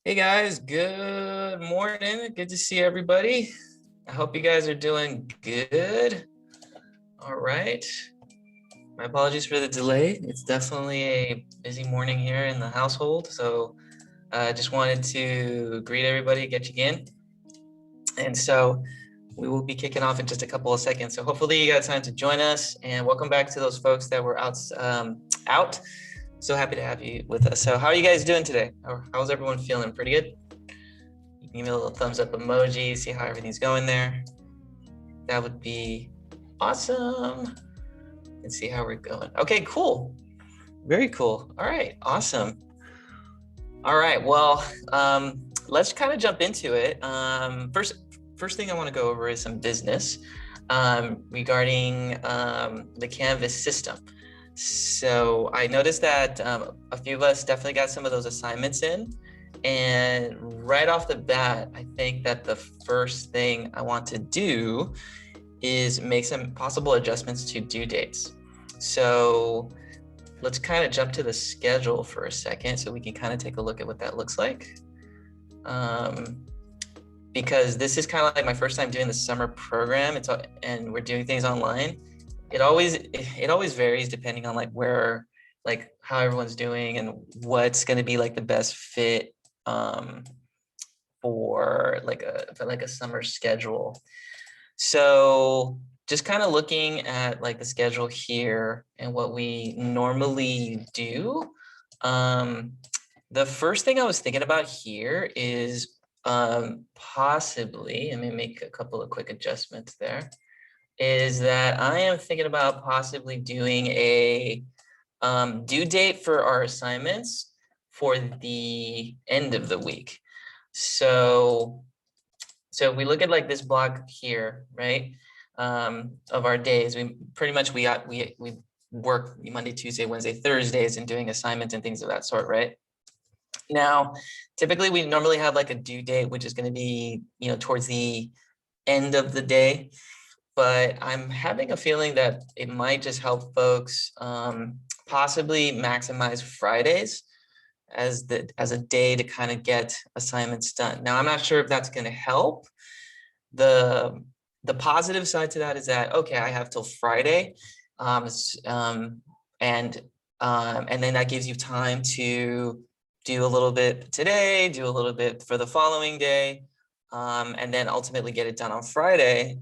Hey guys, good morning. Good to see everybody. I hope you guys are doing good. All right. My apologies for the delay. It's definitely a busy morning here in the household. So I just wanted to greet everybody, get you in. And so we will be kicking off in just a couple of seconds. So hopefully you got time to join us, and welcome back to those folks that were out. So happy to have you with us. So how are you guys doing today? How's everyone feeling? Pretty good? You can give me a little thumbs up emoji, see how everything's going there. That would be awesome. Let's see how we're going. Okay, cool. Very cool. All right, awesome. All right, well, let's kind of jump into it. First thing I want to go over is some business regarding the Canvas system. So I noticed that a few of us definitely got some of those assignments in. And right off the bat, I think that the first thing I want to do is make some possible adjustments to due dates. So let's kind of jump to the schedule for a second so we can kind of take a look at what that looks like. Because this is kind of like my first time doing the summer program, and we're doing things online. It always varies depending on how everyone's doing and what's going to be like the best fit for like a summer schedule. So just kind of looking at like the schedule here and what we normally do. The first thing I was thinking about here is possibly, let me make a couple of quick adjustments there, is that I am thinking about possibly doing a due date for our assignments for the end of the week. So if we look at like this block here, right, of our days, we pretty much we work Monday, Tuesday, Wednesday, Thursdays, and doing assignments and things of that sort, right? Now, typically we normally have like a due date, which is going to be, towards the end of the day, but I'm having a feeling that it might just help folks possibly maximize Fridays as a day to kind of get assignments done. Now, I'm not sure if that's going to help. The positive side to that is that, okay, I have till Friday, and then that gives you time to do a little bit today, do a little bit for the following day, and then ultimately get it done on Friday,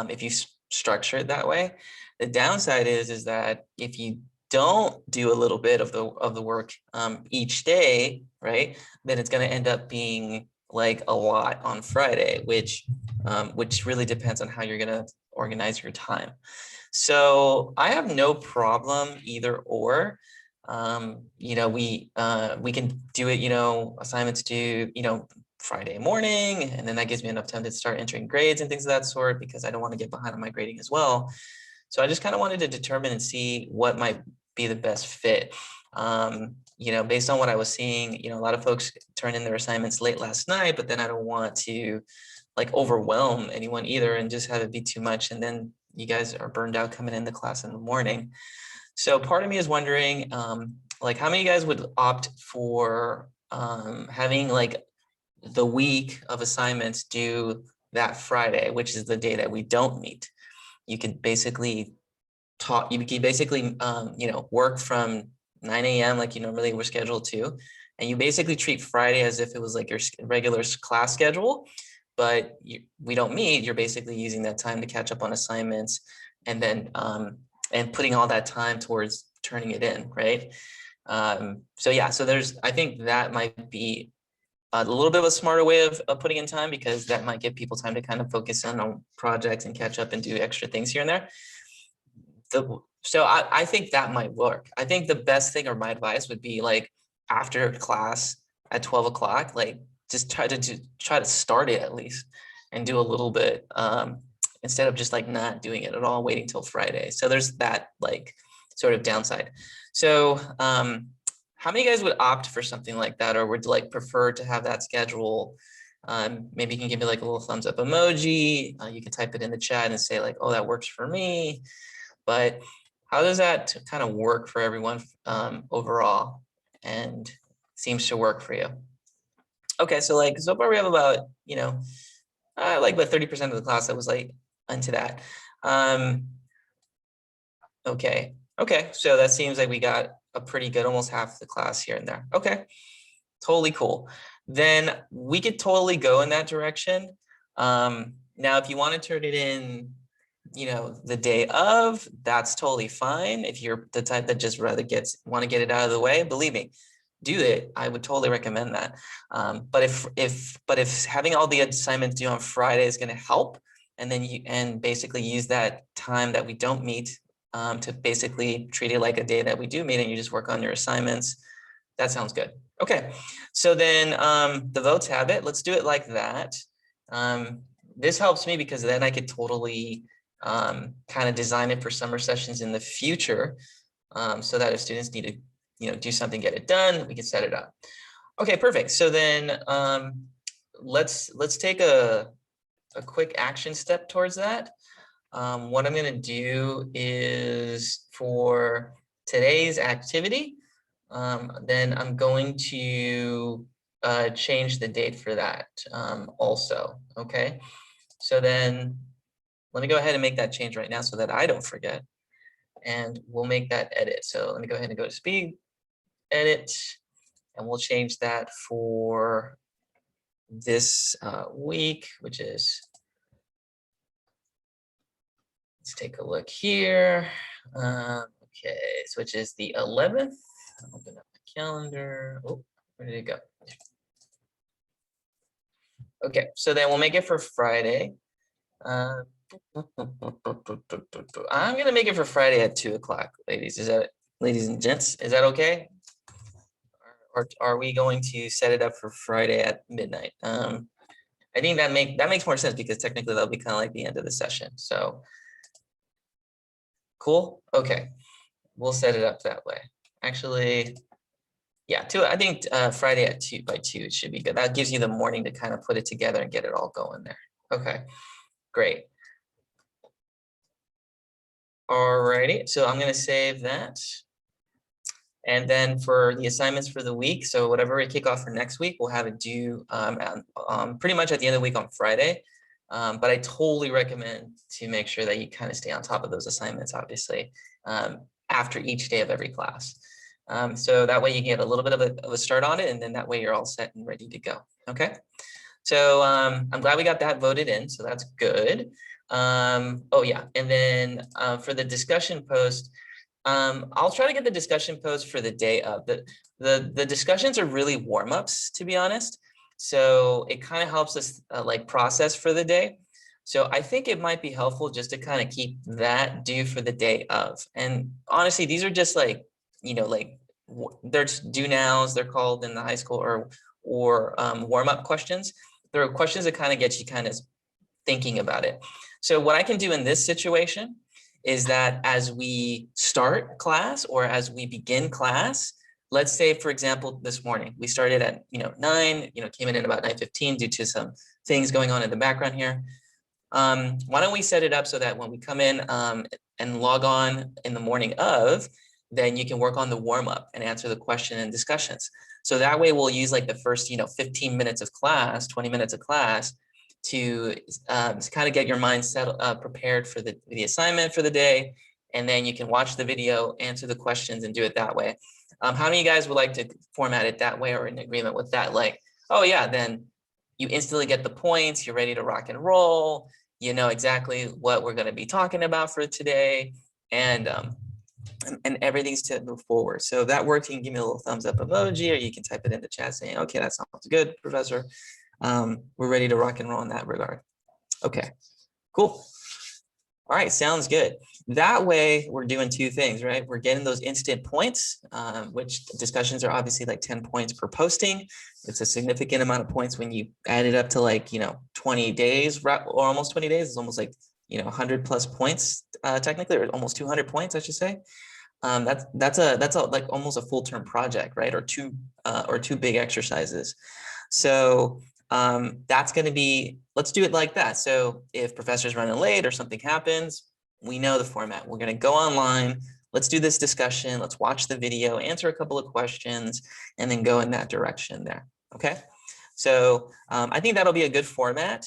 if you structure it that way. The downside is that if you don't do a little bit of the work each day, right, then it's going to end up being like a lot on Friday, which really depends on how you're going to organize your time. So I have no problem either or. We can do it, assignments due, Friday morning, and then that gives me enough time to start entering grades and things of that sort, because I don't want to get behind on my grading as well. So I just kind of wanted to determine and see what might be the best fit. Based on what I was seeing, a lot of folks turn in their assignments late last night, but then I don't want to like overwhelm anyone either and just have it be too much. And then you guys are burned out coming into class in the morning. So part of me is wondering, like how many of you guys would opt for having like the week of assignments due that Friday, which is the day that we don't meet. You could basically work from 9 a.m. like you normally were scheduled to, and you basically treat Friday as if it was like your regular class schedule, but we don't meet. You're basically using that time to catch up on assignments, and then and putting all that time towards turning it in, right? So I think that might be a little bit of a smarter way of putting in time, because that might give people time to kind of focus in on projects and catch up and do extra things here and there. So I think that might work. I think the best thing, or my advice would be like after class at 12 o'clock, like just try to start it at least and do a little bit, instead of just like not doing it at all, waiting till Friday. So there's that like sort of downside. So how many guys would opt for something like that, or would like prefer to have that schedule? Maybe you can give me like a little thumbs up emoji. You can type it in the chat and say like, oh, that works for me. But how does that kind of work for everyone overall, and seems to work for you? Okay, so like so far we have about, like about 30% of the class that was like into that. Okay, so that seems like we got a pretty good, almost half the class here and there. Okay, totally cool. Then we could totally go in that direction. Now, if you want to turn it in, the day of, that's totally fine. If you're the type that just rather want to get it out of the way, believe me, do it. I would totally recommend that. But if having all the assignments due on Friday is going to help, and then basically use that time that we don't meet to basically treat it like a day that we do meet, and you just work on your assignments. That sounds good. Okay, so then the votes have it. Let's do it like that. This helps me because then I could totally kind of design it for summer sessions in the future, so that if students need to do something, get it done, we can set it up. Okay, perfect. So then let's take a quick action step towards that. What I'm going to do is for today's activity, then I'm going to change the date for that also. Okay, so then let me go ahead and make that change right now so that I don't forget. And we'll make that edit. So let me go ahead and go to speed, edit, and we'll change that for this week, which is, let's take a look here. Okay, so which is the 11th. I'll open up the calendar. Oh, where did it go? Okay, so then we'll make it for Friday. I'm gonna make it for Friday at 2 o'clock, ladies. Ladies and gents, is that okay? Or are we going to set it up for Friday at midnight? I think that makes more sense because technically that'll be kind of like the end of the session. So cool. Okay, we'll set it up that way. Actually, yeah, I think Friday at 2 by 2 should be good. That gives you the morning to kind of put it together and get it all going there. Okay, great. Alrighty, so I'm gonna save that. And then for the assignments for the week, so whatever we kick off for next week, we'll have it due pretty much at the end of the week on Friday. But I totally recommend to make sure that you kind of stay on top of those assignments, obviously, after each day of every class. So that way you can get a little bit of a start on it, and then that way you're all set and ready to go. Okay. So I'm glad we got that voted in, so that's good. Oh yeah, and then for the discussion post, I'll try to get the discussion post for the day of. The discussions are really warm-ups, to be honest. So it kind of helps us like process for the day. So I think it might be helpful just to kind of keep that due for the day of. And honestly, these are just like, like they're do nows, they're called in the high school, or warm-up questions. There are questions that kind of get you kind of thinking about it. So what I can do in this situation is that as we start class or as we begin class, let's say, for example, this morning, we started at 9, came in at about 9:15 due to some things going on in the background here. Why don't we set it up so that when we come in and log on in the morning of, then you can work on the warm up and answer the question and discussions. So that way we'll use like the first 15 minutes of class, 20 minutes of class to kind of get your mind prepared for the assignment for the day. And then you can watch the video, answer the questions, and do it that way. How many of you guys would like to format it that way or in agreement with that? Like, oh yeah, then you instantly get the points, you're ready to rock and roll, you know exactly what we're going to be talking about for today, and everything's to move forward. So if that works, you can give me a little thumbs up emoji, or you can type it in the chat saying, okay, that sounds good, Professor. We're ready to rock and roll in that regard. Okay, cool. All right, sounds good. That way we're doing two things, right? We're getting those instant points, which discussions are obviously like 10 points per posting. It's a significant amount of points when you add it up to like, 20 days or almost 20 days. It's almost like, 100 plus points technically, or almost 200 points, I should say. That's like almost a full-term project, right? Or two big exercises. So that's going to be, let's do it like that. So if professor's running late or something happens, we know the format. We're going to go online. Let's do this discussion. Let's watch the video, answer a couple of questions, and then go in that direction there. Okay. So I think that'll be a good format.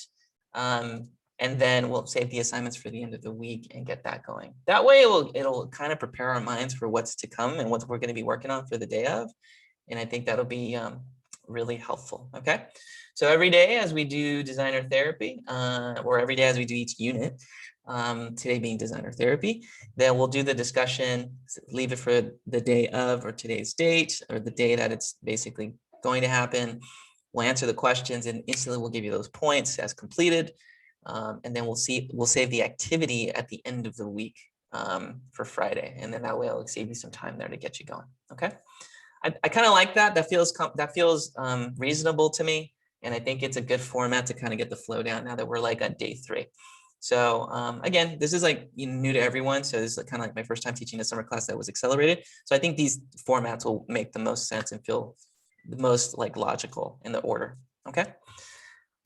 And then we'll save the assignments for the end of the week and get that going. That way it'll kind of prepare our minds for what's to come and what we're going to be working on for the day of. And I think that'll be really helpful. Okay. So every day as we do designer therapy, or every day as we do each unit, today being designer therapy, then we'll do the discussion, leave it for the day of or today's date or the day that it's basically going to happen. We'll answer the questions and instantly we'll give you those points as completed. And then we'll save the activity at the end of the week for Friday. And then that way I'll save you some time there to get you going. Okay. I kind of like that. That feels reasonable to me. And I think it's a good format to kind of get the flow down now that we're like on day 3. So again, this is like new to everyone. So this is kind of like my first time teaching a summer class that was accelerated. So I think these formats will make the most sense and feel the most like logical in the order. Okay.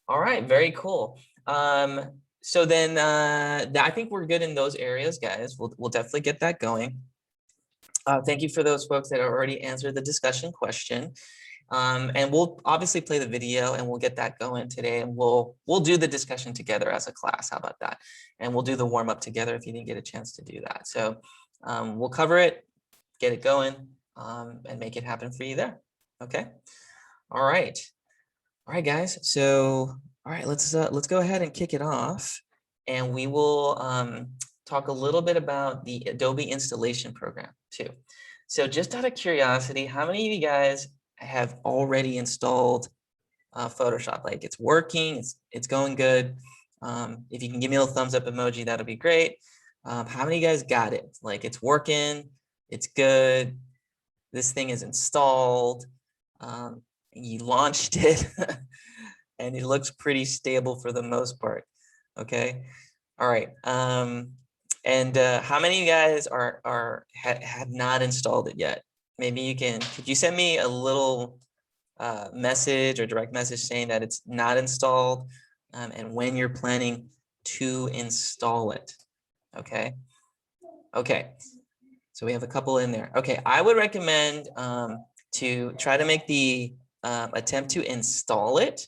All right. Very cool. So then I think we're good in those areas, guys. We'll definitely get that going. Thank you for those folks that already answered the discussion question. And we'll obviously play the video and we'll get that going today, and we'll do the discussion together as a class. How about that? And we'll do the warm up together if you didn't get a chance to do that. So we'll cover it, get it going, and make it happen for you there. Okay. All right. All right, guys. So all right, let's go ahead and kick it off, and we will talk a little bit about the Adobe installation program too. So just out of curiosity, how many of you guys have already installed Photoshop? Like it's working, it's going good. If you can give me a little thumbs up emoji, that'll be great. How many of you guys got it? Like it's working, it's good. This thing is installed. You launched it and it looks pretty stable for the most part. Okay. All right. And how many of you guys have not installed it yet? Maybe could you send me a little message or direct message saying that it's not installed and when you're planning to install it. Okay. Okay. So we have a couple in there. Okay. I would recommend to try to make the attempt to install it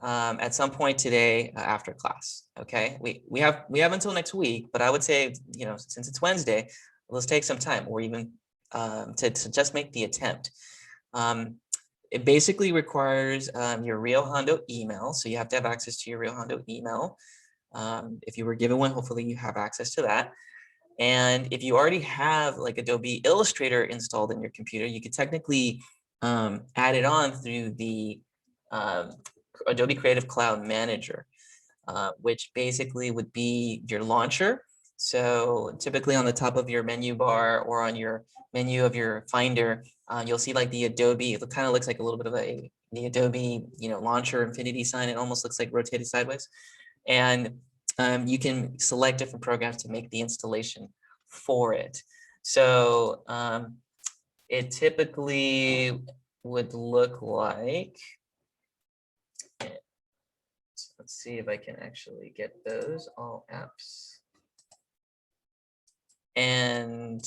at some point today after class. Okay, we have until next week, but I would say, since it's Wednesday, let's take some time, or even to just make the attempt. It basically requires your Rio Hondo email, so you have to have access to your Rio Hondo email. If you were given one, hopefully you have access to that. And if you already have like Adobe Illustrator installed in your computer, you could technically add it on through the Adobe Creative Cloud Manager, which basically would be your launcher. So typically on the top of your menu bar or on your menu of your Finder, you'll see like the Adobe. It kind of looks like a little bit of the Adobe, launcher infinity sign. It almost looks like rotated sideways, and you can select different programs to make the installation for it. So it typically would look like. Let's see if I can actually get those all apps. And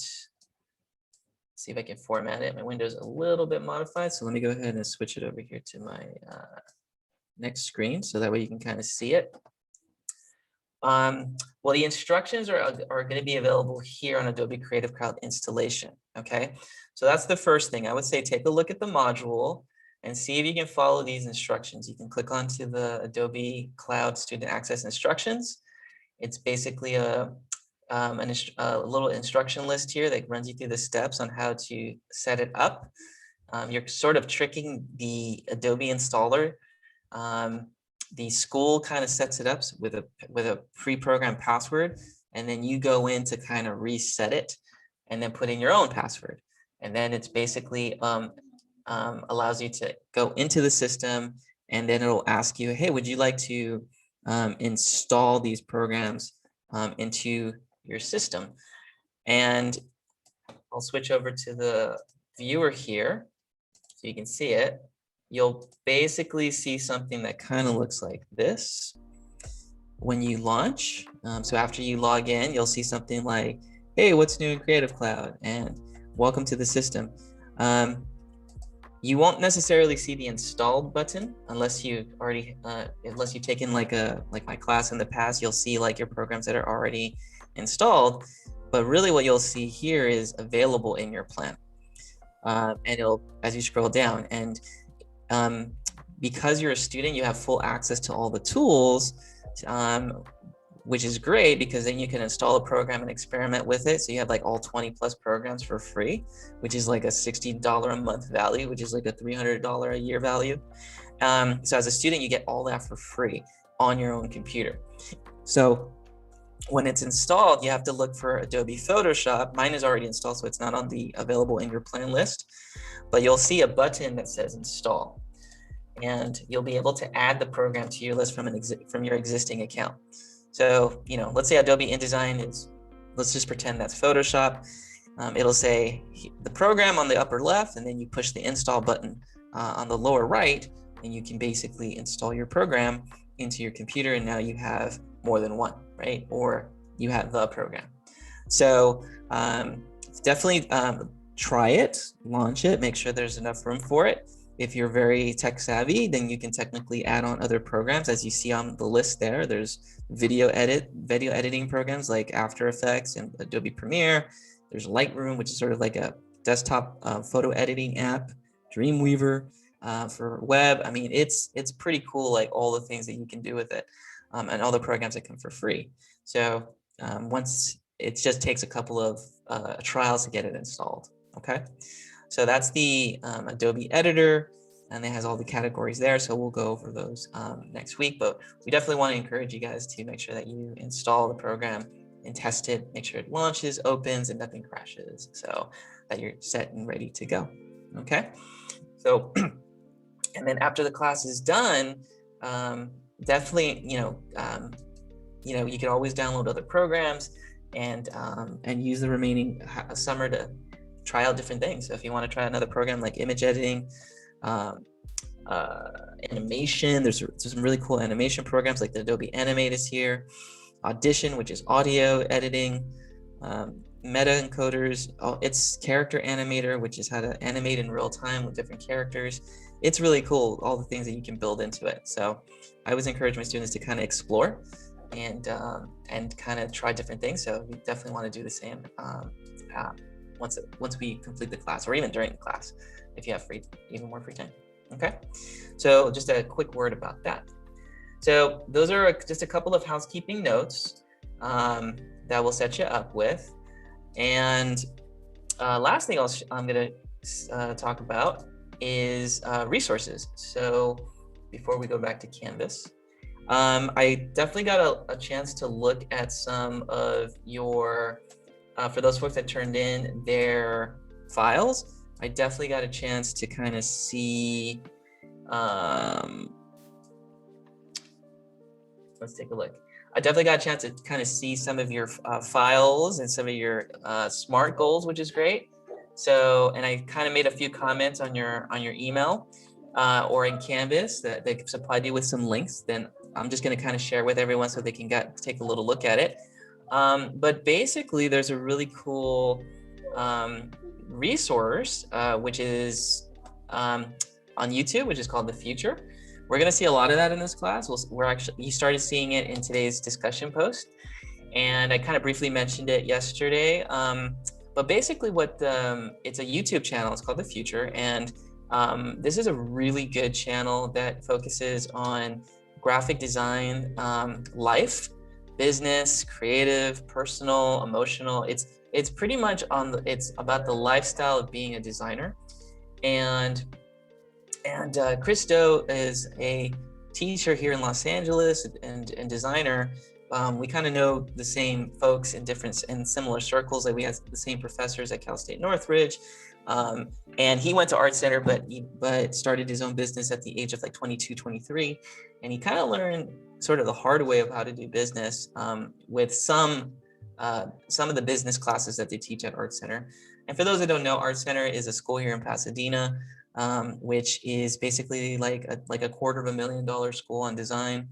see if I can format it. My window's a little bit modified, so let me go ahead and switch it over here to my next screen, so that way you can kind of see it. Well, the instructions are going to be available here on Adobe Creative Cloud installation. Okay, so that's the first thing. I would say take a look at the module and see if you can follow these instructions. You can click onto the Adobe Cloud Student Access instructions. It's basically a little instruction list here that runs you through the steps on how to set it up. You're sort of tricking the Adobe installer. The school kind of sets it up with a pre-programmed password, and then you go in to kind of reset it and then put in your own password. And then it's basically allows you to go into the system, and then it'll ask you, hey, would you like to install these programs into your system? And I'll switch over to the viewer here so you can see it. You'll basically see something that kind of looks like this when you launch. So after you log in, you'll see something like, hey, what's new in Creative Cloud? And welcome to the system. You won't necessarily see the installed button unless you already, unless you've taken like my class in the past. You'll see like your programs that are already installed, but really what you'll see here is available in your plan. And it'll, as you scroll down, and because you're a student, you have full access to all the tools, which is great because then you can install a program and experiment with it. So you have like all 20 plus programs for free, which is like a $60 a month value, which is like a $300 a year value. So as a student, you get all that for free on your own computer. So when it's installed, you have to look for Adobe Photoshop. Mine is already installed, so it's not on the available in your plan list, but you'll see a button that says install. And you'll be able to add the program to your list from your existing account. So, let's say Adobe InDesign is, let's just pretend that's Photoshop. It'll say the program on the upper left, and then you push the install button on the lower right, and you can basically install your program into your computer, and now you have more than one, right? Or you have the program. So definitely try it, launch it, make sure there's enough room for it. If you're very tech savvy, then you can technically add on other programs. As you see on the list there, there's video editing programs like After Effects and Adobe Premiere. There's Lightroom, which is sort of like a desktop photo editing app, Dreamweaver for web. I mean, it's pretty cool, like all the things that you can do with it, and all the programs that come for free. So once it just takes a couple of trials to get it installed, okay? So that's the Adobe editor, and it has all the categories there. So we'll go over those next week, but we definitely want to encourage you guys to make sure that you install the program and test it, make sure it launches, opens, and nothing crashes, so that you're set and ready to go, okay? So, and then after the class is done, definitely, you can always download other programs and use the remaining summer to try out different things. So if you want to try another program like image editing, animation, there's some really cool animation programs like the Adobe Animate is here, Audition, which is audio editing, Meta Encoders, it's Character Animator, which is how to animate in real time with different characters. It's really cool, all the things that you can build into it. So I always encourage my students to kind of explore and kind of try different things. So we definitely want to do the same once we complete the class, or even during the class, if you have even more free time. Okay, so just a quick word about that. So those are just a couple of housekeeping notes that we'll set you up with. And last thing I'm going to talk about is resources. So before we go back to Canvas, I definitely got a chance to look at some of your, for those folks that turned in their files, I definitely got a chance to kind of see, let's take a look. I definitely got a chance to kind of see some of your files and some of your SMART goals, which is great. So, and I kind of made a few comments on your email or in Canvas that they supplied you with some links. Then I'm just going to kind of share with everyone so they can take a little look at it. But basically, there's a really cool resource, which is on YouTube, which is called The Future. We're going to see a lot of that in this class. You started seeing it in today's discussion post, and I kind of briefly mentioned it yesterday. But basically, it's a YouTube channel. It's called The Future, and this is a really good channel that focuses on graphic design, life, business, creative, personal, emotional. It's pretty much it's about the lifestyle of being a designer, and Christo is a teacher here in Los Angeles and designer. We kind of know the same folks in similar circles. Like we had the same professors at Cal State Northridge, and he went to Art Center, but started his own business at the age of like 22, 23, and he kind of learned sort of the hard way of how to do business with some of the business classes that they teach at Art Center. And for those that don't know, Art Center is a school here in Pasadena, which is basically like a $250,000 school on design.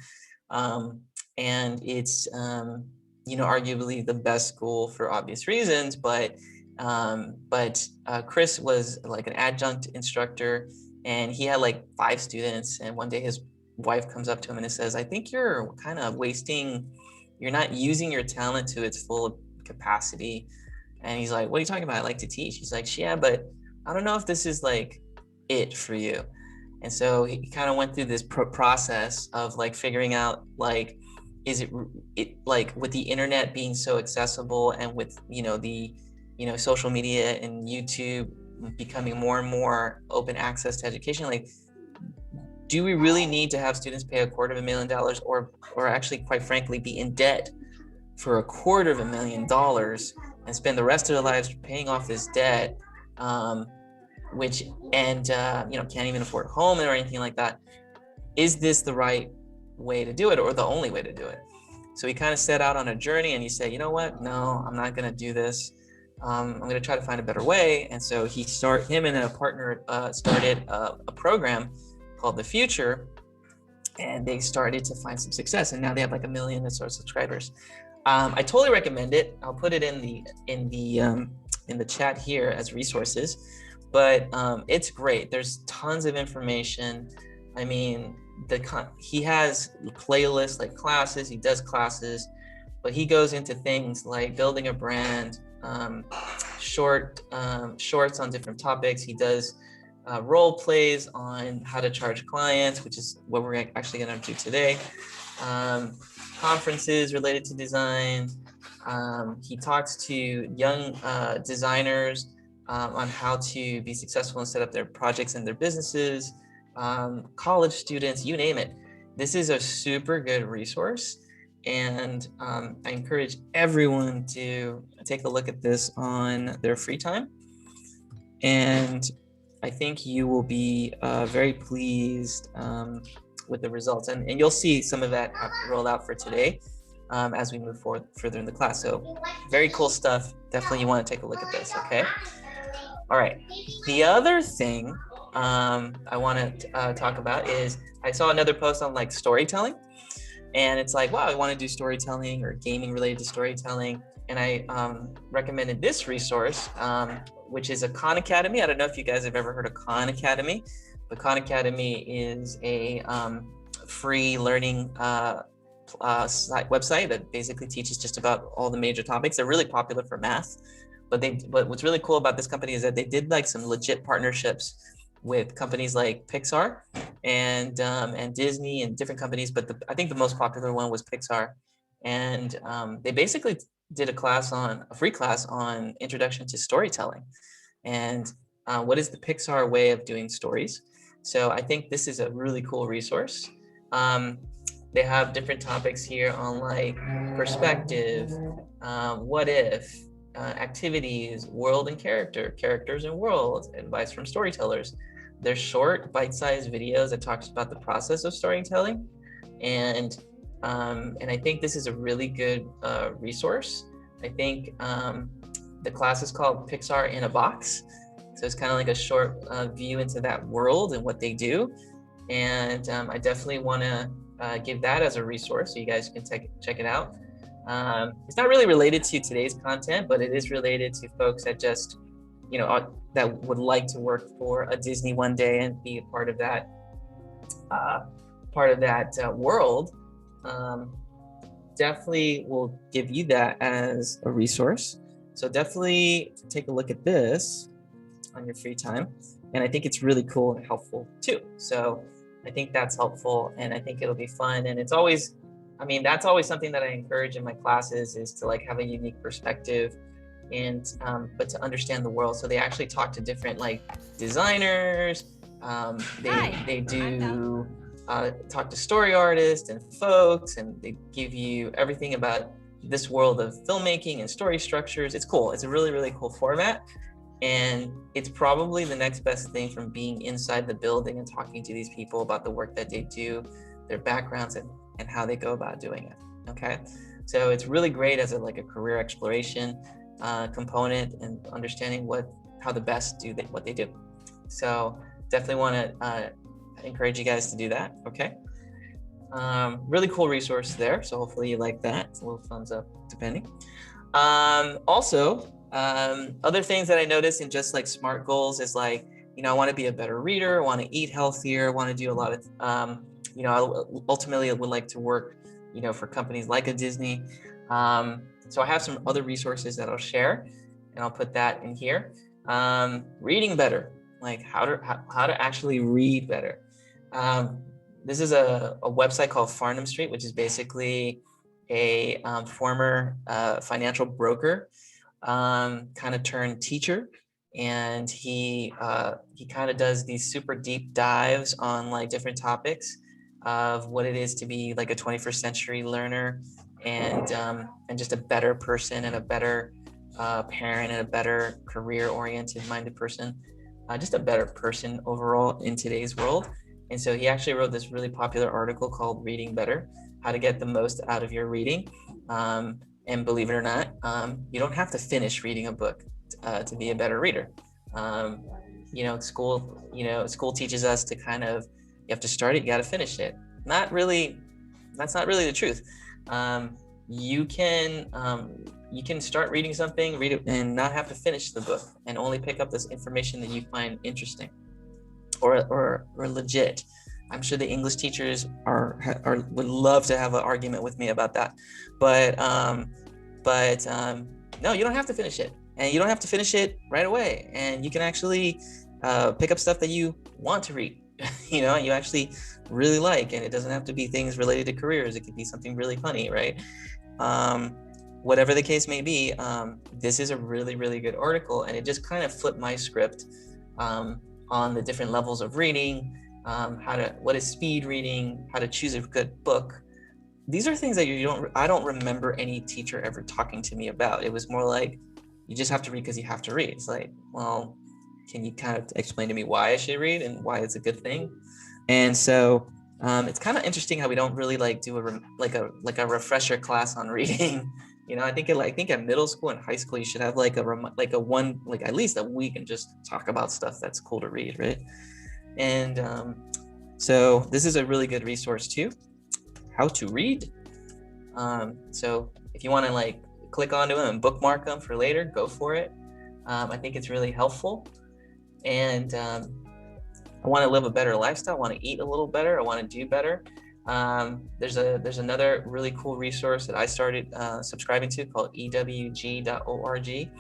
And it's, arguably the best school for obvious reasons, but But Chris was like an adjunct instructor, and he had like 5 students. And one day his wife comes up to him and says, I think you're kind of you're not using your talent to its full capacity. And he's like, what are you talking about? I like to teach. He's like, yeah, but I don't know if this is like it for you. And so he kind of went through this process of like figuring out like, is it like with the internet being so accessible and with, the, social media and YouTube becoming more and more open access to education, like, do we really need to have students pay $250,000 or actually, quite frankly, be in debt for $250,000 and spend the rest of their lives paying off this debt, can't even afford a home or anything like that? Is this the right way to do it or the only way to do it? So he kind of set out on a journey and he said, you know what? No, I'm not going to do this. I'm going to try to find a better way. And so him and a partner started a program called The Future, and they started to find some success. And now they have like 1 million or so subscribers. I totally recommend it. I'll put it in the chat here as resources, but it's great. There's tons of information. I mean, he has playlists, like classes, he does classes, but he goes into things like building a brand, shorts on different topics. He does role plays on how to charge clients, which is what we're actually going to do today. Conferences related to design. He talks to young designers on how to be successful and set up their projects and their businesses. College students, you name it. This is a super good resource, and I encourage everyone to take a look at this on their free time. And I think you will be very pleased with the results, and you'll see some of that rolled out for today as we move forward further in the class. So very cool stuff. Definitely you want to take a look at this, okay? All right, the other thing I want to talk about is I saw another post on like storytelling, and it's like, wow, I want to do storytelling or gaming related to storytelling. And I recommended this resource, which is a Khan Academy. I don't know if you guys have ever heard of Khan Academy, but Khan Academy is a free learning website that basically teaches just about all the major topics. They're really popular for math, but what's really cool about this company is that they did like some legit partnerships with companies like Pixar and Disney and different companies. But I think the most popular one was Pixar, and they basically did a free class on introduction to storytelling and what is the Pixar way of doing stories. So I think this is a really cool resource. They have different topics here on like perspective, what if, activities, world and characters and worlds, advice from storytellers. They're short, bite-sized videos that talks about the process of storytelling. And I think this is a really good resource. I think the class is called Pixar in a Box. So it's kind of like a short view into that world and what they do. And I definitely want to give that as a resource so you guys can check it out. It's not really related to today's content, but it is related to folks that just, that would like to work for a Disney one day and be a part of that world. Definitely will give you that as a resource. So definitely take a look at this on your free time. And I think it's really cool and helpful too. So I think that's helpful, and I think it'll be fun. And it's always, that's always something that I encourage in my classes, is to like have a unique perspective and but to understand the world. So they actually talk to different like designers. They do talk to story artists and folks, and they give you everything about this world of filmmaking and story structures. It's cool. It's a really, really cool format. And it's probably the next best thing from being inside the building and talking to these people about the work that they do, their backgrounds, and how they go about doing it. Okay, so it's really great as a career exploration component and understanding how the best do what they do. So definitely want to encourage you guys to do that. Okay, really cool resource there. So hopefully you like that. It's a little thumbs up depending. Also, Other things that I noticed in just like SMART goals is like, I want to be a better reader, I want to eat healthier, I want to do a lot of, I ultimately would like to work, for companies like a Disney. So I have some other resources that I'll share, and I'll put that in here. Reading better, like how to actually read better. This is a website called Farnham Street, which is basically a former financial broker, kind of turned teacher, and he kind of does these super deep dives on like different topics of what it is to be like a 21st century learner, and just a better person, and a better parent, and a better career oriented minded person, just a better person overall in today's world. And so he actually wrote this really popular article called Reading Better, how to get the most out of your reading. And believe it or not, you don't have to finish reading a book to be a better reader. School teaches us to kind of, you have to start it, you got to finish it. That's not really the truth. You can start reading something, read it, and not have to finish the book, and only pick up this information that you find interesting or legit. I'm sure the English teachers would love to have an argument with me about that, but no, you don't have to finish it, and you don't have to finish it right away. And you can actually pick up stuff that you want to read, you actually really like, and it doesn't have to be things related to careers. It could be something really funny, right? Whatever the case may be, this is a really, really good article, and it just kind of flipped my script on the different levels of reading, what is speed reading, how to choose a good book. These are things that I don't remember any teacher ever talking to me about. It was more like, you just have to read because you have to read. It's like, well, can you kind of explain to me why I should read and why it's a good thing? And so it's kind of interesting how we don't really like do a refresher class on reading. I think at middle school and high school, you should have at least a week and just talk about stuff that's cool to read, right? And so this is a really good resource too, how to read. So if you want to click onto them and bookmark them for later, go for it. I think it's really helpful. And I want to live a better lifestyle. I want to eat a little better. I want to do better. There's another really cool resource that I started subscribing to called ewg.org,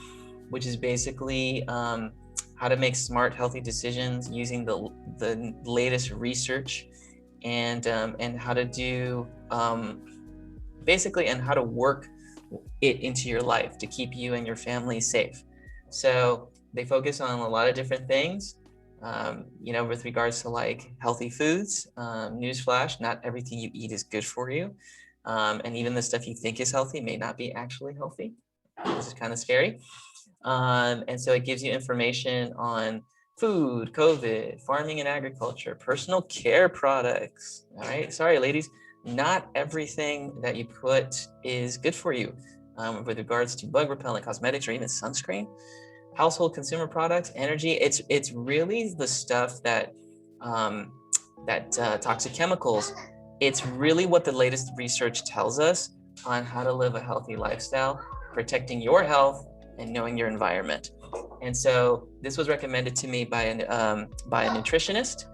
which is basically how to make smart, healthy decisions using the latest research, and how to do and how to work it into your life to keep you and your family safe. So they focus on a lot of different things. With regards to healthy foods. Newsflash, not everything you eat is good for you. And even the stuff you think is healthy may not be actually healthy, which is kind of scary. And so it gives you information on food, COVID, farming and agriculture, personal care products. All right. Sorry, ladies, not everything that you put is good for you. With regards to bug repellent, cosmetics, or even sunscreen. Household consumer products, energy, it's really the stuff that toxic chemicals. It's really what the latest research tells us on how to live a healthy lifestyle, protecting your health and knowing your environment. And so this was recommended to me by a nutritionist,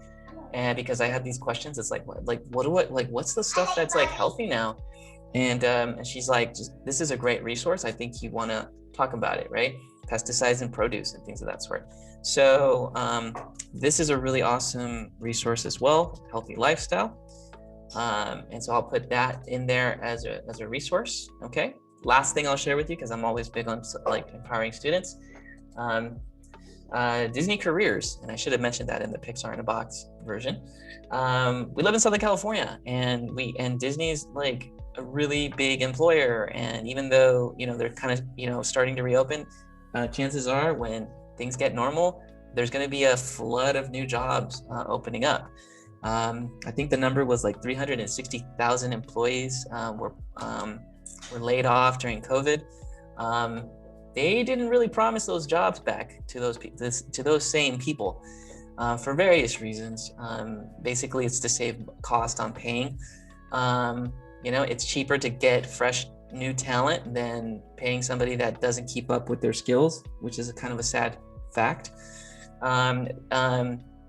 and because I had these questions, it's what's the stuff that's healthy now? And she's like, this is a great resource. I think you want to talk about it, right? Pesticides and produce and things of that sort. So this is a really awesome resource as well, healthy lifestyle. And so I'll put that in there as a resource. Okay. Last thing I'll share with you, because I'm always big on empowering students. Disney careers, and I should have mentioned that in the Pixar in a Box version. We live in Southern California, and Disney is a really big employer. And even though they're kind of starting to reopen, chances are when things get normal, there's going to be a flood of new jobs opening up. I think the number was 360,000 employees were laid off during COVID. They didn't really promise those jobs back to those same people for various reasons. Basically, it's to save cost on paying. It's cheaper to get fresh new talent than paying somebody that doesn't keep up with their skills, which is a kind of a sad fact.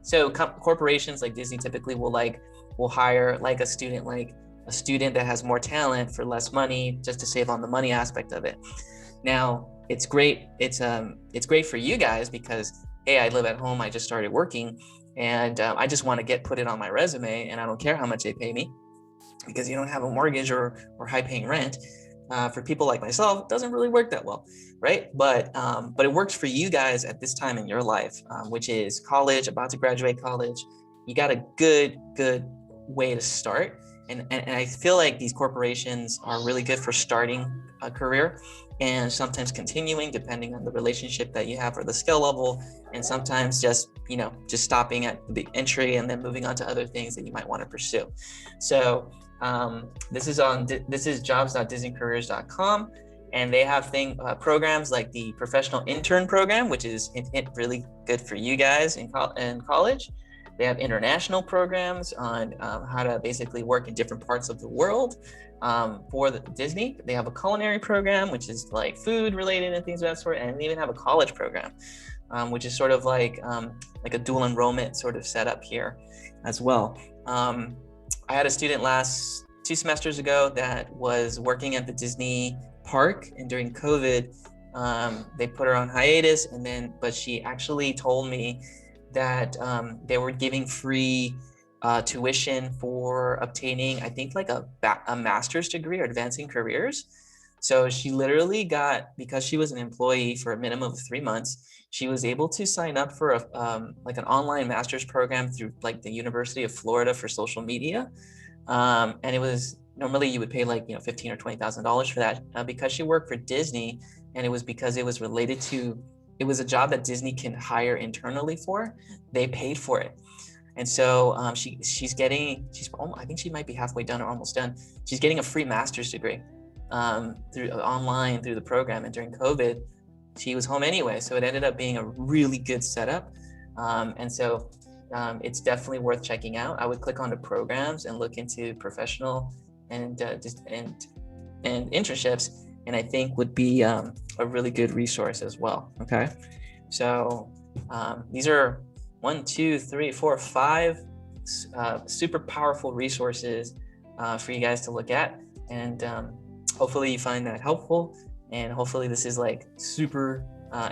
So corporations like Disney typically will hire like a student that has more talent for less money, just to save on the money aspect of it. Now, it's great. It's great for you guys because, hey, I live at home. I just started working, and I just want to put it on my resume, and I don't care how much they pay me, because you don't have a mortgage or high paying rent. For people like myself, it doesn't really work that well, right? But it works for you guys at this time in your life, which is college, about to graduate college. You got a good way to start. And I feel like these corporations are really good for starting a career and sometimes continuing depending on the relationship that you have or the skill level, and sometimes just stopping at the entry and then moving on to other things that you might want to pursue. So this is jobs.disneycareers.com, and they have programs like the professional intern program, which is really good for you guys in college. They have international programs on how to basically work in different parts of the world for Disney. They have a culinary program, which is like food related and things of that sort, and they even have a college program, which is sort of like a dual enrollment sort of setup here as well. I had a student 2 semesters ago that was working at the Disney park, and during COVID, they put her on hiatus, but she actually told me that they were giving free tuition for obtaining, I think, like a master's degree or advancing careers. So she literally because she was an employee for a minimum of 3 months, she was able to sign up for like an online master's program through like the University of Florida for social media. And it was, normally you would pay like, $15,000 or $20,000 for that. Because she worked for Disney, and it was because it was related to, it was a job that Disney can hire internally for, they paid for it. And so I think she might be halfway done or almost done. She's getting a free master's degree through the program. And during COVID, she was home anyway. So it ended up being a really good setup. And so it's definitely worth checking out. I would click on the programs and look into professional and internships, and I think would be a really good resource as well. Okay, so these are 5 super powerful resources for you guys to look at, and hopefully you find that helpful, and hopefully this is like super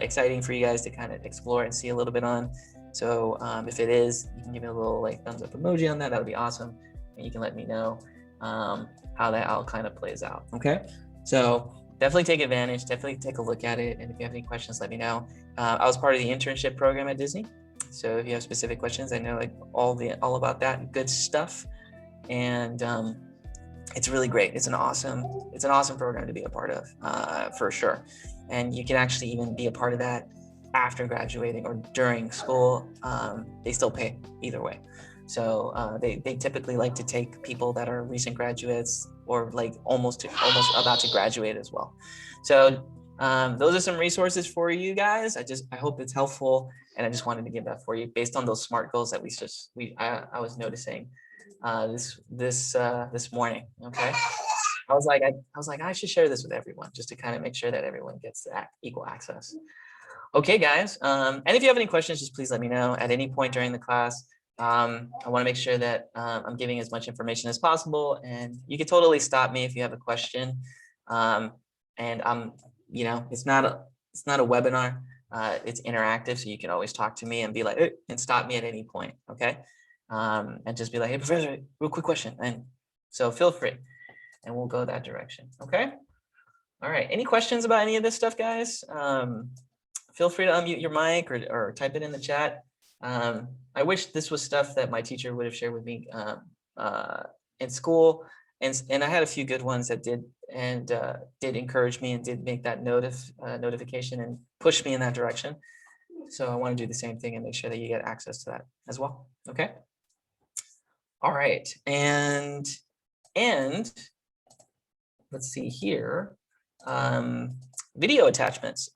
exciting for you guys to kind of explore and see a little bit on. So if it is, you can give me a little like thumbs up emoji on that. That would be awesome, and you can let me know how that all kind of plays out. Okay, so definitely take advantage, definitely take a look at it. And if you have any questions, let me know. I was part of the internship program at Disney. So if you have specific questions, I know like all about that good stuff. And it's really great. It's an awesome program to be a part of for sure. And you can actually even be a part of that after graduating or during school. They still pay either way. So they typically like to take people that are recent graduates or like almost about to graduate as well. So those are some resources for you guys. I hope it's helpful, and I just wanted to give that for you based on those SMART goals that I was noticing this morning. Okay, I was like I should share this with everyone just to kind of make sure that everyone gets that equal access. Okay, guys, and if you have any questions, just please let me know at any point during the class. I want to make sure that I'm giving as much information as possible, and you can totally stop me if you have a question. And it's not a webinar. It's interactive, so you can always talk to me and be like, hey, and stop me at any point. Okay, and just be like, hey, professor, real quick question, and so feel free, and we'll go that direction. Okay. All right. Any questions about any of this stuff, guys? Feel free to unmute your mic or type it in the chat. I wish this was stuff that my teacher would have shared with me in school, and I had a few good ones that did encourage me and did make that notification and push me in that direction. So I want to do the same thing and make sure that you get access to that as well. Okay. All right, and let's see here, video attachments.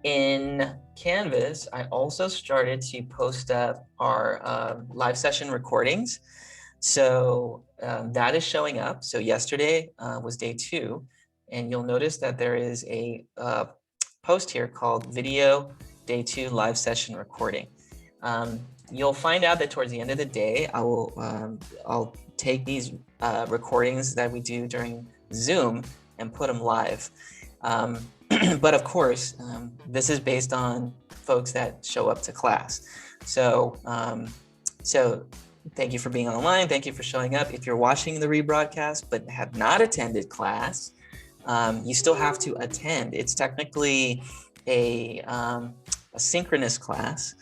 In Canvas, I also started to post up our live session recordings. So that is showing up. So yesterday was day 2, and you'll notice that there is a post here called Video Day 2 Live Session Recording. You'll find out that towards the end of the day, I'll take these recordings that we do during Zoom and put them live. But of course, this is based on folks that show up to class. So, so thank you for being online. Thank you for showing up. If you're watching the rebroadcast but have not attended class, you still have to attend. It's technically a synchronous class.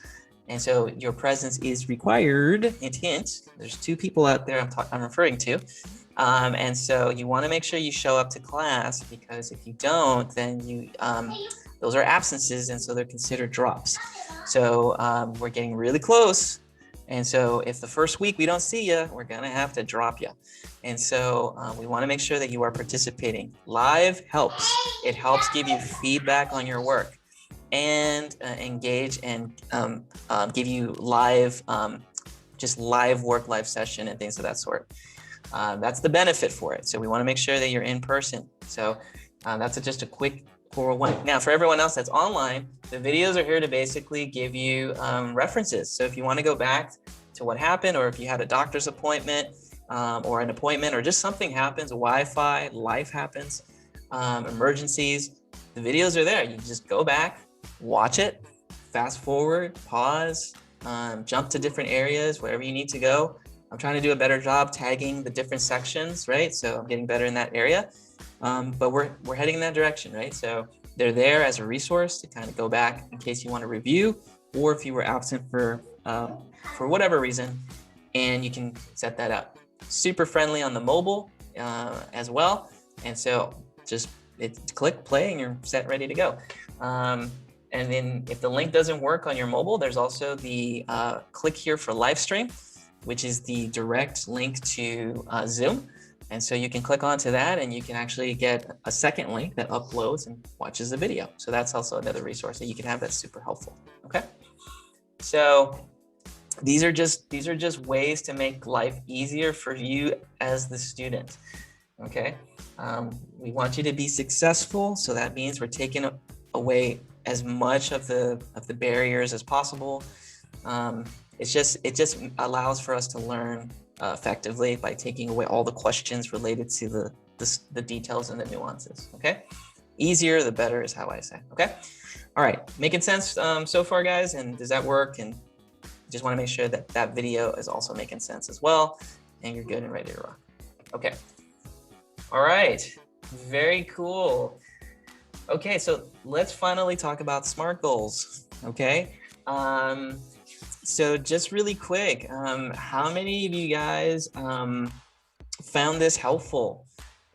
And so your presence is required. Hint, hint. There's 2 people out there I'm referring to. And so you want to make sure you show up to class, because if you don't, then those are absences, and so they're considered drops. So we're getting really close. And so if the first week we don't see you, we're going to have to drop you. And so we want to make sure that you are participating. Live helps. It helps give you feedback on your work and engage and give you live, just live work, live session and things of that sort. That's the benefit for it. So we want to make sure that you're in person. So that's just a quick 401. Now, for everyone else that's online, the videos are here to basically give you references. So if you want to go back to what happened, or if you had a doctor's appointment or an appointment, or just something happens, Wi-Fi, life happens, emergencies, the videos are there. You just go back, watch it, fast forward, pause, jump to different areas, wherever you need to go. I'm trying to do a better job tagging the different sections, right? So I'm getting better in that area. But we're heading in that direction, right? So they're there as a resource to kind of go back in case you want to review, or if you were absent for whatever reason, and you can set that up. Super friendly on the mobile as well. And so just click play and you're set, ready to go. And then if the link doesn't work on your mobile, there's also the click here for live stream, which is the direct link to Zoom. And so you can click onto that and you can actually get a second link that uploads and watches the video. So that's also another resource that you can have that's super helpful. Okay. So these are just ways to make life easier for you as the student. Okay. We want you to be successful. So that means we're taking away as much of the barriers as possible. It just allows for us to learn effectively by taking away all the questions related to the details and the nuances. Okay, easier the better is how I say. Okay, all right, making sense so far, guys? And does that work? And just want to make sure that that video is also making sense as well, and you're good and ready to rock. Okay, all right, very cool. Okay, so let's finally talk about SMART goals. Okay. So just really quick, how many of you guys found this helpful?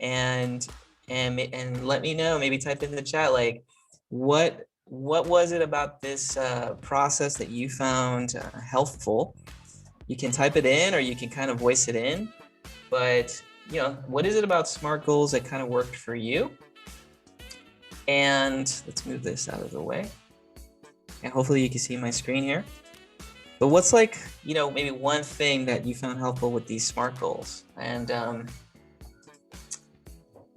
And let me know, maybe type in the chat, like what was it about this process that you found helpful? You can type it in or you can kind of voice it in, but you know, what is it about SMART goals that kind of worked for you? And let's move this out of the way. And hopefully you can see my screen here. But what's like, you know, maybe one thing that you found helpful with these SMART goals? And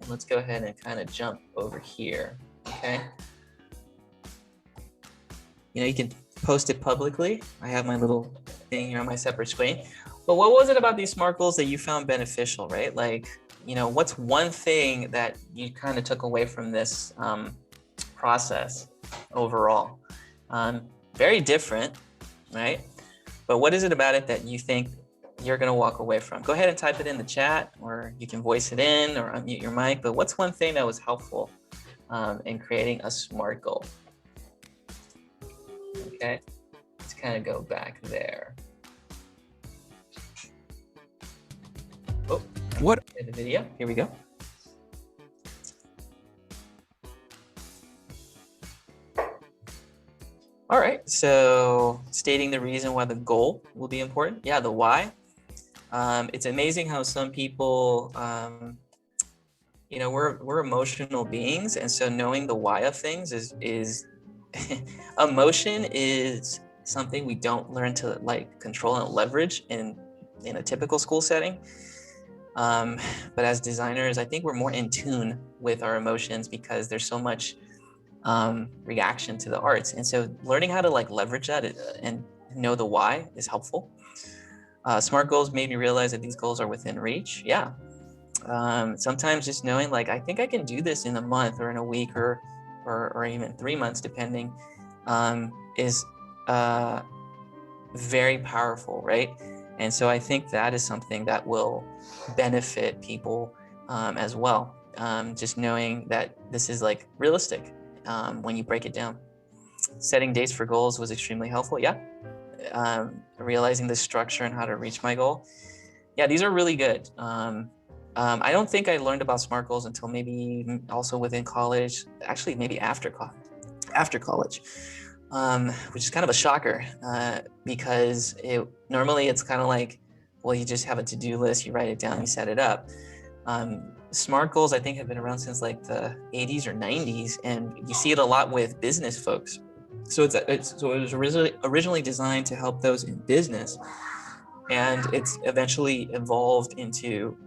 let's go ahead and kind of jump over here, okay? You know, you can post it publicly. I have my little thing here on my separate screen. But what was it about these SMART goals that you found beneficial, right? Like, you know, what's one thing that you kind of took away from this process overall? Very different, right? But what is it about it that you think you're going to walk away from? Go ahead and type it in the chat, or you can voice it in or unmute your mic. But what's one thing that was helpful in creating a SMART goal? Okay, let's kind of go back there. Oh, what? The video. Here we go. All right, so stating the reason why the goal will be important. Yeah, the why. It's amazing how some people, you know, we're emotional beings, and so knowing the why of things is emotion is something we don't learn to like control and leverage in in a typical school setting. But as designers, I think we're more in tune with our emotions because there's so much reaction to the arts. And so learning how to like leverage that and know the why is helpful. SMART goals made me realize that these goals are within reach. Yeah. Sometimes just knowing like, I think I can do this in a month or in a week or even 3 months, depending, is very powerful, right? And so I think that is something that will benefit people as well. Just knowing that this is like realistic when you break it down. Setting dates for goals was extremely helpful. Yeah. Realizing the structure and how to reach my goal. Yeah, these are really good. I don't think I learned about SMART goals until maybe also within college, actually maybe after college, which is kind of a shocker because normally it's kind of like, well, you just have a to-do list, you write it down, you set it up. SMART goals, I think, have been around since like the 80s or 90s, and you see it a lot with business folks. So it was originally designed to help those in business, and it's eventually evolved into,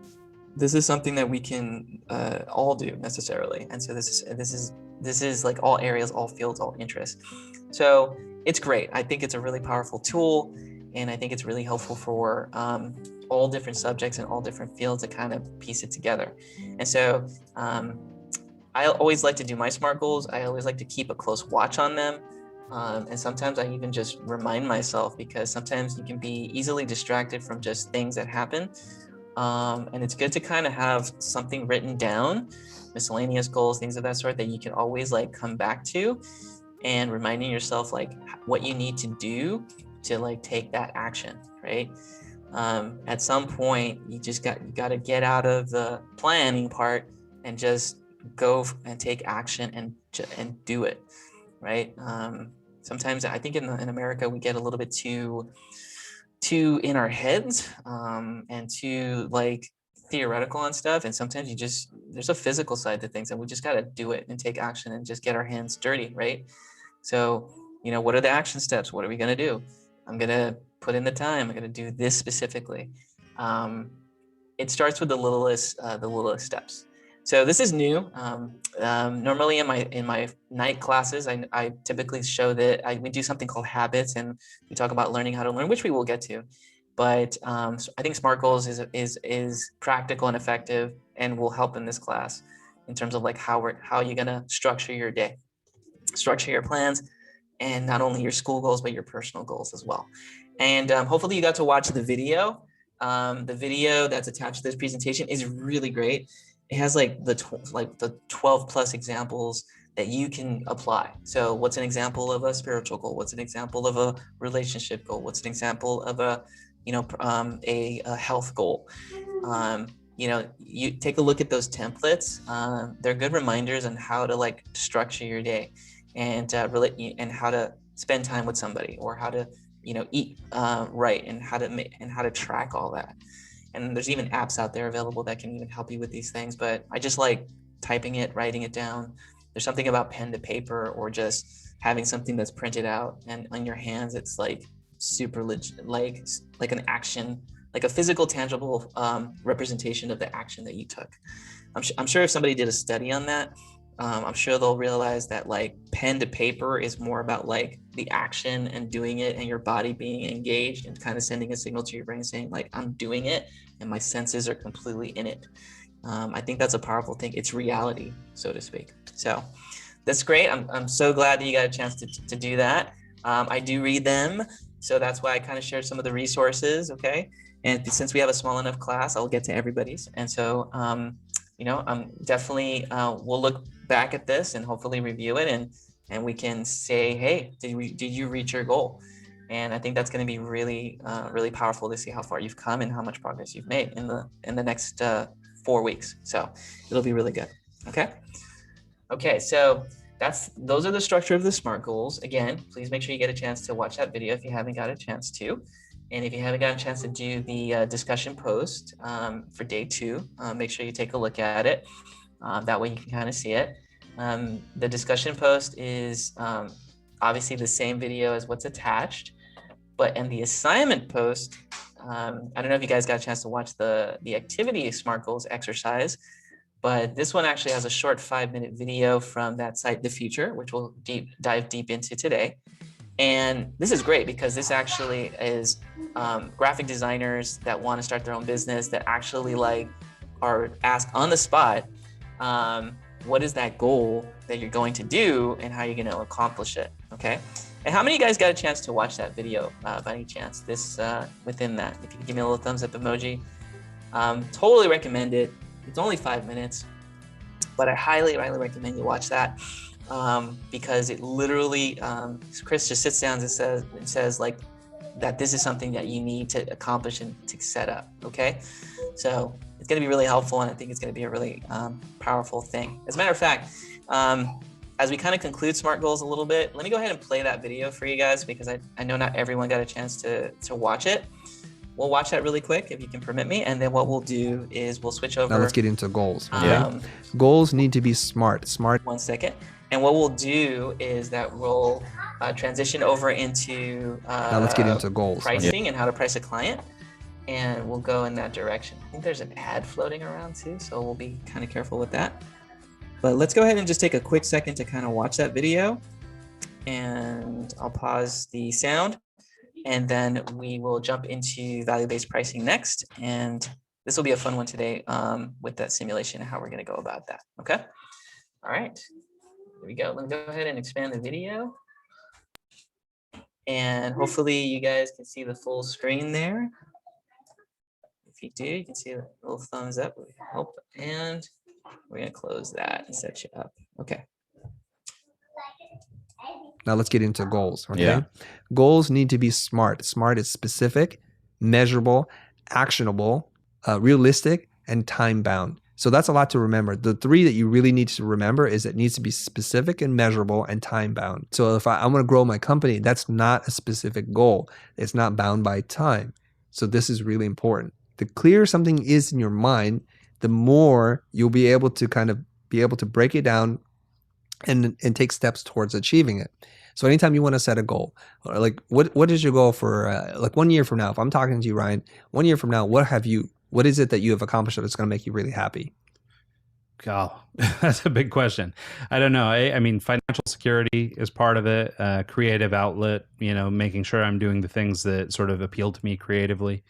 this is something that we can all do necessarily. And so this is like all areas, all fields, all interests. So it's great. I think it's a really powerful tool, and I think it's really helpful for all different subjects and all different fields to kind of piece it together. And so I always like to do my SMART goals. I always like to keep a close watch on them. And sometimes I even just remind myself, because sometimes you can be easily distracted from just things that happen. And it's good to kind of have something written down, miscellaneous goals, things of that sort, that you can always like come back to, and reminding yourself like what you need to do to like take that action, right? At some point, you got to get out of the planning part and just go and take action and do it, right? Sometimes I think in America we get a little bit too in our heads and too like theoretical on stuff, and sometimes there's a physical side to things, and we just got to do it and take action and just get our hands dirty, right? So, what are the action steps? What are we going to do? I'm going to put in the time. I'm going to do this specifically. It starts with the littlest steps. So this is new. Normally in my night classes, I typically show that we do something called habits, and we talk about learning how to learn, which we will get to. But so I think SMART goals is practical and effective, and will help in this class in terms of like how you're gonna structure your day, structure your plans, and not only your school goals but your personal goals as well. And hopefully you got to watch the video. The video that's attached to this presentation is really great. It has like the 12 plus examples that you can apply. So what's an example of a spiritual goal? What's an example of a relationship goal? What's an example of a health goal? You take a look at those templates. They're good reminders on how to like structure your day, and and how to spend time with somebody, or how to eat right, and how to track all that. And there's even apps out there available that can even help you with these things. But I just like typing it, writing it down. There's something about pen to paper, or just having something that's printed out and on your hands. It's like super legit, like an action, like a physical, tangible representation of the action that you took. I'm sure if somebody did a study on that, I'm sure they'll realize that like pen to paper is more about like the action and doing it, and your body being engaged and kind of sending a signal to your brain saying like, I'm doing it and my senses are completely in it. I think that's a powerful thing. It's reality, so to speak. So that's great. I'm so glad that you got a chance to do that. I do read them, so that's why I kind of shared some of the resources. Okay. And since we have a small enough class, I'll get to everybody's. And so, I'm definitely, we'll look back at this and hopefully review it, and we can say, hey, did you reach your goal? And I think that's going to be really, really powerful to see how far you've come and how much progress you've made in the next 4 weeks. So it'll be really good. Okay. So those are the structure of the SMART goals. Again, please make sure you get a chance to watch that video if you haven't got a chance to. And if you haven't got a chance to do the discussion post for day 2, make sure you take a look at it. That way you can kind of see it. The discussion post is obviously the same video as what's attached, but in the assignment post, I don't know if you guys got a chance to watch the activity SMART goals exercise, but this one actually has a short 5-minute video from that site, The Future, which we'll dive deep into today. And this is great because this actually is graphic designers that want to start their own business that actually like are asked on the spot, what is that goal that you're going to do and how you're going to accomplish it, okay? And how many of you guys got a chance to watch that video by any chance? This within that, if you can give me a little thumbs up emoji. Totally recommend it. It's only 5 minutes, but I highly recommend you watch that because it literally, Chris just sits down and says like that this is something that you need to accomplish and to set up, okay? So it's going to be really helpful, and I think it's going to be a really powerful thing. As a matter of fact, as we kind of conclude SMART goals a little bit, let me go ahead and play that video for you guys because I know not everyone got a chance to watch it. We'll watch that really quick if you can permit me, and then what we'll do is we'll switch over. Now let's get into goals. Okay? Goals need to be SMART. SMART. 1 second. And what we'll do is that we'll transition over into now let's get into goals. Pricing and how to price a client. And we'll go in that direction. I think there's an ad floating around too, so we'll be kind of careful with that. But let's go ahead and just take a quick second to kind of watch that video. And I'll pause the sound. And then we will jump into value-based pricing next. And this will be a fun one today with that simulation and how we're going to go about that. Okay. All right. Here we go. Let me go ahead and expand the video. And hopefully you guys can see the full screen there. If you do, you can see a little thumbs up would help. And we're going to close that and set you up. Okay. Now let's get into goals. Okay. Goals need to be SMART. SMART is specific, measurable, actionable, realistic, and time bound. So that's a lot to remember. The three that you really need to remember is it needs to be specific and measurable and time bound. So if I want to grow my company, that's not a specific goal. It's not bound by time. So this is really important. The clearer something is in your mind, the more you'll be able to kind of be able to break it down and take steps towards achieving it. So anytime you want to set a goal, like what is your goal for like 1 year from now? If I'm talking to you, Ryan, 1 year from now, what is it that you have accomplished that's going to make you really happy? Oh, that's a big question. I don't know. I mean, financial security is part of it. Creative outlet, making sure I'm doing the things that sort of appeal to me creatively.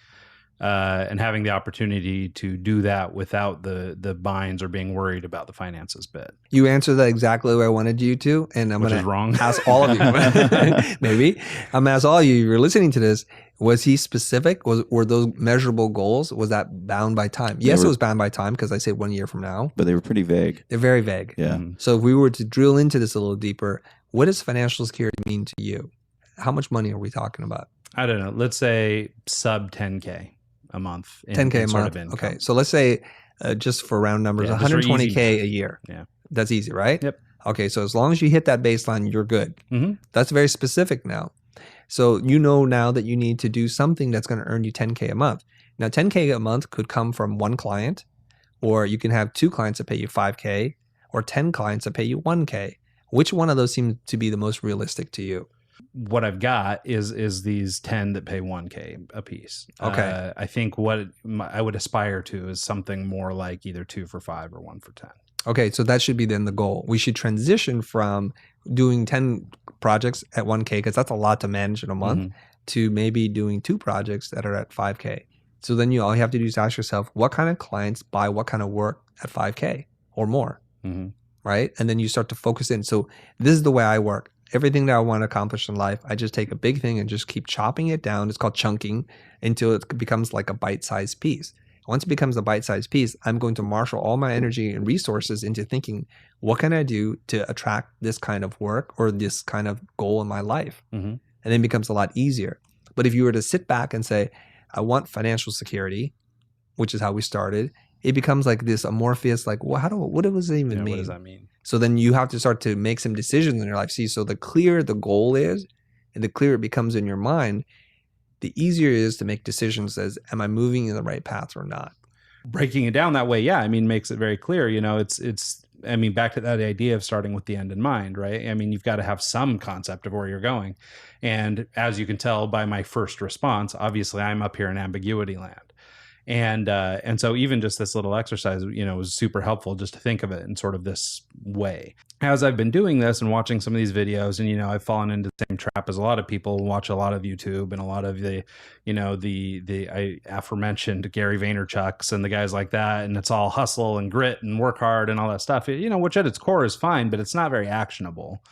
And having the opportunity to do that without the binds or being worried about the finances bit. You answered that exactly where I wanted you to, and I'm going to ask all of you. Maybe I'm going to ask all of you. You're listening to this. Was he specific? Were those measurable goals? Was that bound by time? Yes, it was bound by time because I said 1 year from now. But they were pretty vague. They're very vague. Yeah. So if we were to drill into this a little deeper, what does financial security mean to you? How much money are we talking about? I don't know. Let's say sub 10K a month. 10K a month. Okay. So let's say just for round numbers, 120K a year. Yeah. That's easy, right? Yep. Okay. So as long as you hit that baseline, you're good. Mm-hmm. That's very specific now. So you know now that you need to do something that's going to earn you 10K a month. Now 10K a month could come from one client, or you can have 2 clients that pay you 5K, or 10 clients that pay you 1K. Which one of those seems to be the most realistic to you? What I've got is these 10 that pay 1K a piece. Okay. I think what I would aspire to is something more like either 2 for 5 or 1 for 10. Okay, so that should be then the goal. We should transition from doing 10 projects at 1K, because that's a lot to manage in a month, to maybe doing 2 projects that are at 5K. So then all you have to do is ask yourself, what kind of clients buy what kind of work at 5K or more, right? And then you start to focus in. So this is the way I work. Everything that I want to accomplish in life, I just take a big thing and just keep chopping it down. It's called chunking until it becomes like a bite-sized piece. Once it becomes a bite-sized piece, I'm going to marshal all my energy and resources into thinking, what can I do to attract this kind of work or this kind of goal in my life? And then it becomes a lot easier. But if you were to sit back and say, I want financial security, which is how we started, it becomes like this amorphous, like, well, what does it even mean? What does that mean? So then you have to start to make some decisions in your life. See, so the clearer the goal is, and the clearer it becomes in your mind, the easier it is to make decisions as, am I moving in the right path or not? Breaking it down that way, yeah, I mean, makes it very clear. It's I mean, back to that idea of starting with the end in mind, right? I mean, you've got to have some concept of where you're going. And as you can tell by my first response, obviously I'm up here in ambiguity land. And so even just this little exercise, you know, was super helpful just to think of it in sort of this way. As I've been doing this and watching some of these videos, and, you know, I've fallen into the same trap as a lot of people, watch a lot of YouTube and a lot of the, you know, I aforementioned Gary Vaynerchuk's and the guys like that. And it's all hustle and grit and work hard and all that stuff, you know, which at its core is fine, but it's not very actionable.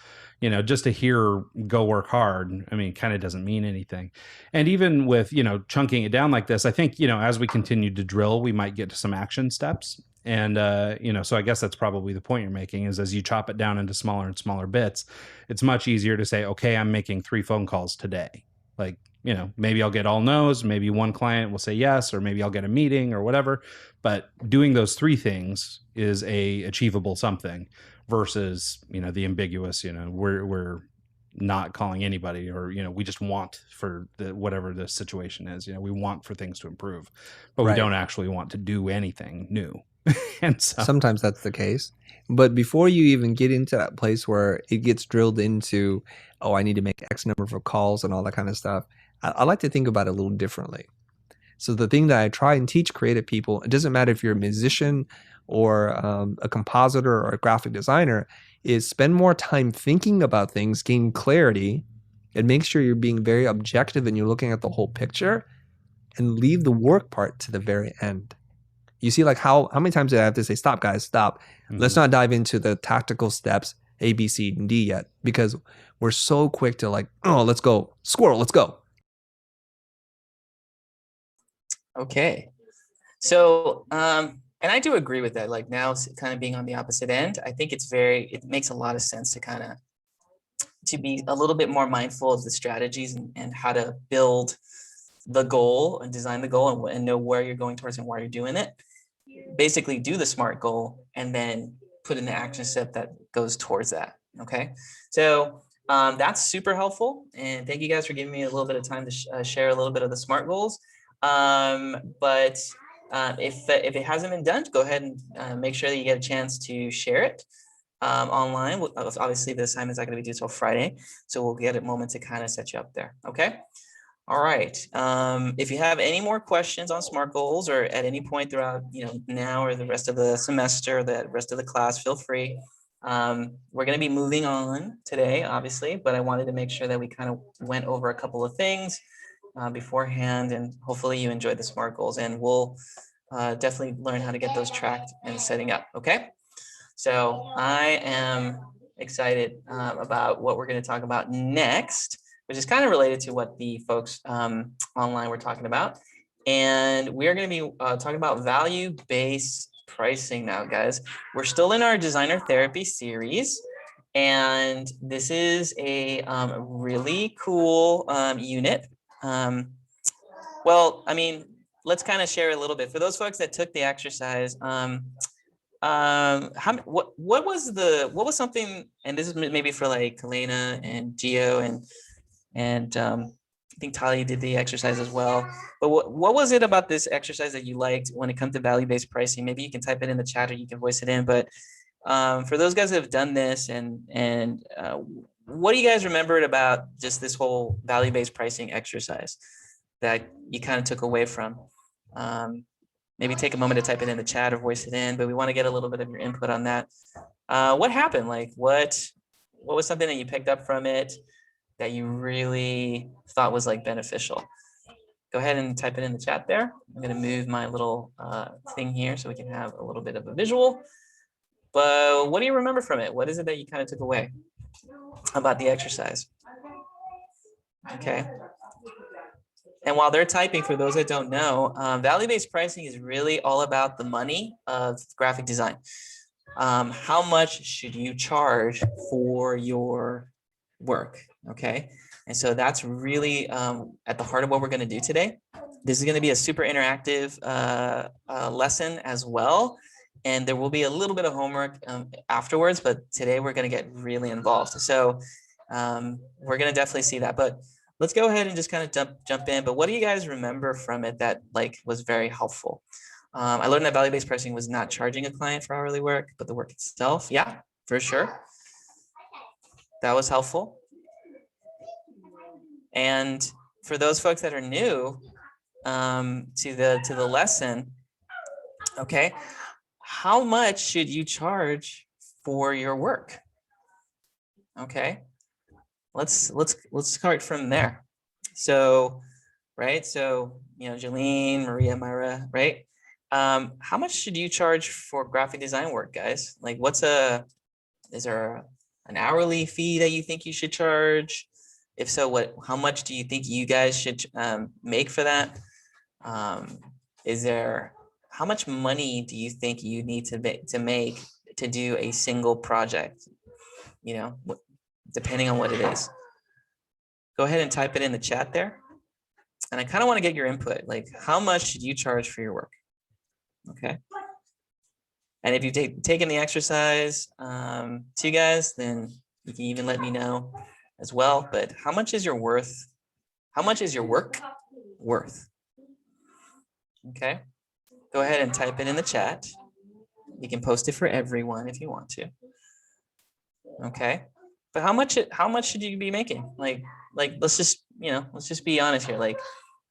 You know, just to hear go work hard, I mean, kind of doesn't mean anything. And even with, you know, chunking it down like this, I think, you know, as we continue to drill, we might get to some action steps. And, you know, so I guess that's probably the point you're making, is as you chop it down into smaller and smaller bits, it's much easier to say, okay, I'm making 3 phone calls today. Like, you know, maybe I'll get all no's, maybe one client will say yes, or maybe I'll get a meeting or whatever. But doing those 3 things is a achievable something versus, you know, the ambiguous, you know, we're not calling anybody, or, you know, we just want for the whatever the situation is, you know, we want for things to improve, but we don't actually want to do anything new. And so sometimes that's the case. But before you even get into that place where it gets drilled into, oh, I need to make X number of calls and all that kind of stuff, I like to think about it a little differently. So the thing that I try and teach creative people, it doesn't matter if you're a musician or a compositor or a graphic designer, is spend more time thinking about things, gain clarity, and make sure you're being very objective and you're looking at the whole picture, and leave the work part to the very end. You see, like how many times did I have to say, stop, guys, stop. Let's not dive into the tactical steps, A, B, C, and D yet, because we're so quick to like, oh, let's go, squirrel, let's go. Okay. So, and I do agree with that. Like now kind of being on the opposite end, I think it makes a lot of sense to be a little bit more mindful of the strategies and how to build the goal and design the goal and know where you're going towards and why you're doing it. Basically do the SMART goal and then put in the action step that goes towards that. Okay. So that's super helpful. And thank you guys for giving me a little bit of time to share a little bit of the SMART goals. But if it hasn't been done, go ahead and make sure that you get a chance to share it online. Obviously, the assignment's not going to be due till Friday, so we'll get a moment to kind of set you up there. Okay. All right. If you have any more questions on SMART goals, or at any point throughout, you know, now or the rest of the semester, the rest of the class, feel free. We're going to be moving on today, obviously, but I wanted to make sure that we kind of went over a couple of things beforehand, and hopefully you enjoyed the SMART goals, and we'll definitely learn how to get those tracked and setting up. Okay. So I am excited about what we're going to talk about next, which is kind of related to what the folks online were talking about. And we are going to be talking about value-based pricing now, guys. We're still in our designer therapy series, and this is a really cool unit. Well, I mean, let's kind of share a little bit. For those folks that took the exercise, what was something, and this is maybe for like Helena and Gio and I think Talia did the exercise as well. But what was it about this exercise that you liked when it comes to value-based pricing? Maybe you can type it in the chat or you can voice it in. But for those guys that have done this, and what do you guys remember about just this whole value-based pricing exercise that you kind of took away from? Maybe take a moment to type it in the chat or voice it in, but we want to get a little bit of your input on that. What happened? Like what was something that you picked up from it that you really thought was like beneficial? Go ahead and type it in the chat there. I'm going to move my little thing here so we can have a little bit of a visual. But what do you remember from it? What is it that you kind of took away about the exercise? Okay. And while they're typing, for those that don't know, value-based pricing is really all about the money of graphic design. How much should you charge for your work? Okay. And so that's really at the heart of what we're going to do today. This is going to be a super interactive lesson as well. And there will be a little bit of homework afterwards, but today we're going to get really involved. So we're going to definitely see that. But let's go ahead and just kind of jump in. But what do you guys remember from it that like was very helpful? I learned that value-based pricing was not charging a client for hourly work, but the work itself. Yeah, for sure. That was helpful. And for those folks that are new to the lesson, okay, how much should you charge for your work? Okay, let's start from there. So, right, so Jolene, Maria, Myra, right? How much should you charge for graphic design work, guys? Like, is there an hourly fee that you think you should charge? If so, how much do you think you guys should make for that? How much money do you think you need to make to do a single project? Depending on what it is. Go ahead and type it in the chat there. And I kind of want to get your input. Like, how much should you charge for your work? Okay. And if you've taken the exercise, too, guys, then you can even let me know as well. But how much is your work worth? Okay. Go ahead and type it in the chat. You can post it for everyone if you want to. Okay. But how much should you be making? Like let's just be honest here. Like,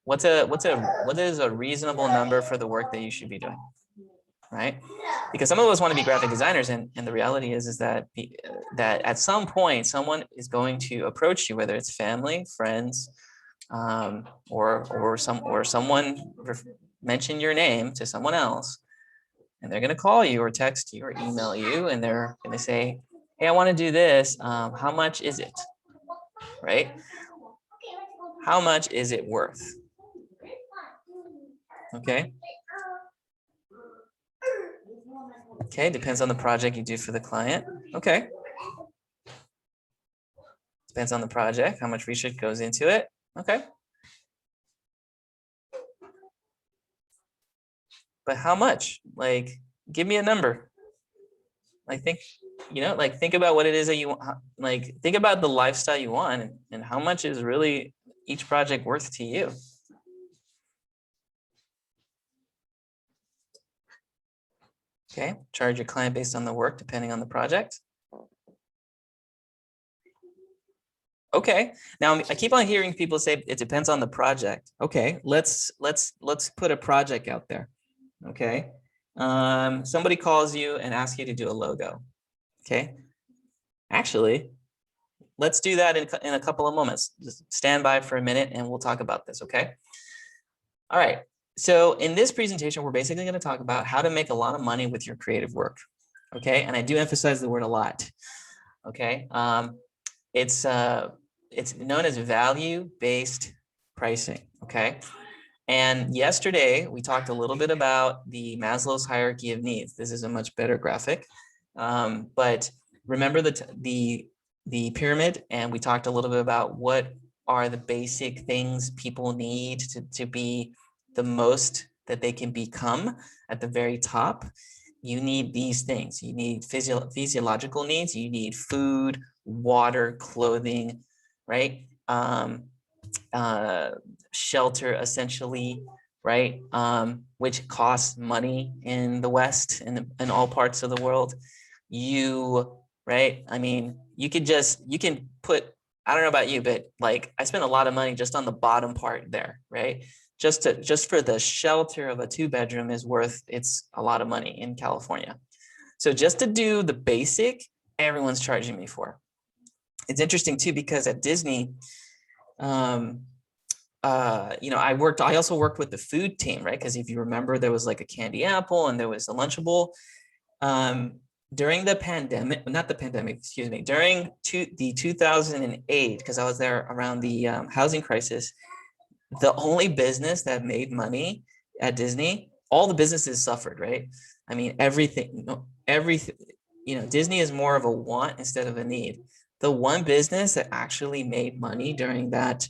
what is a reasonable number for the work that you should be doing? Right? Because some of us want to be graphic designers, and the reality is that at some point someone is going to approach you, whether it's family, friends, or someone mention your name to someone else, and they're going to call you or text you or email you, and they're going to say, hey, I want to do this. How much is it? Right? How much is it worth? Okay. Okay, depends on the project you do for the client. Okay. Depends on the project, how much research goes into it. Okay. But how much? Like, give me a number. Like, think about what it is that you want. Like, think about the lifestyle you want, and how much is really each project worth to you. Okay, charge your client based on the work, depending on the project. Okay, now I keep on hearing people say it depends on the project. Okay, let's put a project out there. Okay, somebody calls you and asks you to do a logo. Okay, actually, let's do that in a couple of moments. Just stand by for a minute and we'll talk about this. Okay. All right. So in this presentation, we're basically going to talk about how to make a lot of money with your creative work. Okay. And I do emphasize the word a lot. Okay. It's known as value-based pricing. Okay. And yesterday we talked a little bit about the Maslow's hierarchy of needs. This is a much better graphic. But remember the pyramid, and we talked a little bit about what are the basic things people need to be the most that they can become at the very top. You need these things. You need physiological needs. You need food, water, clothing, right? Shelter, essentially, right? Which costs money in the West and in all parts of the world. Right? I mean, you can put, I don't know about you, but like I spent a lot of money just on the bottom part there, right? Just for the shelter of a 2-bedroom it's a lot of money in California. So just to do the basic, everyone's charging me for. It's interesting too, because at Disney, I also worked with the food team, right? Because if you remember, there was like a candy apple and there was a Lunchable. During the pandemic, not the pandemic, excuse me, during the 2008, because I was there around the housing crisis, the only business that made money at Disney, all the businesses suffered, right? I mean, everything, Disney is more of a want instead of a need. The one business that actually made money during that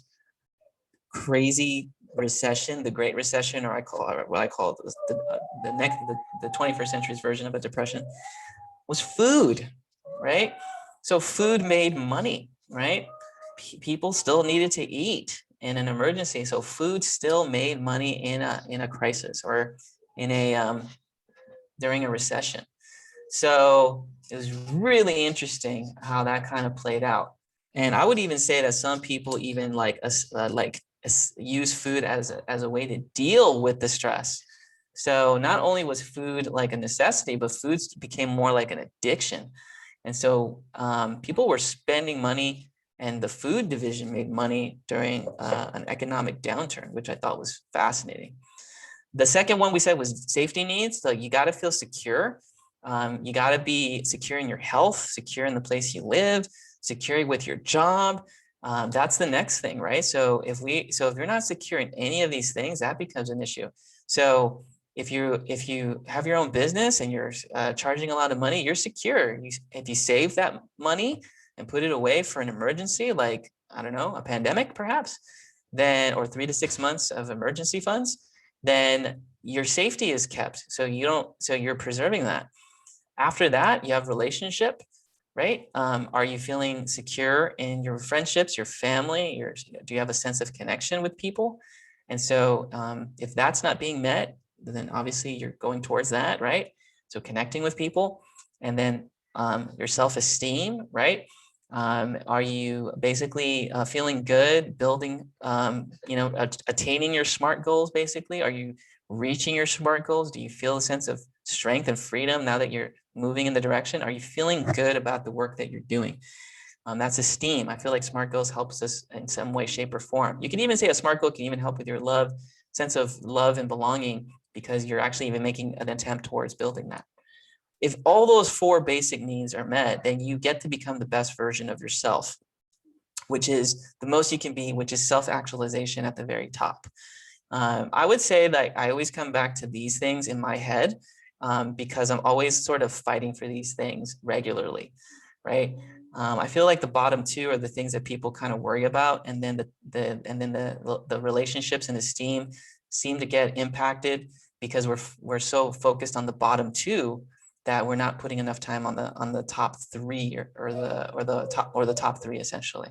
crazy recession, the Great Recession, or what I call the 21st century's version of a depression, was food, right? So food made money, right? People still needed to eat in an emergency, so food still made money in a crisis or in a during a recession. So it was really interesting how that kind of played out. And I would even say that some people even use food as a way to deal with the stress. So not only was food like a necessity, but food became more like an addiction. And so people were spending money, and the food division made money during an economic downturn, which I thought was fascinating. The second one we said was safety needs. So you got to feel secure. You got to be secure in your health, secure in the place you live, secure with your job. That's the next thing, right? So if you're not secure in any of these things, that becomes an issue. So if you have your own business and you're charging a lot of money, you're secure. If you save that money and put it away for an emergency, like, I don't know, a pandemic perhaps, then, or 3 to 6 months of emergency funds, then your safety is kept. So you're preserving that. After that, you have relationship, right? Are you feeling secure in your friendships, your family? Do you have a sense of connection with people? And so if that's not being met, then obviously you're going towards that, right? So connecting with people. And then your self-esteem, right? Are you basically feeling good, building, attaining your SMART goals, basically? Are you reaching your SMART goals? Do you feel a sense of strength and freedom now that you're moving in the direction? Are you feeling good about the work that you're doing? That's esteem. I feel like SMART goals helps us in some way, shape, or form. You can even say a SMART goal can even help with your sense of love and belonging, because you're actually even making an attempt towards building that. If all those 4 basic needs are met, then you get to become the best version of yourself, which is the most you can be, which is self-actualization at the very top. I would say that I always come back to these things in my head because I'm always sort of fighting for these things regularly, right? I feel like the bottom 2 are the things that people kind of worry about, and then the relationships and esteem seem to get impacted because we're so focused on the bottom 2 that we're not putting enough time on the top 3 or the top 3 essentially.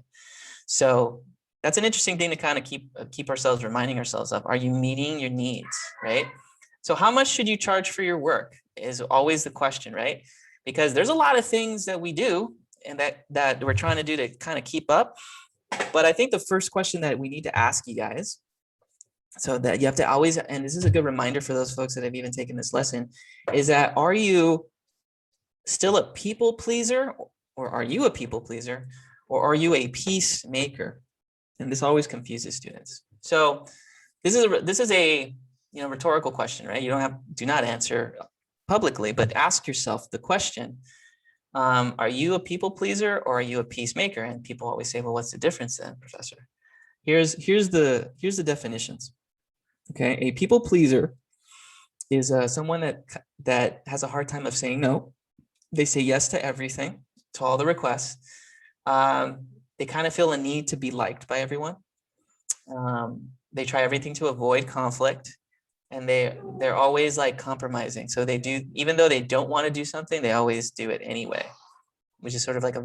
So that's an interesting thing to kind of keep ourselves reminding ourselves of. Are you meeting your needs, right? So how much should you charge for your work is always the question, right? Because there's a lot of things that we do and that we're trying to do to kind of keep up. But I think the first question that we need to ask you guys, so that you have to always, and this is a good reminder for those folks that have even taken this lesson, is that are you still a people pleaser, or are you a people pleaser, or are you a peacemaker? And this always confuses students. So this is a rhetorical question, right? You do not answer publicly, but ask yourself the question: are you a people pleaser or are you a peacemaker? And people always say, well, what's the difference then, professor? Here's the definitions. Okay, a people pleaser is someone that has a hard time of saying no. They say yes to everything, to all the requests. They kind of feel a need to be liked by everyone. They try everything to avoid conflict, and they're always like compromising. So they do, even though they don't want to do something, they always do it anyway, which is sort of like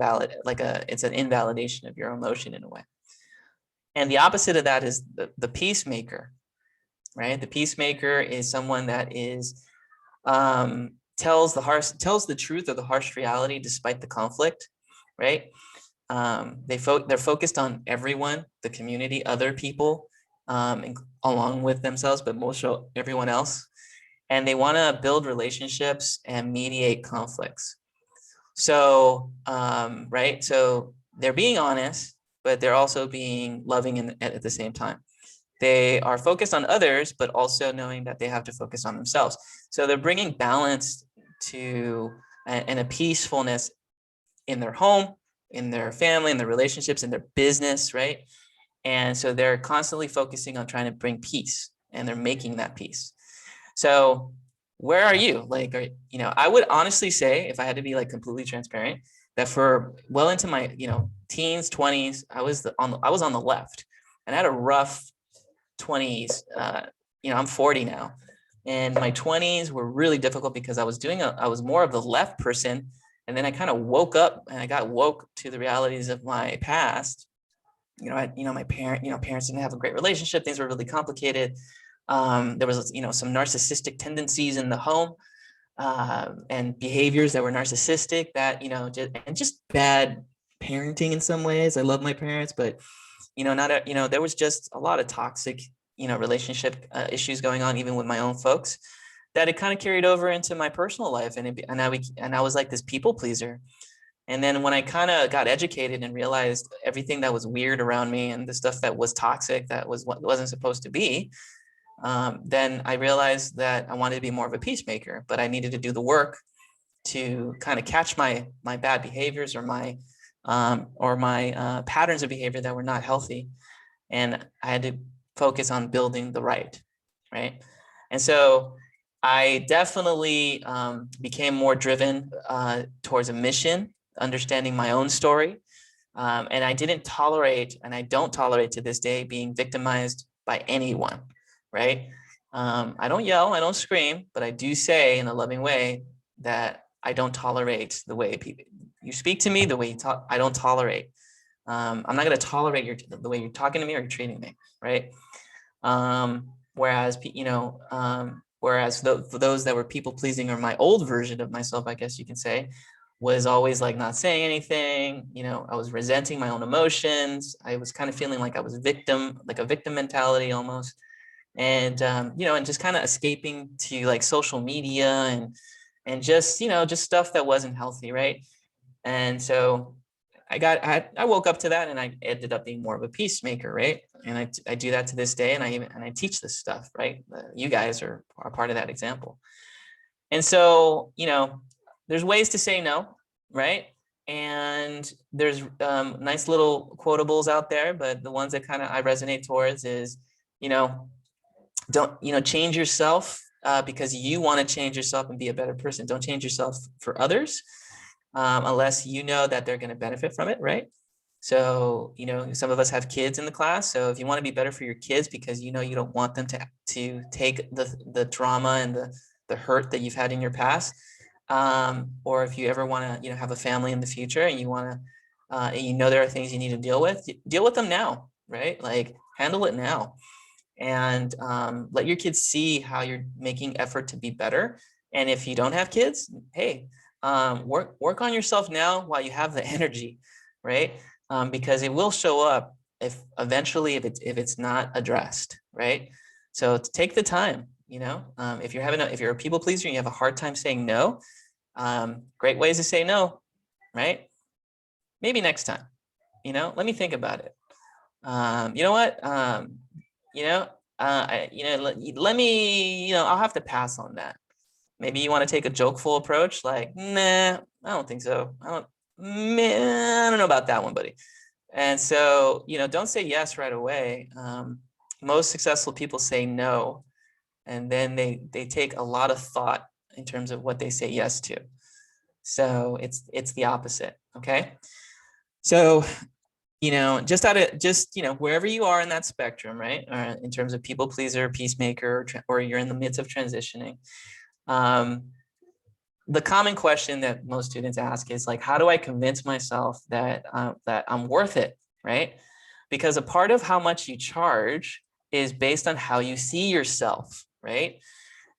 it's an invalidation of your emotion in a way. And the opposite of that is the peacemaker, right? The peacemaker is someone that is tells the truth of the harsh reality despite the conflict, right? They're focused on everyone, the community, other people, along with themselves, but most of everyone else. And they want to build relationships and mediate conflicts. So, right. So they're being honest, but they're also being loving at the same time. They are focused on others, but also knowing that they have to focus on themselves. So they're bringing balance to and a peacefulness in their home, in their family, in their relationships, in their business, right? And so they're constantly focusing on trying to bring peace, and they're making that peace. So where are you? Like, I would honestly say, if I had to be like completely transparent, that for well into my, teens, 20s, I was on the left, and I had a rough 20s. I'm 40 now, and my 20s were really difficult because I was more of the left person. And then I kind of woke up, and I got woke to the realities of my past. My parents didn't have a great relationship. Things were really complicated. There was, some narcissistic tendencies in the home, and behaviors that were narcissistic, that, just bad parenting in some ways. I love my parents, but, there was just a lot of toxic, relationship issues going on, even with my own folks, that it kind of carried over into my personal life. And I was like this people pleaser. And then when I kind of got educated and realized everything that was weird around me and the stuff that was toxic, that was what wasn't supposed to be, then I realized that I wanted to be more of a peacemaker, but I needed to do the work to kind of catch my bad behaviors, or my patterns of behavior that were not healthy. And I had to focus on building the right. And so I definitely became more driven towards a mission, understanding my own story. And I didn't tolerate, and I don't tolerate to this day, being victimized by anyone, right? I don't yell, I don't scream, but I do say in a loving way that I don't tolerate the way you speak to me, the way you talk. I don't tolerate. I'm not going to tolerate the way you're talking to me or you're treating me, right? Whereas those that were people pleasing, or my old version of myself, I guess you can say, was always like not saying anything. I was resenting my own emotions. I was kind of feeling like I was a victim mentality almost. And, and just kind of escaping to like social media and just, just stuff that wasn't healthy. Right. And so I woke up to that, and I ended up being more of a peacemaker. Right. And I do that to this day. And I teach this stuff. Right. You guys are part of that example. And so, there's ways to say no. Right. And there's nice little quotables out there, but the ones that kind of I resonate towards is, don't, change yourself because you want to change yourself and be a better person. Don't change yourself for others unless you know that they're going to benefit from it, right? So, some of us have kids in the class. So if you want to be better for your kids because you don't want them to take the trauma and the hurt that you've had in your past, or if you ever want to, have a family in the future and you want to, and there are things you need to deal with them now, right? Like handle it now. And let your kids see how you're making effort to be better. And if you don't have kids, hey, work on yourself now while you have the energy, right? Because it will show up if it's not addressed, right? So take the time, if you're a people pleaser and you have a hard time saying no, great ways to say no, right? Maybe next time, let me think about it. You know what? Let me, I'll have to pass on that. Maybe you want to take a jokeful approach, like, nah, I don't think so. I don't know about that one, buddy. And so, don't say yes right away. Most successful people say no, and then they take a lot of thought in terms of what they say yes to. So it's the opposite. Okay. So, wherever you are in that spectrum, right? In terms of people pleaser, peacemaker, or you're in the midst of transitioning. The common question that most students ask is like, how do I convince myself that I'm worth it, right? Because a part of how much you charge is based on how you see yourself, right?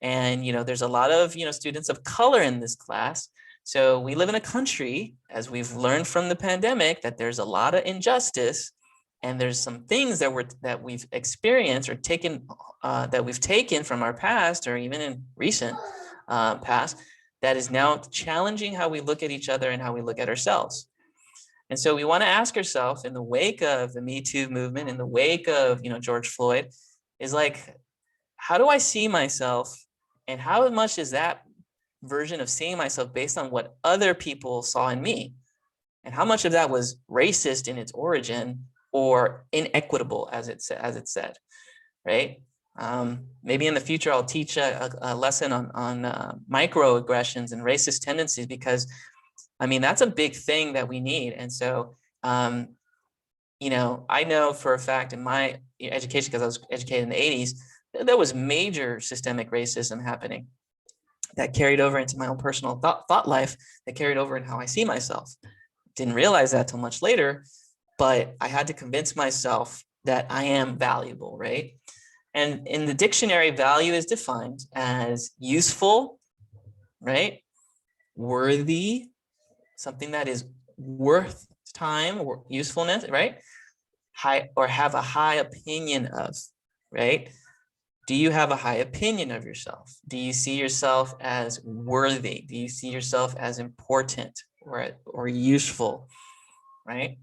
And, there's a lot of, students of color in this class. So we live in a country, as we've learned from the pandemic, that there's a lot of injustice, and there's some things that we've experienced or taken that we've taken from our past, or even in recent past, that is now challenging how we look at each other and how we look at ourselves. And so we want to ask ourselves, in the wake of the Me Too movement, in the wake of George Floyd, is like, how do I see myself, and how much is that version of seeing myself based on what other people saw in me, and how much of that was racist in its origin or inequitable as it said, right? Maybe in the future I'll teach a lesson on microaggressions and racist tendencies, because that's a big thing that we need. And so I know for a fact in my education, because I was educated in the 80s, there was major systemic racism happening that carried over into my own personal thought life, that carried over in how I see myself. Didn't realize that till much later, but I had to convince myself that I am valuable, right? And in the dictionary, value is defined as useful, right? Worthy, something that is worth time or usefulness, right? High, or have a high opinion of, right? Do you have a high opinion of yourself? Do you see yourself as worthy? Do you see yourself as important or useful, right?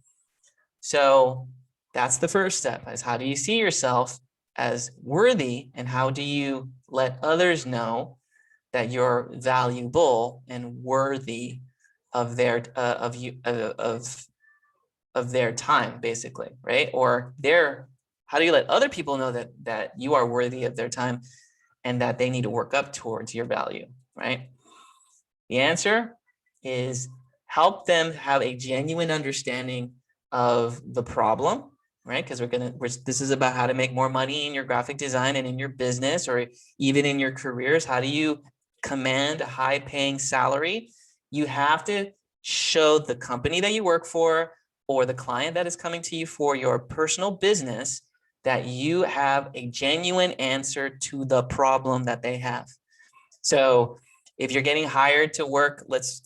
So that's the first step, is how do you see yourself as worthy, and how do you let others know that you're valuable and worthy of their of their time, basically, right? Or how do you let other people know that you are worthy of their time and that they need to work up towards your value, right? The answer is help them have a genuine understanding of the problem, right? Because this is about how to make more money in your graphic design and in your business, or even in your careers. How do you command a high paying salary? You have to show the company that you work for or the client that is coming to you for your personal business that you have a genuine answer to the problem that they have. So if you're getting hired to work, let's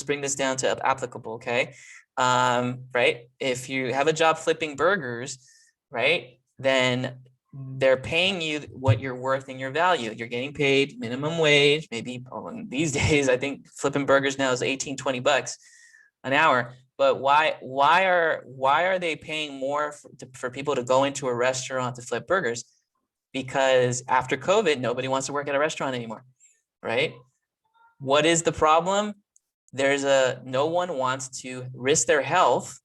bring this down to applicable, okay? Right? If you have a job flipping burgers, right, then they're paying you what you're worth and your value. You're getting paid minimum wage, maybe these days, I think flipping burgers now is 18, 20 bucks an hour. But why are they paying more for people to go into a restaurant to flip burgers? Because after COVID, nobody wants to work at a restaurant anymore, right? What is the problem? No one wants to risk their health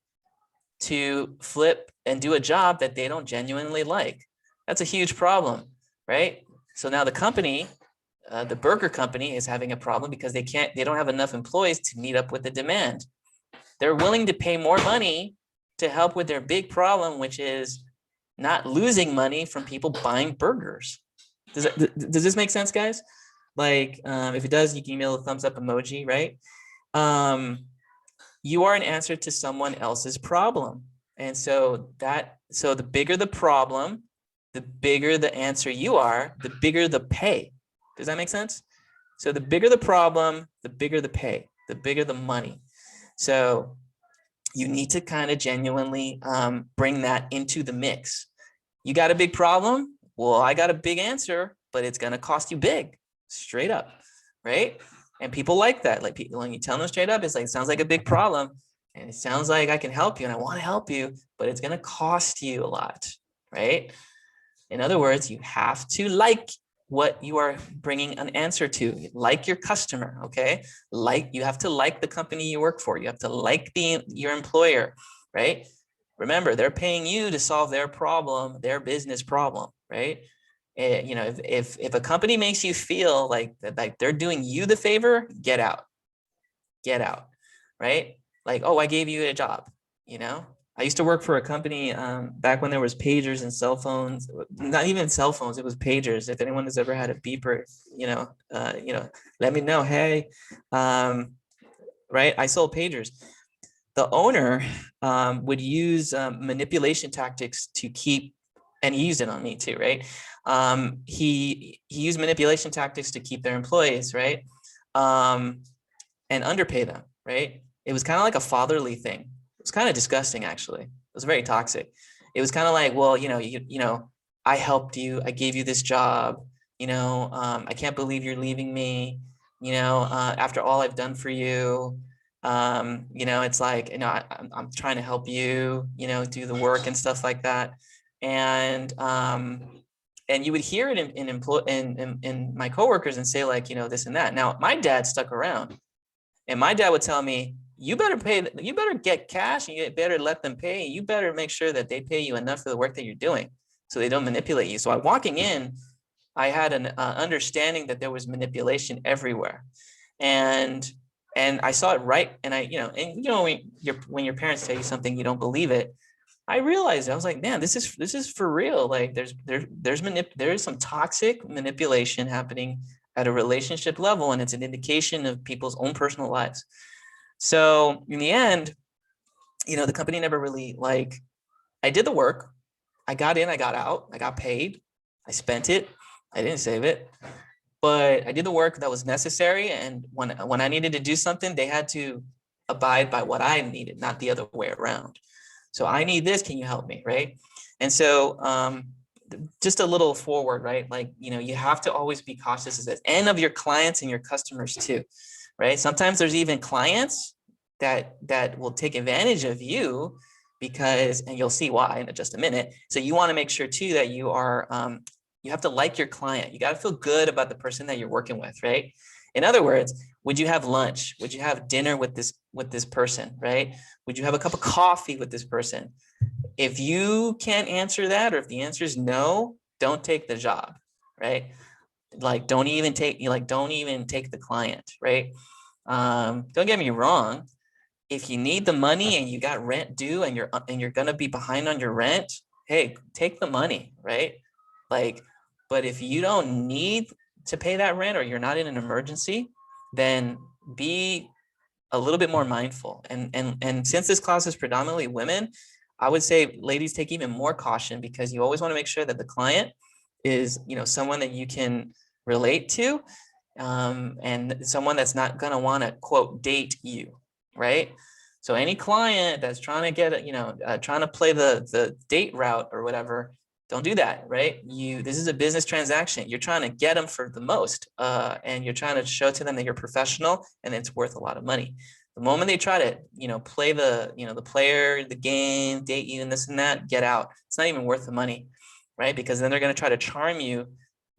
to flip and do a job that they don't genuinely like. That's a huge problem, right? So now the company, the burger company, is having a problem because they don't have enough employees to meet up with the demand. They're willing to pay more money to help with their big problem, which is not losing money from people buying burgers. Does this make sense, guys? Like, if it does, you can email a thumbs up emoji, right? You are an answer to someone else's problem. And so the bigger the problem, the bigger the answer you are, the bigger the pay. Does that make sense? So the bigger the problem, the bigger the pay, the bigger the money. So you need to kind of genuinely bring that into the mix. You got a big problem? Well, I got a big answer, but it's going to cost you big, straight up, right? And people like that. Like, people, when you tell them straight up, it's like, it sounds like a big problem, and it sounds like I can help you and I want to help you, but it's going to cost you a lot, right? In other words, you have to like what you are bringing an answer to, like your customer, okay? You have to like the company you work for. You have to like your employer, right? Remember, they're paying you to solve their problem, their business problem, right? You know, if a company makes you feel like they're doing you the favor, get out, right? Like, oh, I gave you a job, you know? I used to work for a company back when there was pagers and cell phones. Not even cell phones, it was pagers. If anyone has ever had a beeper, let me know. Hey, right? I sold pagers. The owner would use manipulation tactics to keep, and he used it on me too, right? He used manipulation tactics to keep their employees, right? And underpay them, right? It was kind of like a fatherly thing. It was kind of disgusting, actually. It was very toxic. It was kind of like, well, I helped you. I gave you this job. I can't believe you're leaving me. After all I've done for you. It's like, I'm trying to help you, do the work and stuff like that. And you would hear it in my coworkers and say, like, this and that. Now, my dad stuck around, and my dad would tell me, you better get cash, and you better let them pay. You better make sure that they pay you enough for the work that you're doing so they don't manipulate you. So walking in, I had an understanding that there was manipulation everywhere. And I saw it right. And when your parents tell you something, you don't believe it. I realized, I was like, man, this is for real. Like, there is some toxic manipulation happening at a relationship level, and it's an indication of people's own personal lives. So in the end, the company never really, like, I did the work. I got in, I got out, I got paid. I spent it. I didn't save it, but I did the work that was necessary. And when I needed to do something, they had to abide by what I needed, not the other way around. So I need this. Can you help me? Right. And so just a little forward, right? Like, you have to always be cautious and of your clients and your customers too, right? Sometimes there's even clients that will take advantage of you because, and you'll see why in just a minute. So you want to make sure too that you are, you have to like your client. You got to feel good about the person that you're working with, right? In other words, would you have lunch? Would you have dinner with this person, right? Would you have a cup of coffee with this person? If you can't answer that, or if the answer is no, don't take the job, right? Like, don't even take the client, right? Don't get me wrong. If you need the money and you got rent due and you're gonna be behind on your rent, hey, take the money, right? Like, but if you don't need to pay that rent or you're not in an emergency, then be a little bit more mindful. And since this class is predominantly women, I would say ladies take even more caution, because you always want to make sure that the client is, someone that you can relate to, and someone that's not going to want to quote date you, right? So any client that's trying to get, trying to play the date route or whatever, don't do that, right? This is a business transaction. You're trying to get them for the most, and you're trying to show to them that you're professional and it's worth a lot of money. The moment they try to, play the player, the game, date you and this and that, get out. It's not even worth the money, right? Because then they're going to try to charm you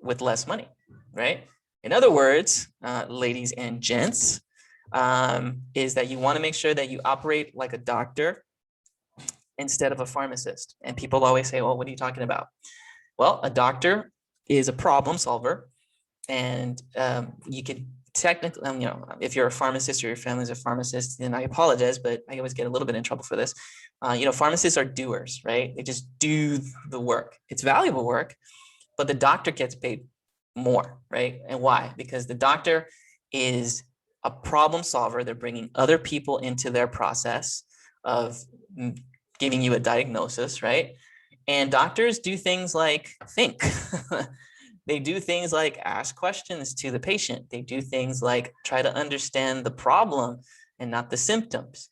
with less money, right? In other words, ladies and gents, is that you want to make sure that you operate like a doctor instead of a pharmacist. And people always say, well, what are you talking about? Well, a doctor is a problem solver. And you could technically, if you're a pharmacist or your family's a pharmacist, then I apologize, but I always get a little bit in trouble for this. Pharmacists are doers, right? They just do the work. It's valuable work, but the doctor gets paid more, right? And why? Because the doctor is a problem solver. They're bringing other people into their process of giving you a diagnosis, right? And doctors do things like think. They do things like ask questions to the patient. They do things like try to understand the problem and not the symptoms.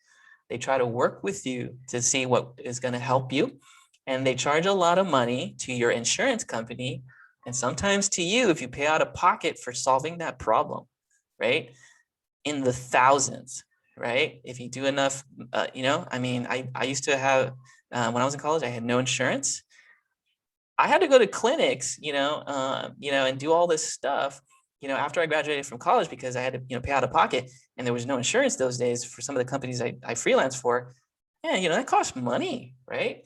They try to work with you to see what is going to help you. And they charge a lot of money to your insurance company, and sometimes to you if you pay out of pocket for solving that problem, right? In the thousands, right? If you do enough, I used to have, when I was in college, I had no insurance. I had to go to clinics, and do all this stuff, after I graduated from college, because I had to, pay out of pocket, and there was no insurance those days for some of the companies I freelanced for. Yeah, that costs money, right?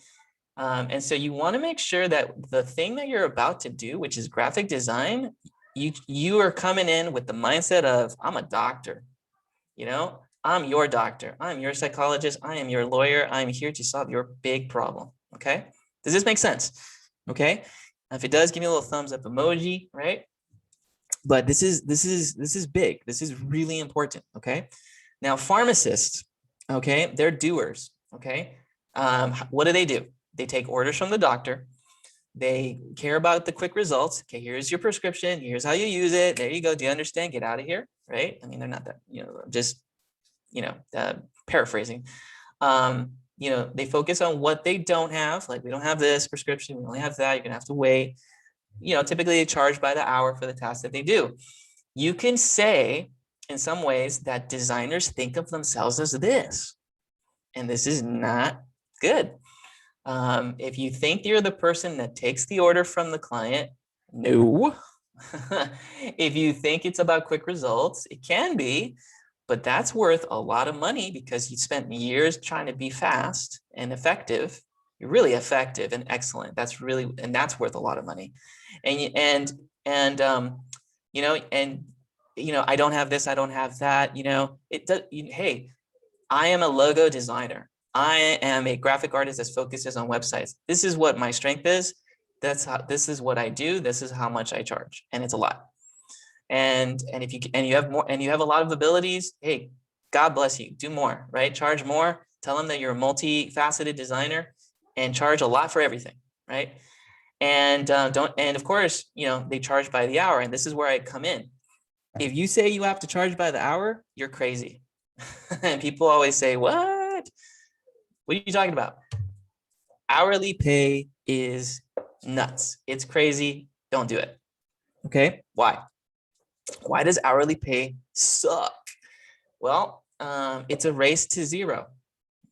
And so you want to make sure that the thing that you're about to do, which is graphic design, you are coming in with the mindset of, I'm a doctor, I'm your doctor, I'm your psychologist, I am your lawyer, I'm here to solve your big problem. Okay, does this make sense? Okay, if it does, give me a little thumbs up emoji, right? But this is big. This is really important. Okay, now pharmacists, okay, they're doers. Okay, what do? They take orders from the doctor. They care about the quick results. Okay, here's your prescription. Here's how you use it. There you go. Do you understand? Get out of here, right? I mean, they're not that, just, paraphrasing. They focus on what they don't have. Like, we don't have this prescription. We only have that. You're going to have to wait. Typically they charge by the hour for the task that they do. You can say in some ways that designers think of themselves as this, and this is not good. If you think you're the person that takes the order from the client, no. If you think it's about quick results, it can be, but that's worth a lot of money because you spent years trying to be fast and effective. You're really effective and excellent. That's worth a lot of money. I don't have this, I don't have that, it does. Hey, I am a logo designer. I am a graphic artist that focuses on websites. This is what my strength is. This is what I do. This is how much I charge. And it's a lot. And if you have more, and you have a lot of abilities, hey, God bless you, do more, right? Charge more, tell them that you're a multifaceted designer and charge a lot for everything, right? And and of course, they charge by the hour, and this is where I come in. If you say you have to charge by the hour, you're crazy. And people always say, what? What are you talking about? Hourly pay is nuts. It's crazy. Don't do it. Okay. Why? Why does hourly pay suck? Well, it's a race to zero,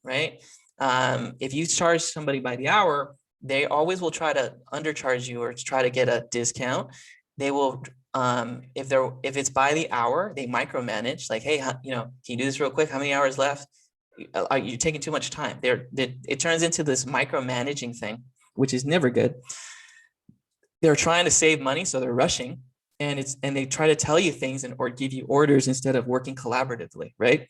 right? If you charge somebody by the hour, they always will try to undercharge you or try to get a discount. They will, if it's by the hour, they micromanage. Like, hey, can you do this real quick? How many hours left? Are you taking too much time? It turns into this micromanaging thing, which is never good. They're trying to save money, so they're rushing, and they try to tell you things or give you orders instead of working collaboratively, right?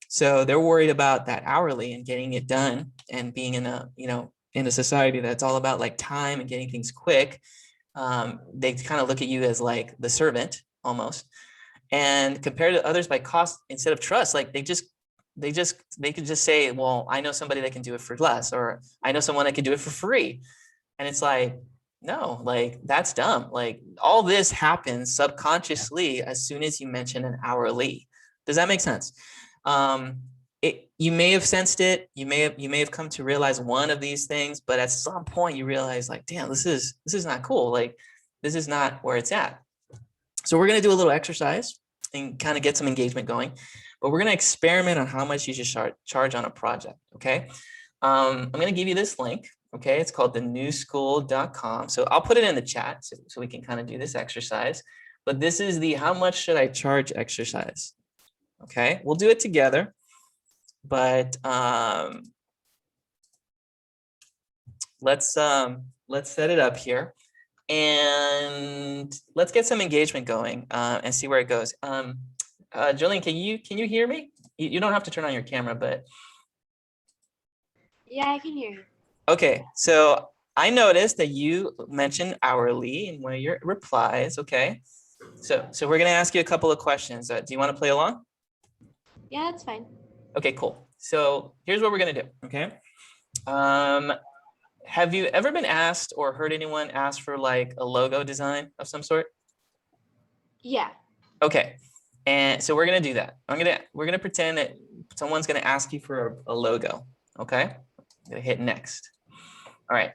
So they're worried about that hourly and getting it done, and being in a society that's all about like time and getting things quick. They kind of look at you as like the servant almost, and compared to others by cost instead of trust. Like they could just say, well, I know somebody that can do it for less, or I know someone that can do it for free. And it's like, no, like that's dumb. Like all this happens subconsciously as soon as you mention an hourly. Does that make sense? You may have sensed it. You may have come to realize one of these things, but at some point you realize like, damn, this is not cool. Like this is not where it's at. So we're going to do a little exercise and kind of get some engagement going, but we're going to experiment on how much you should charge on a project. Okay. I'm going to give you this link. Okay. It's called thenewschool.com. So I'll put it in the chat so we can kind of do this exercise, but this is the how much should I charge exercise. Okay. We'll do it together, but let's set it up here and let's get some engagement going and see where it goes. Jolene, can you hear me? You don't have to turn on your camera, but yeah, I can hear you. okay, so I noticed that you mentioned hourly in one of your replies. Okay, so we're gonna ask you a couple of questions. Do you want to play along? Yeah, that's fine. Okay, cool. So here's what we're gonna do. Okay, have you ever been asked or heard anyone ask for like a logo design of some sort? Yeah. Okay, and so we're gonna do that. We're gonna pretend that someone's gonna ask you for a logo. Okay, I'm gonna hit next. All right.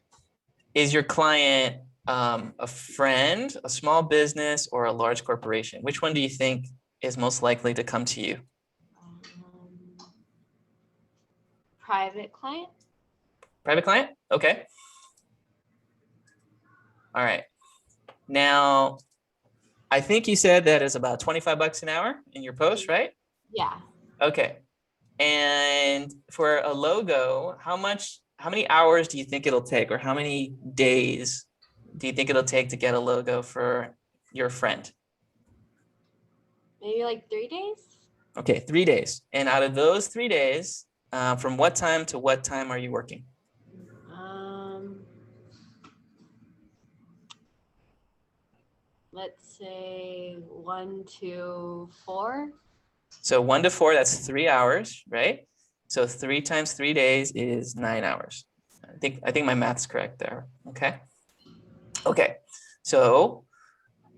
Is your client a friend, a small business, or a large corporation? Which one do you think is most likely to come to you? Private client. Private client? Okay. All right. Now, I think you said that is about 25 bucks an hour in your post, right? Yeah. Okay. And for a logo, how many hours do you think it'll take, or how many days do you think it'll take to get a logo for your friend? Maybe like 3 days. Okay, 3 days. And out of those 3 days, from what time to what time are you working? Let's say 1 to 4. So 1 to 4, that's 3 hours, right? So 3 times 3 days is 9 hours. I think my math's correct there. Okay. Okay. So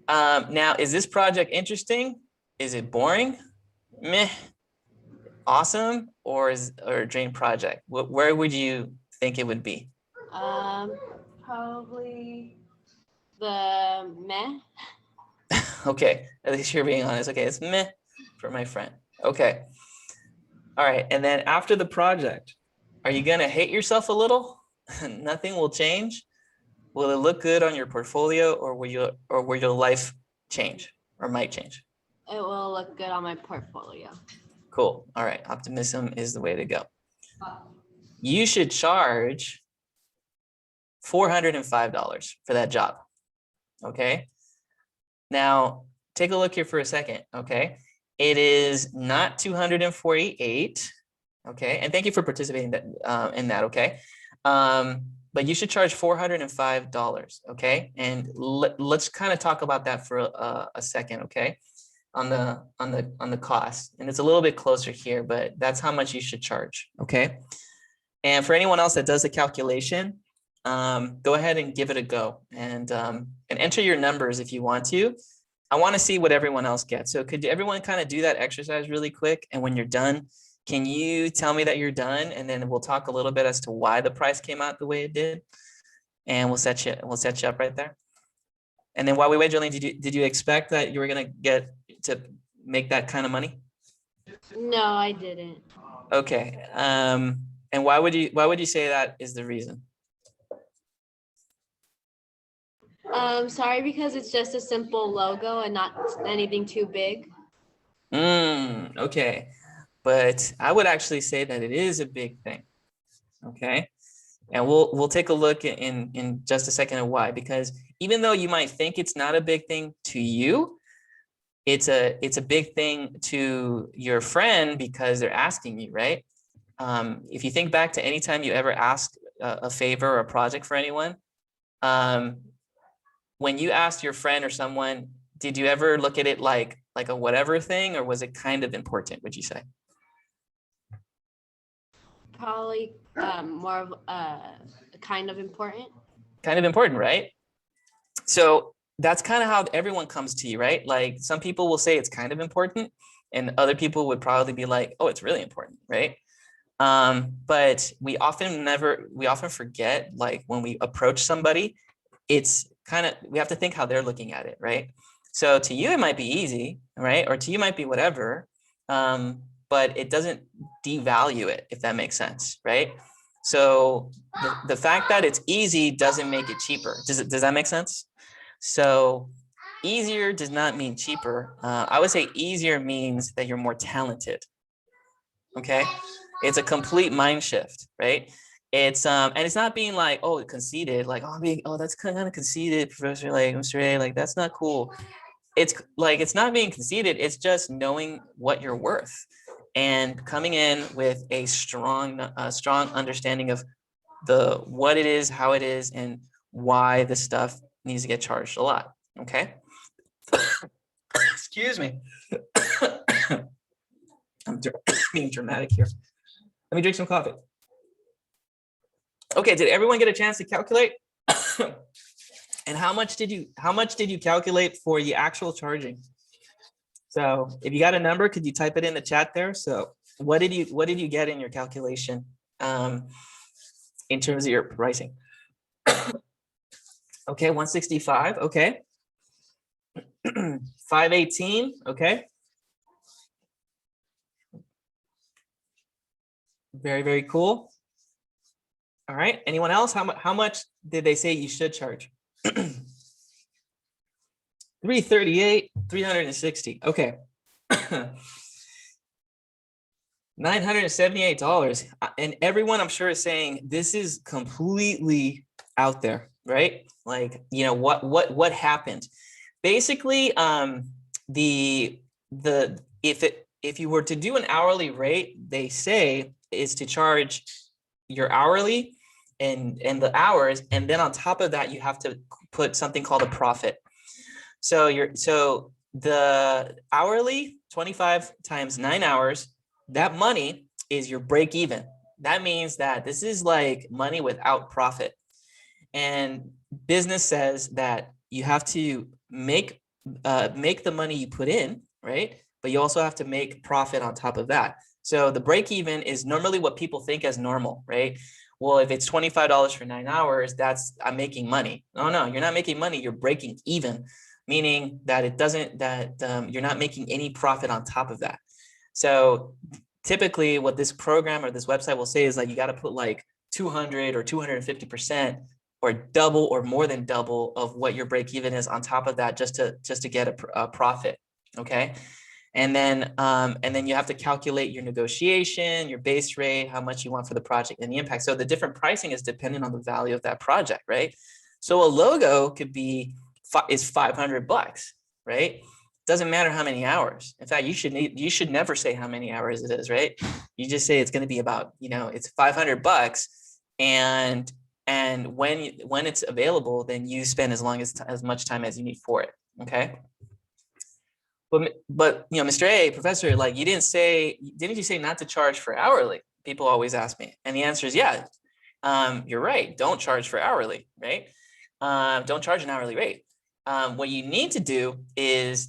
now, is this project interesting? Is it boring? Meh. Awesome? Or a dream project? Where would you think it would be? Probably the meh. Okay, at least you're being honest. Okay, it's meh for my friend. Okay. All right, and then after the project, are you gonna hate yourself a little? Nothing will change. Will it look good on your portfolio, or will your life change or might change? It will look good on my portfolio. Cool. All right, optimism is the way to go. You should charge $405 for that job. Okay. Now take a look here for a second. Okay. It is not 248. Okay. And thank you for participating in that. Okay. But you should charge $405. Okay. And let's kind of talk about that for a second. Okay. On the cost. And it's a little bit closer here, but that's how much you should charge. Okay. And for anyone else that does the calculation, go ahead and give it a go and enter your numbers if you want to. I want to see what everyone else gets. So could everyone kind of do that exercise really quick? And when you're done, can you tell me that you're done? And then we'll talk a little bit as to why the price came out the way it did. And we'll set you up right there. And then while we wait, Jolene, did you expect that you were gonna get to make that kind of money? No, I didn't. Okay. And why would you say that is the reason? Sorry, because it's just a simple logo and not anything too big. Okay. But I would actually say that it is a big thing. Okay. And we'll take a look in just a second of why, because even though you might think it's not a big thing to you, it's a big thing to your friend because they're asking you, right? If you think back to any time you ever asked a favor or a project for anyone, when you asked your friend or someone, did you ever look at it like a whatever thing, or was it kind of important, would you say? Probably more of kind of important. Kind of important, right? So that's kind of how everyone comes to you, right? Like some people will say it's kind of important, and other people would probably be like, oh, it's really important, right? But we often forget, like when we approach somebody, it's we have to think how they're looking at it, right? So to you, it might be easy, right? Or to you might be whatever, but it doesn't devalue it, if that makes sense, right? So the fact that it's easy doesn't make it cheaper. Does that make sense? So easier does not mean cheaper. I would say easier means that you're more talented. Okay, it's a complete mind shift, right? It's and it's not being like, oh, conceited, like, oh, that's kind of conceited, Professor, like Mr. A, like that's not cool. It's like, it's not being conceited, it's just knowing what you're worth and coming in with a strong understanding of what it is, how it is, and why the stuff needs to get charged a lot. Okay. Excuse me. I'm being dramatic here. Let me drink some coffee. Okay, did everyone get a chance to calculate? And how much did you calculate for the actual charging? So if you got a number, could you type it in the chat there? So what did you get in your calculation in terms of your pricing? Okay, 165. Okay. 518. Okay. Very, very cool. All right. Anyone else? How much did they say you should charge? 338, 360. Okay. $978. And everyone, I'm sure, is saying this is completely out there, right? Like, you know, what happened? Basically, if you were to do an hourly rate, they say is to charge your hourly and the hours, and then on top of that, you have to put something called a profit. So the hourly 25 times 9 hours, that money is your break even. That means that this is like money without profit. And business says that you have to make the money you put in, right? But you also have to make profit on top of that. So the break even is normally what people think as normal, right? Well, if it's $25 for 9 hours, I'm making money. No, you're not making money. You're breaking even, meaning that you're not making any profit on top of that. So typically what this program or this website will say is like, you got to put like 200 or 250% or double or more than double of what your break even is on top of that, just to get a profit. Okay. And then you have to calculate your negotiation, your base rate, how much you want for the project, and the impact. So the different pricing is dependent on the value of that project, right? So a logo could be is $500, right? Doesn't matter how many hours. In fact, you should never say how many hours it is, right? You just say it's going to be about, it's $500, and when it's available, then you spend as much time as you need for it. Okay. But Mr. A, Professor, like didn't you say not to charge for hourly? People always ask me, and the answer is yeah. you're right. Don't charge for hourly, right? Don't charge an hourly rate. What you need to do is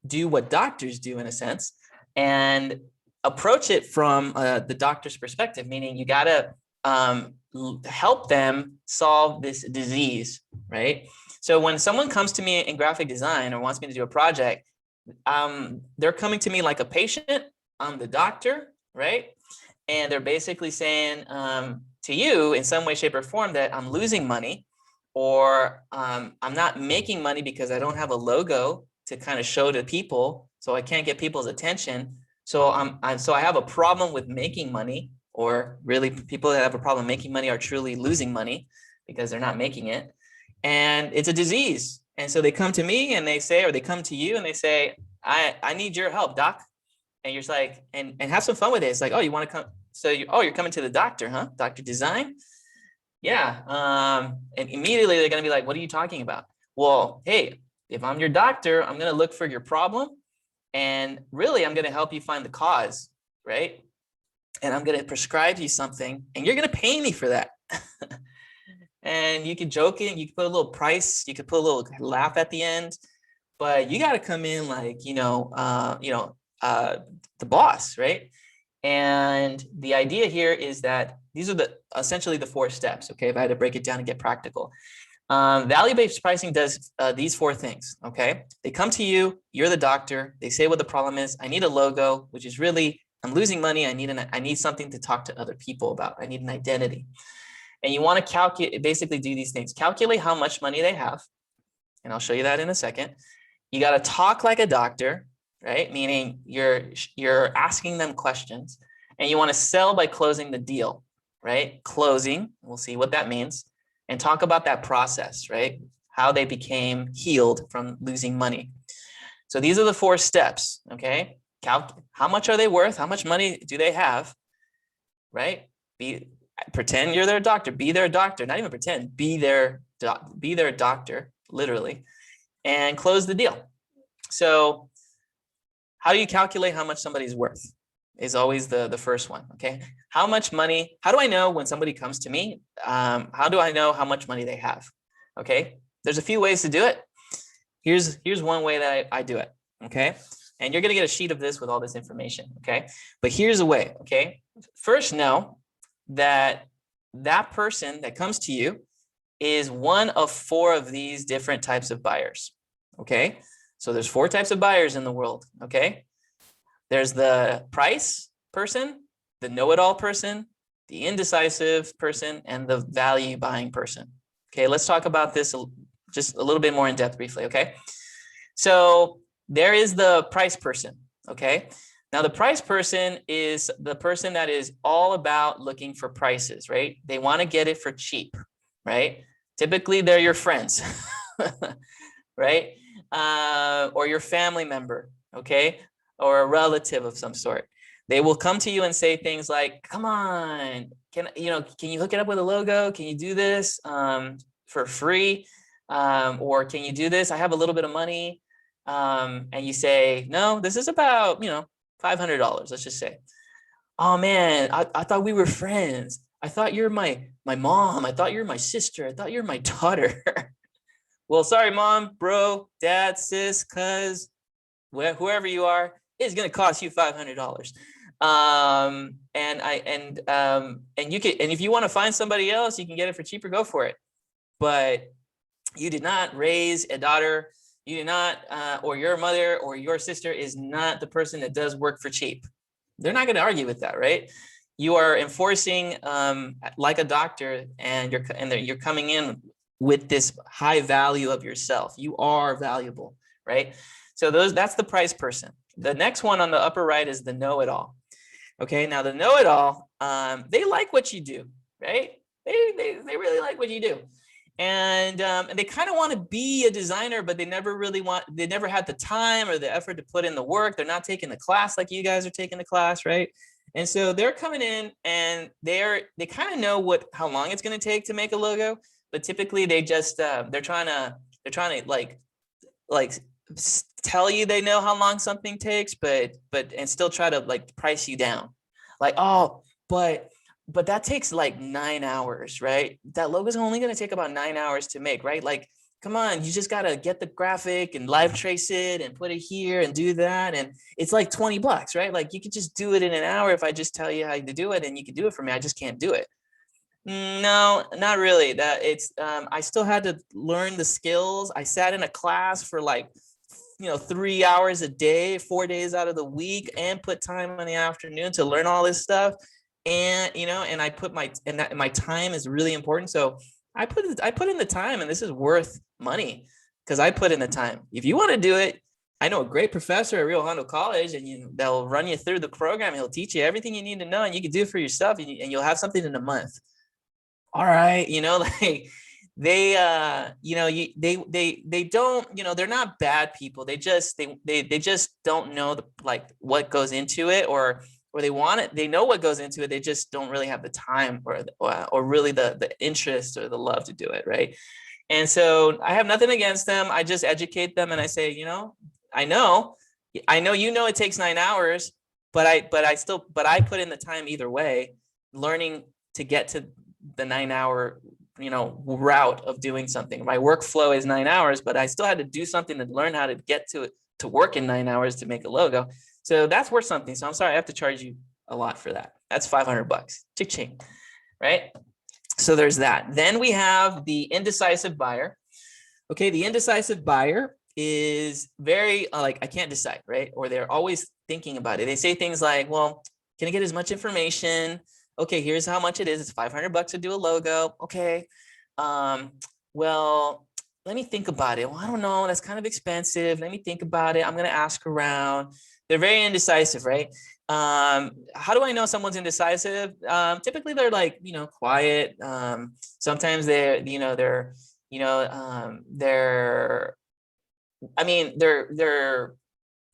do what doctors do in a sense and approach it from the doctor's perspective, meaning you got to help them solve this disease, right? So when someone comes to me in graphic design or wants me to do a project, they're coming to me like a patient. I'm the doctor, right? And they're basically saying to you in some way, shape, or form that I'm losing money, or I'm not making money because I don't have a logo to kind of show to people, so I can't get people's attention. So I have a problem with making money, or really people that have a problem making money are truly losing money because they're not making it. And it's a disease. And so they come to me and they say, or they come to you and they say, I need your help, doc. And you're just like, and have some fun with it. It's like, oh, you want to come? So you're coming to the doctor, huh? Dr. Design? Yeah. And immediately they're going to be like, what are you talking about? Well, hey, if I'm your doctor, I'm going to look for your problem. And really, I'm going to help you find the cause, right? And I'm going to prescribe you something, and you're going to pay me for that. And you can joke it, you can put a little price, you could put a little laugh at the end, but you got to come in like, the boss, right? And the idea here is that these are essentially the 4 steps. Okay, if I had to break it down and get practical. Value-based pricing does these 4 things. Okay, they come to you, you're the doctor, they say what the problem is. I need a logo, which is really, I'm losing money. I need something to talk to other people about. I need an identity. And you want to calculate, basically do these things. Calculate how much money they have. And I'll show you that in a second. You got to talk like a doctor, right? Meaning you're asking them questions, and you want to sell by closing the deal, right? Closing, we'll see what that means, and talk about that process, right? How they became healed from losing money. So these are the 4 steps, okay? How much are they worth? How much money do they have, right? Pretend you're their doctor, be their doctor, not even pretend, be their doctor, literally, and close the deal. So how do you calculate how much somebody's worth is always the first one, okay? How much money, how do I know when somebody comes to me? How do I know how much money they have? Okay, there's a few ways to do it. Here's one way that I do it, okay? And you're gonna get a sheet of this with all this information, okay? But here's a way, okay? First, know that person that comes to you is one of 4 of these different types of buyers, okay? So there's 4 types of buyers in the world, okay? There's the price person, the know-it-all person, the indecisive person, and the value buying person. Okay, let's talk about this just a little bit more in depth briefly, okay? So there is the price person, okay? Now the price person is the person that is all about looking for prices, right? They want to get it for cheap, right? Typically they're your friends, right? Or your family member, okay? Or a relative of some sort. They will come to you and say things like, come on, can you hook it up with a logo? Can you do this for free? Or can you do this? I have a little bit of money. And you say, no, this is about, $500, let's just say. Oh man, I thought we were friends. I thought you're my mom. I thought you're my sister. I thought you're my daughter. Well, sorry, mom, bro, dad, sis, cuz, whoever you are, it's gonna cost you $500. And if you want to find somebody else, you can get it for cheaper, go for it. But you did not raise a daughter. You do not, or your mother or your sister is not the person that does work for cheap. They're not going to argue with that, right? You are enforcing like a doctor, and you're coming in with this high value of yourself. You are valuable, right? So that's the price person. The next one on the upper right is the know-it-all. Okay, now the know-it-all, they like what you do, right? They really like what you do. And they kind of want to be a designer, but they never had the time or the effort to put in the work. They're not taking the class like you guys are taking the class, right? And so they're coming in and they kind of know how long it's going to take to make a logo, but typically they just they're trying to like tell you they know how long something takes, but and still try to like price you down, like, oh, but but that takes like 9 hours, right? That logo is only going to take about 9 hours to make, right? Like, come on, you just got to get the graphic and live trace it and put it here and do that. And it's like $20, right? Like you could just do it in an hour if I just tell you how to do it and you can do it for me. I just can't do it. No, not really. That it's I still had to learn the skills. I sat in a class for like 3 hours a day, 4 days out of the week, and put time in the afternoon to learn all this stuff. And and I put my time is really important. So I put in the time, and this is worth money because I put in the time. If you want to do it, I know a great professor at Rio Hondo College, and they'll run you through the program. He'll teach you everything you need to know, and you can do it for yourself, and you'll have something in a month. All right, like they they don't, they're not bad people. They just don't know what goes into it, or they want it. They know what goes into it. They just don't really have the time or really the interest or the love to do it, right? And so I have nothing against them. I just educate them and I say, I know it takes 9 hours, but I put in the time either way, learning to get to the 9 hour route of doing something. My workflow is 9 hours, but I still had to do something to learn how to get to it, to work in 9 hours to make a logo. So that's worth something. So I'm sorry, I have to charge you a lot for that. That's $500. Ching, right? So there's that. Then we have the indecisive buyer. Okay, the indecisive buyer is very I can't decide, right? Or they're always thinking about it. They say things like, well, can I get as much information? Okay, here's how much it is. It's $500 to do a logo. Okay. Well, let me think about it. Well, I don't know. That's kind of expensive. Let me think about it. I'm going to ask around. They're very indecisive, right? How do I know someone's indecisive? Typically they're quiet. Sometimes they're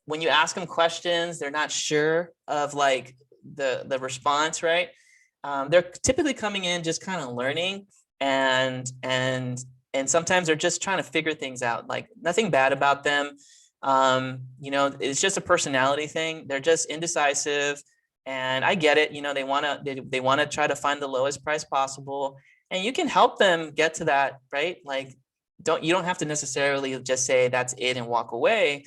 when you ask them questions, they're not sure of the response, right? They're typically coming in just kind of learning, and sometimes they're just trying to figure things out. Like, nothing bad about them. It's just a personality thing. They're just indecisive, and I get it. They want to try to find the lowest price possible, and you can help them get to that, right? You don't have to necessarily just say that's it and walk away.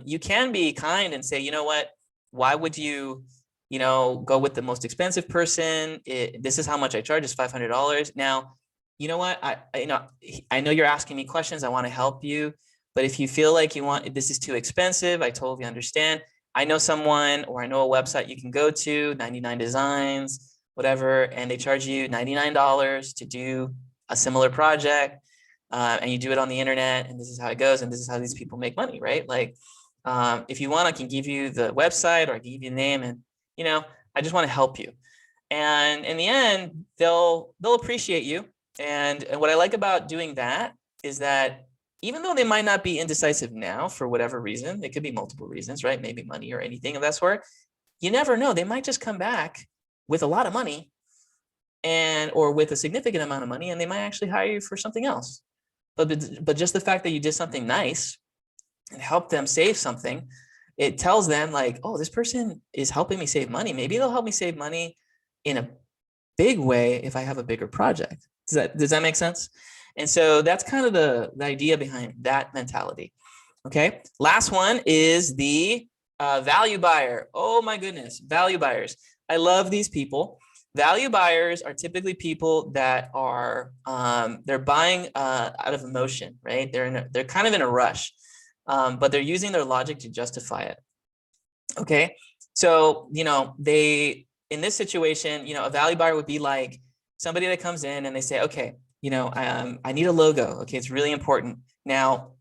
You can be kind and say, you know what, why would you go with the most expensive person? This is how much I charge, is $500. Now, you know what, I know you're asking me questions. I want to help you. But if you feel like this is too expensive, I totally understand. I know someone, or I know a website you can go to, 99 Designs, whatever, and they charge you $99 to do a similar project. And you do it on the internet, and this is how it goes, and this is how these people make money, right? If you want, I can give you the website, or I can give you the name, and I just want to help you. And in the end, they'll appreciate you. And what I like about doing that is that even though they might not be indecisive now for whatever reason, it could be multiple reasons, right? Maybe money or anything of that sort. You never know. They might just come back with a lot of money or with a significant amount of money, and they might actually hire you for something else. But just the fact that you did something nice and helped them save something, it tells them oh, this person is helping me save money. Maybe they'll help me save money in a big way if I have a bigger project. Does that make sense? And so that's kind of the idea behind that mentality. Okay. Last one is the value buyer. Oh my goodness. Value buyers. I love these people. Value buyers are typically people that are they're buying out of emotion, right? They're kind of in a rush, but they're using their logic to justify it. Okay, so they, in this situation, a value buyer would be like somebody that comes in and they say, okay, I need a logo. Okay, it's really important. Now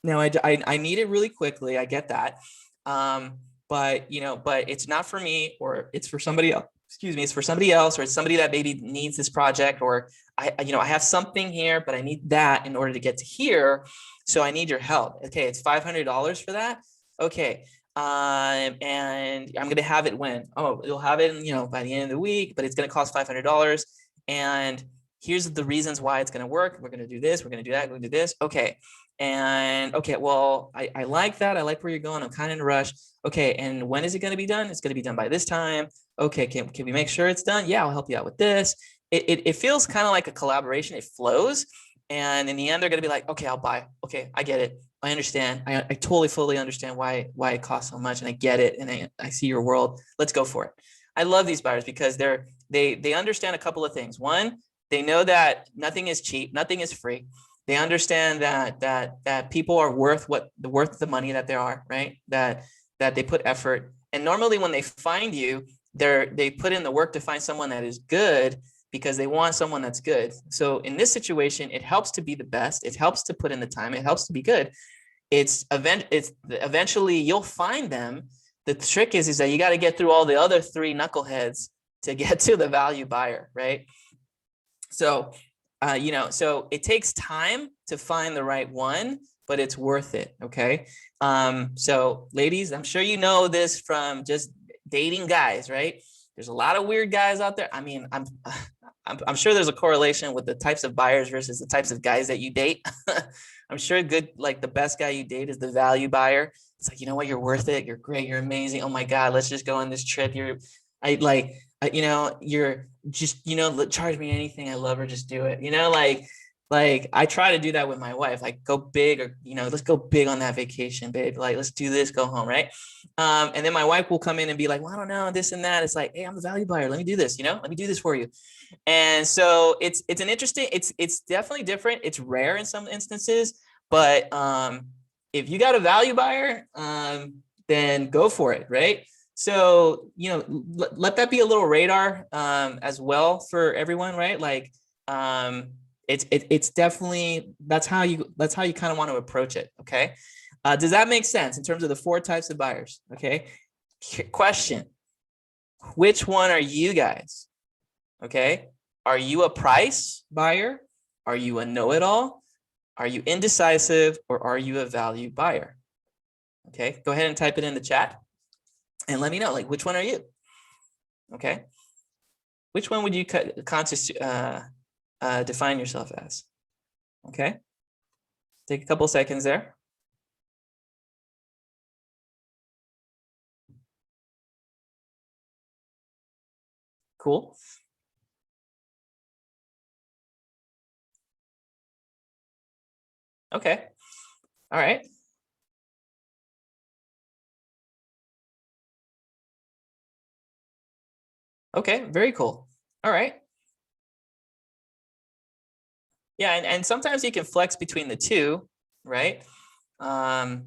I need it really quickly. I get that, but it's not for me, or it's for somebody else. Excuse me, it's for somebody else, or it's somebody that maybe needs this project, or I have something here, but I need that in order to get to here. So I need your help. Okay, it's $500 for that. Okay. And I'm going to have it when? Oh, you'll have it, by the end of the week, but it's going to cost $500. And here's the reasons why it's going to work. We're going to do this. We're going to do that. We're going to do this. Okay. And okay, well, I like that. I like where you're going. I'm kind of in a rush. Okay. And when is it going to be done? It's going to be done by this time. Okay, can we make sure it's done? Yeah, I'll help you out with this. It feels kind of like a collaboration. It flows. And in the end, they're going to be like, okay, I'll buy. Okay, I get it. I understand. I totally, fully understand why it costs so much. And I get it. And I see your world. Let's go for it. I love these buyers because they understand a couple of things. One, they know that nothing is cheap. Nothing is free. They understand that people are worth the money that they are, right? That they put effort. And normally when they find you, they put in the work to find someone that is good because they want someone that's good. So in this situation, it helps to be the best. It helps to put in the time. It helps to be good. It's eventually you'll find them. The trick is that you got to get through all the other three knuckleheads to get to the value buyer, right? So, so it takes time to find the right one, but it's worth it. Okay. So ladies, I'm sure you know this from just dating guys, right? There's a lot of weird guys out there. I mean, I'm sure there's a correlation with the types of buyers versus the types of guys that you date. I'm sure the best guy you date is the value buyer. It's like, you know what, you're worth it. You're great. You're amazing. Oh my God, let's just go on this trip. You're just, charge me anything. I love her. Just do it. Like I try to do that with my wife, like go big or, let's go big on that vacation, babe. Like, let's do this, go home. Right. And then my wife will come in and be like, well, I don't know, this and that. It's like, hey, I'm the value buyer. Let me do this, let me do this for you. And so it's an interesting, it's definitely different. It's rare in some instances, but if you got a value buyer, then go for it. Right. So, let that be a little radar as well for everyone, right? Like, it's definitely, that's how you kind of want to approach it. Okay. Does that make sense in terms of the 4 types of buyers? Okay. Question: which one are you guys? Okay. Are you a price buyer? Are you a know-it-all? Are you indecisive, or are you a value buyer? Okay. Go ahead and type it in the chat and let me know, like, which one are you? Okay. Which one would you define yourself as? Okay. Take a couple seconds there. Cool. Okay. All right. Okay. Very cool. All right. Yeah. And sometimes you can flex between the two, right?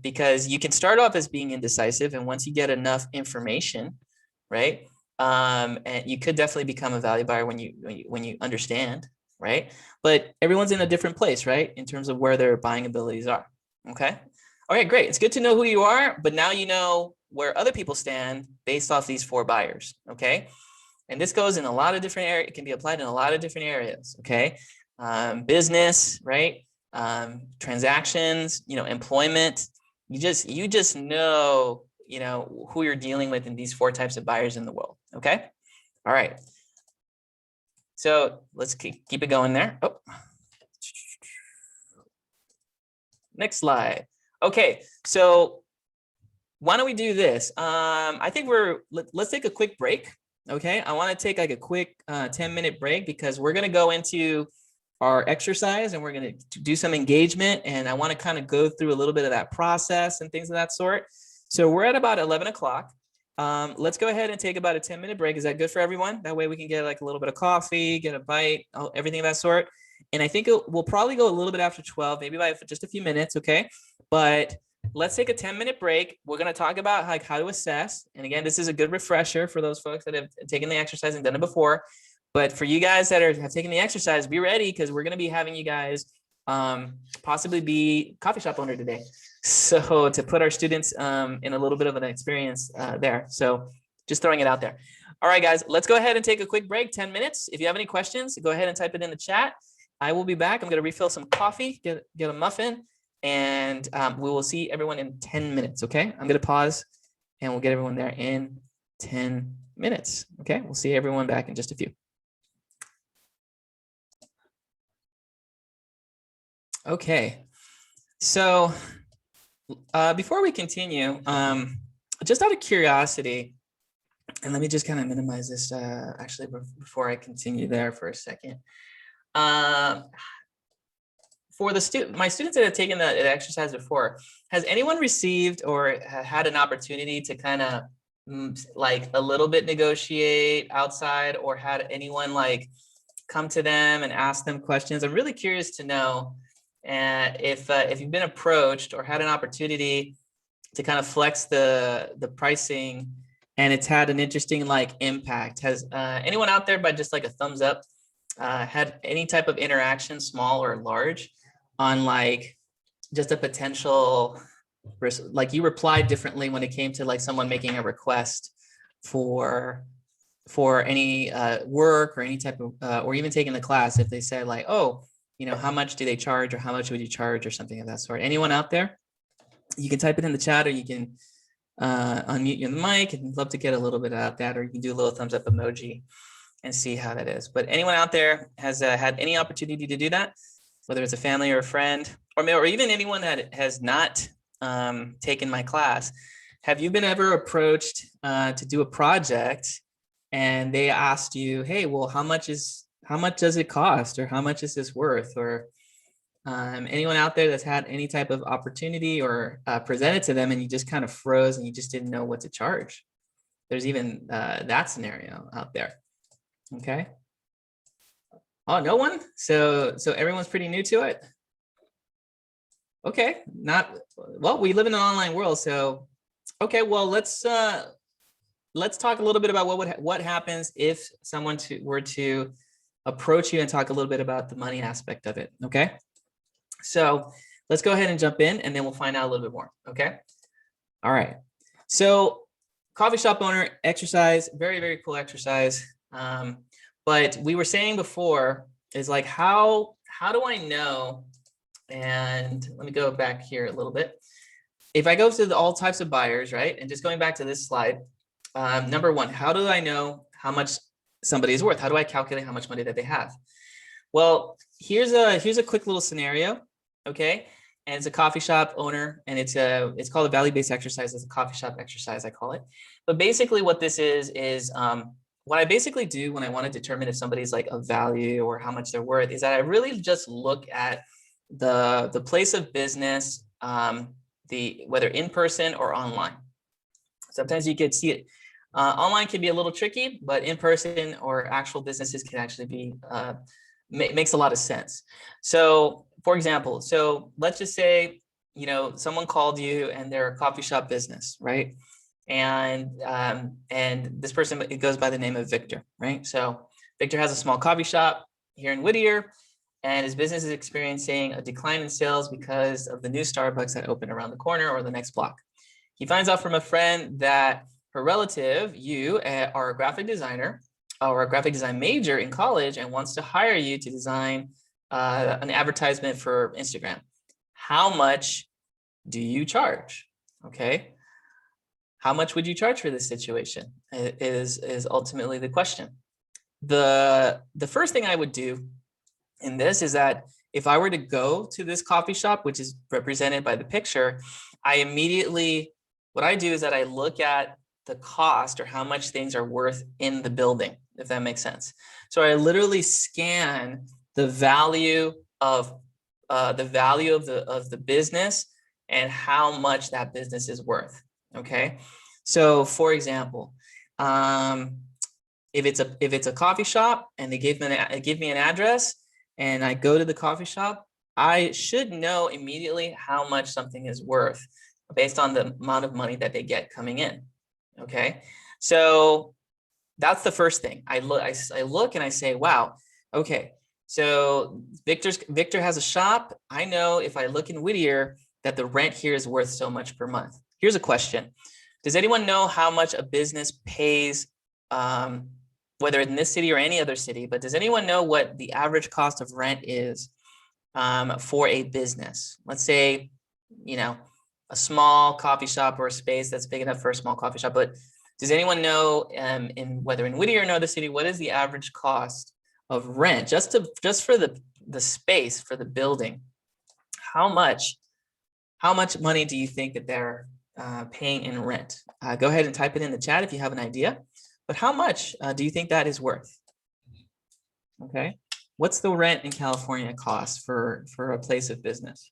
Because you can start off as being indecisive, and once you get enough information, right? And you could definitely become a value buyer when you understand, right? But everyone's in a different place, right? In terms of where their buying abilities are. Okay. All right, great. It's good to know who you are, but now you know where other people stand based off these 4 buyers. Okay. And this goes in a lot of different areas. It can be applied in a lot of different areas. Okay. Business, right? Transactions, employment. You just know, who you're dealing with in these 4 types of buyers in the world. Okay. All right. So let's keep it going there. Oh. Next slide. Okay. So why don't we do this? I think let's take a quick break. Okay. I want to take like a quick 10-minute break because we're going to go into our exercise and we're going to do some engagement. And I want to kind of go through a little bit of that process and things of that sort. So we're at about 11 o'clock. Let's go ahead and take about a 10-minute break. Is that good for everyone? That way we can get like a little bit of coffee, get a bite, everything of that sort. And I think we'll probably go a little bit after 12, maybe by just a few minutes. Okay. But let's take a 10-minute break. We're going to talk about like how to assess. And again, this is a good refresher for those folks that have taken the exercise and done it before. But for you guys that have taken the exercise, be ready because we're going to be having you guys possibly be coffee shop owner today. So to put our students in a little bit of an experience there. So just throwing it out there. All right, guys, let's go ahead and take a quick break, 10 minutes. If you have any questions, go ahead and type it in the chat. I will be back. I'm going to refill some coffee, get a muffin, and we will see everyone in 10 minutes. Okay. I'm going to pause and we'll get everyone there in 10 minutes. Okay. We'll see everyone back in just a few. Okay. So before we continue, just out of curiosity, And let me just kind of minimize this actually before I continue there for a second. For the my students that have taken the exercise before, has anyone received or had an opportunity to kind of like a little bit negotiate outside, or had anyone like come to them and ask them questions? I'm really curious to know if you've been approached or had an opportunity to kind of flex the pricing and it's had an interesting like impact. Has anyone out there, by just like a thumbs up, had any type of interaction, small or large, on like just a potential, like you replied differently when it came to like someone making a request for any work or any type of or even taking the class, if they said like, oh, you know, how much do they charge, or how much would you charge, or something of that sort? Anyone out there? You can type it in the chat, or you can unmute your mic, and love to get a little bit of that, or you can do a little thumbs up emoji and see how that is. But anyone out there has had any opportunity to do that, whether it's a family or a friend, or even anyone that has not taken my class? Have you been ever approached to do a project and they asked you, hey, well, how much does it cost, or how much is this worth? Or anyone out there that's had any type of opportunity or presented to them and you just kind of froze and you just didn't know what to charge? There's even that scenario out there. Okay. Oh, no one? So everyone's pretty new to it? Okay, well, we live in an online world, so okay, well, let's talk a little bit about what happens if someone were to approach you and talk a little bit about the money aspect of it. Okay, so let's go ahead and jump in, and then we'll find out a little bit more. Okay, all right. So coffee shop owner exercise, very, very cool exercise. But we were saying before is like, how do I know? And let me go back here a little bit. If I go to all types of buyers, right? And just going back to this slide, number one, how do I know how much somebody is worth? How do I calculate how much money that they have? Well, here's a quick little scenario, okay? And it's a coffee shop owner, and it's called a value-based exercise. It's a coffee shop exercise, I call it. But basically what this is what I basically do when I want to determine if somebody's like of value or how much they're worth is that I really just look at the place of business, whether in person or online. Sometimes you could see it. Online can be a little tricky, but in person or actual businesses can actually be makes a lot of sense. So, for example, so let's just say, you know, someone called you and they're a coffee shop business, right? And this person, it goes by the name of Victor, right? So Victor has a small coffee shop here in Whittier, and his business is experiencing a decline in sales because of the new Starbucks that opened around the corner or the next block. He finds out from a friend that her relative, you are a graphic designer or a graphic design major in college and wants to hire you to design an advertisement for Instagram. How much do you charge? Okay. How much would you charge for this situation is ultimately the question. The first thing I would do in this is that if I were to go to this coffee shop, which is represented by the picture, what I do is that I look at the cost or how much things are worth in the building, if that makes sense. So I literally scan the value of the business and how much that business is worth. Okay. So for example, if it's a coffee shop and they give me an address and I go to the coffee shop, I should know immediately how much something is worth based on the amount of money that they get coming in. Okay, so that's the first thing. I look and I say, wow, okay, so Victor has a shop. I know if I look in Whittier that the rent here is worth so much per month. Here's a question. Does anyone know how much a business pays, whether in this city or any other city, but does anyone know what the average cost of rent is for a business? Let's say, you know, a small coffee shop or a space that's big enough for a small coffee shop. But does anyone know, whether in Whittier or another city, what is the average cost of rent just for the space for the building? How much money do you think that they're paying in rent? Go ahead and type it in the chat if you have an idea. But how much do you think that is worth? Okay. What's the rent in California cost for a place of business?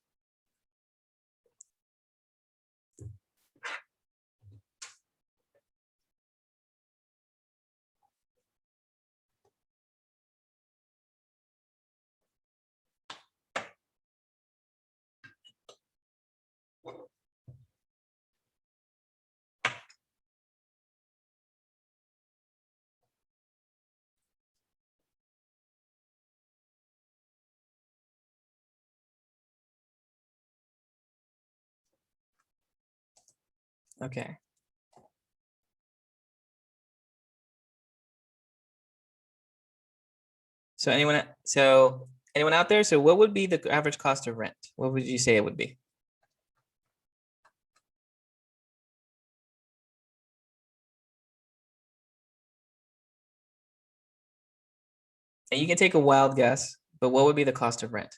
Okay. So anyone out there? So what would be the average cost of rent? What would you say it would be? And you can take a wild guess, but what would be the cost of rent?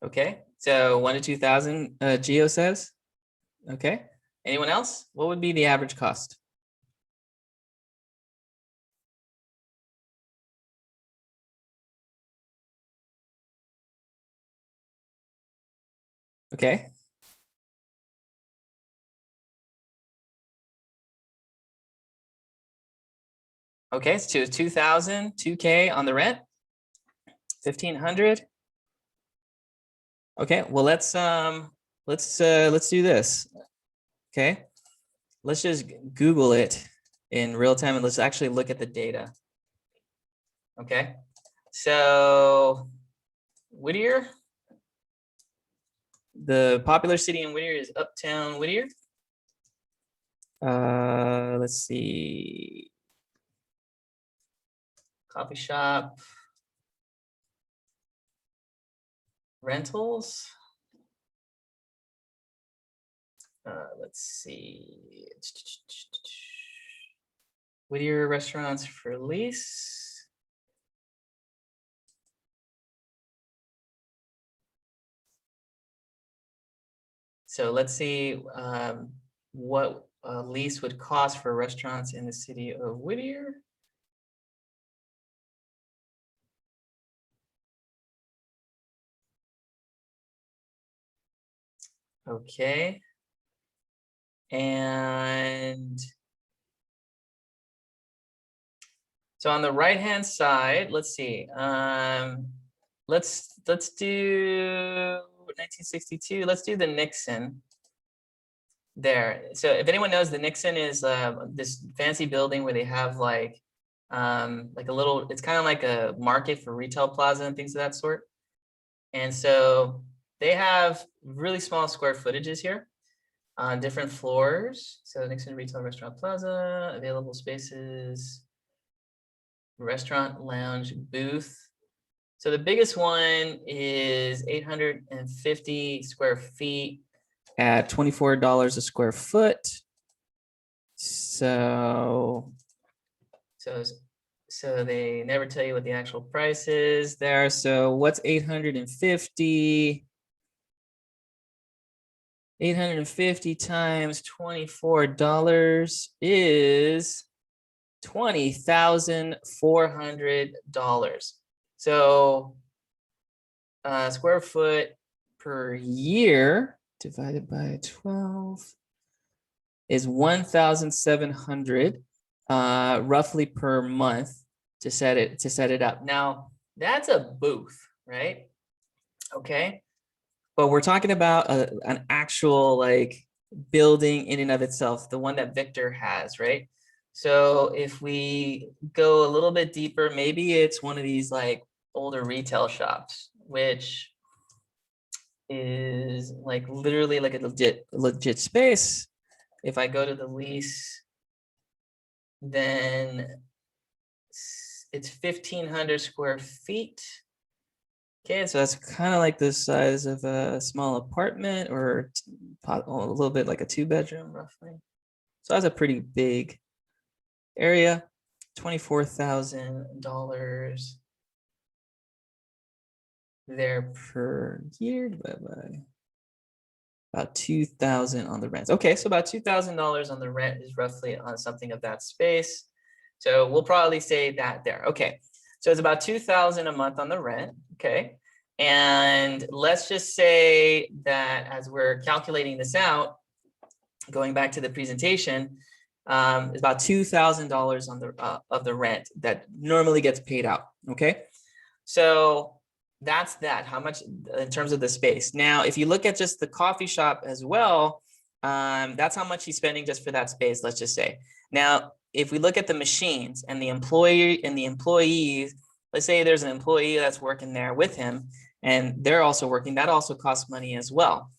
Okay, so 1 to 2,000, Geo says. Okay, anyone else? What would be the average cost? Okay. Okay, so 2,000, 2K on the rent, 1,500. Okay, well let's do this. Okay, let's just Google it in real time and let's actually look at the data. Okay, so Whittier, the popular city in Whittier is Uptown Whittier. Let's see, coffee shop, rentals. Let's see, Whittier restaurants for lease. So let's see what a lease would cost for restaurants in the city of Whittier. Okay. And so on the right hand side, let's see. Let's do 1962. Let's do the Nixon there. So if anyone knows, the Nixon is this fancy building where they have like a little, it's kind of like a market for retail plaza and things of that sort. And so they have really small square footages here on different floors. So Nixon Retail Restaurant Plaza, available spaces, restaurant lounge booth. So the biggest one is 850 square feet at $24 a square foot. So they never tell you what the actual price is there. So what's 850? 850 times $24 is $20,400. So square foot per year divided by 12 is 1,700 roughly per month to set it up. Now that's a booth, right? Okay. But we're talking about an actual like building in and of itself, the one that Victor has, right? So if we go a little bit deeper, maybe it's one of these like older retail shops, which is like literally like a legit space. If I go to the lease, then it's 1,500 square feet. Okay, so that's kind of like the size of a small apartment or a little bit like a 2-bedroom roughly. So that's a pretty big area. $24,000 there per year divided by about 2,000 on the rent. Okay, so about $2,000 on the rent is roughly on something of that space. So we'll probably say that there. Okay, so it's about 2,000 a month on the rent. Okay, and let's just say that as we're calculating this out, going back to the presentation, it's about $2,000 on the of the rent that normally gets paid out. Okay, so that's that. How much in terms of the space? Now, if you look at just the coffee shop as well, that's how much he's spending just for that space. Let's just say. Now, if we look at the machines and the employee and the employees, let's say there's an employee that's working there with him, and they're also working. That also costs money as well.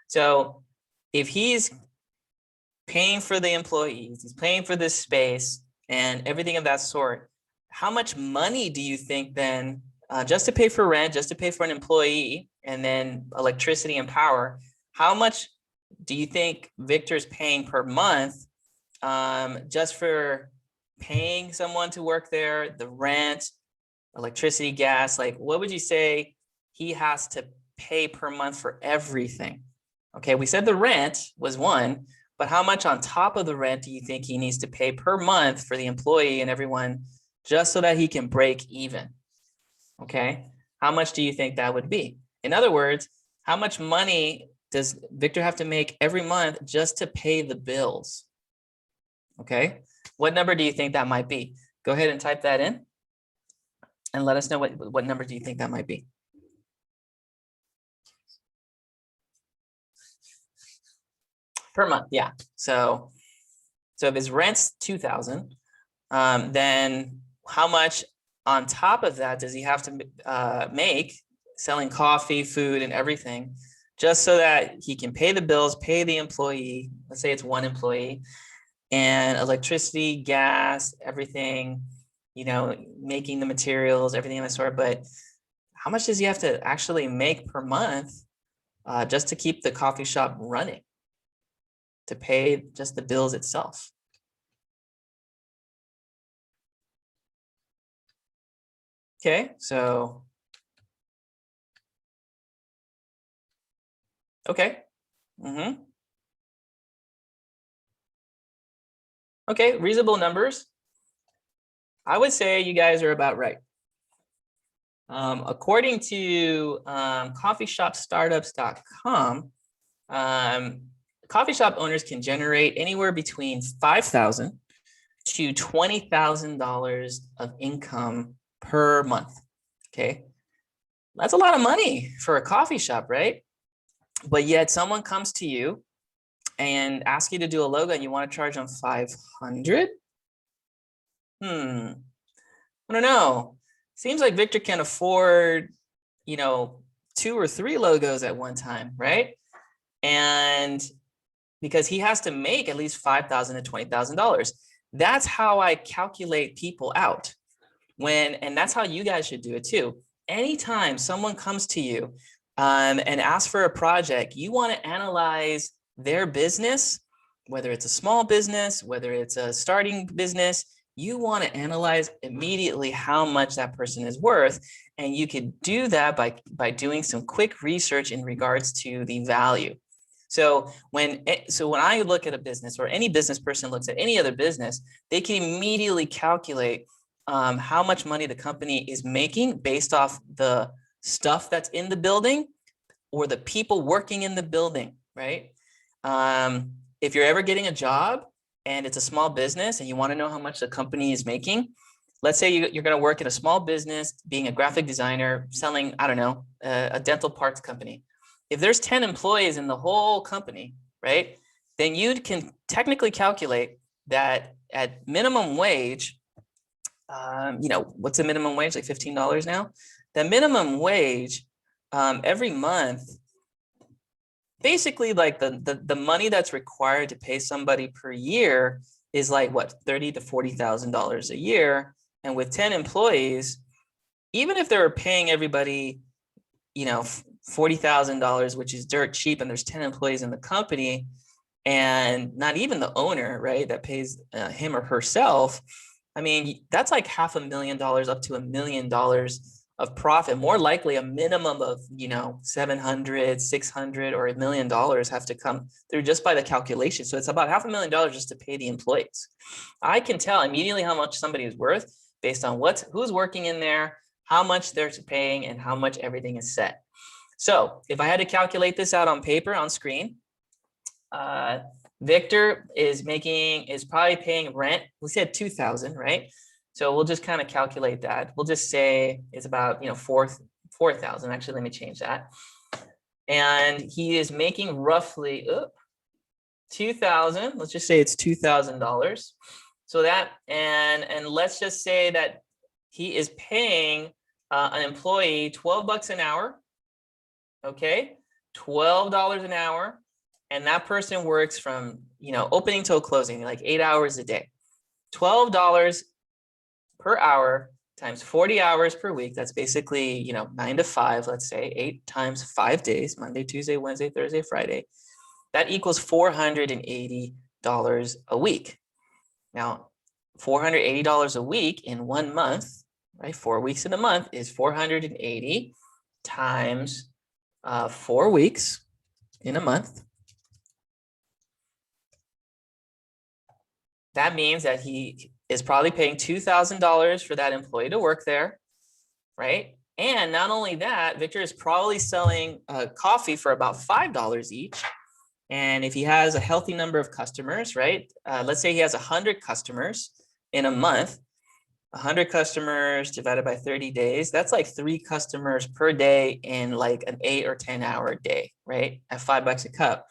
So, if he's paying for the employees, he's paying for this space and everything of that sort, how much money do you think then, just to pay for rent, just to pay for an employee, and then electricity and power, how much do you think Victor's paying per month, just for paying someone to work there, the rent, electricity, gas? Like, what would you say he has to pay per month for everything? Okay, we said the rent was one, but how much on top of the rent do you think he needs to pay per month for the employee and everyone, just so that he can break even? Okay, how much do you think that would be? In other words, how much money does Victor have to make every month just to pay the bills? Okay, what number do you think that might be? Go ahead and type that in and let us know what number do you think that might be. Per month, yeah. So if his rent's 2,000, then how much on top of that does he have to make selling coffee, food, and everything, just so that he can pay the bills, pay the employee? Let's say it's one employee, and electricity, gas, everything, making the materials, everything of that sort. But how much does he have to actually make per month, just to keep the coffee shop running, to pay just the bills itself? Okay, so, okay. Okay, reasonable numbers. I would say you guys are about right. According to coffeeshopstartups.com, coffee shop owners can generate anywhere between $5,000 to $20,000 of income per month. Okay, that's a lot of money for a coffee shop, right? But yet someone comes to you and asks you to do a logo and you want to charge them $500. I don't know. Seems like Victor can afford, 2 or 3 logos at one time, right? And because he has to make at least $5,000 to $20,000. That's how I calculate people out. And that's how you guys should do it too. Anytime someone comes to you and asks for a project, you want to analyze their business, whether it's a small business, whether it's a starting business. You want to analyze immediately how much that person is worth. And you could do that by doing some quick research in regards to the value. So when I look at a business, or any business person looks at any other business, they can immediately calculate how much money the company is making based off the stuff that's in the building or the people working in the building, right? If you're ever getting a job and it's a small business and you want to know how much the company is making, let's say you're going to work in a small business, being a graphic designer, selling, I don't know, a dental parts company. If there's 10 employees in the whole company, right, then you can technically calculate that at minimum wage, what's the minimum wage, like $15 now? The minimum wage every month, basically like the money that's required to pay somebody per year is like what, $30,000 to $40,000 a year. And with 10 employees, even if they were paying everybody, $40,000, which is dirt cheap, and there's 10 employees in the company, and not even the owner, right, that pays him or herself, I mean, that's like $500,000 up to $1 million of profit. More likely a minimum of, 700, 600, or $1 million have to come through just by the calculation. So it's about $500,000 just to pay the employees. I can tell immediately how much somebody is worth based on who's working in there, how much they're paying, and how much everything is set. So if I had to calculate this out on paper, on screen, Victor is probably paying rent. We said 2,000, right? So we'll just kind of calculate that. We'll just say it's about 4,000. Actually, let me change that. And he is making roughly 2,000. Let's just say it's $2,000. So that and let's just say that he is paying an employee $12 an hour. Okay, $12 an hour. And that person works from, opening till closing, like 8 hours a day. $12 per hour times 40 hours per week. That's basically, 9 to 5, let's say 8 times 5 days, Monday, Tuesday, Wednesday, Thursday, Friday. That equals $480 a week. Now, $480 a week in 1 month, right? 4 weeks in a month is 480 times 4 weeks in a month. That means that he is probably paying $2,000 for that employee to work there, right? And not only that, Victor is probably selling coffee for about $5 each. And if he has a healthy number of customers, right? Let's say he has 100 customers in a month, 100 customers divided by 30 days, that's like 3 customers per day in like an 8 or 10 hour day, right? At $5 a cup.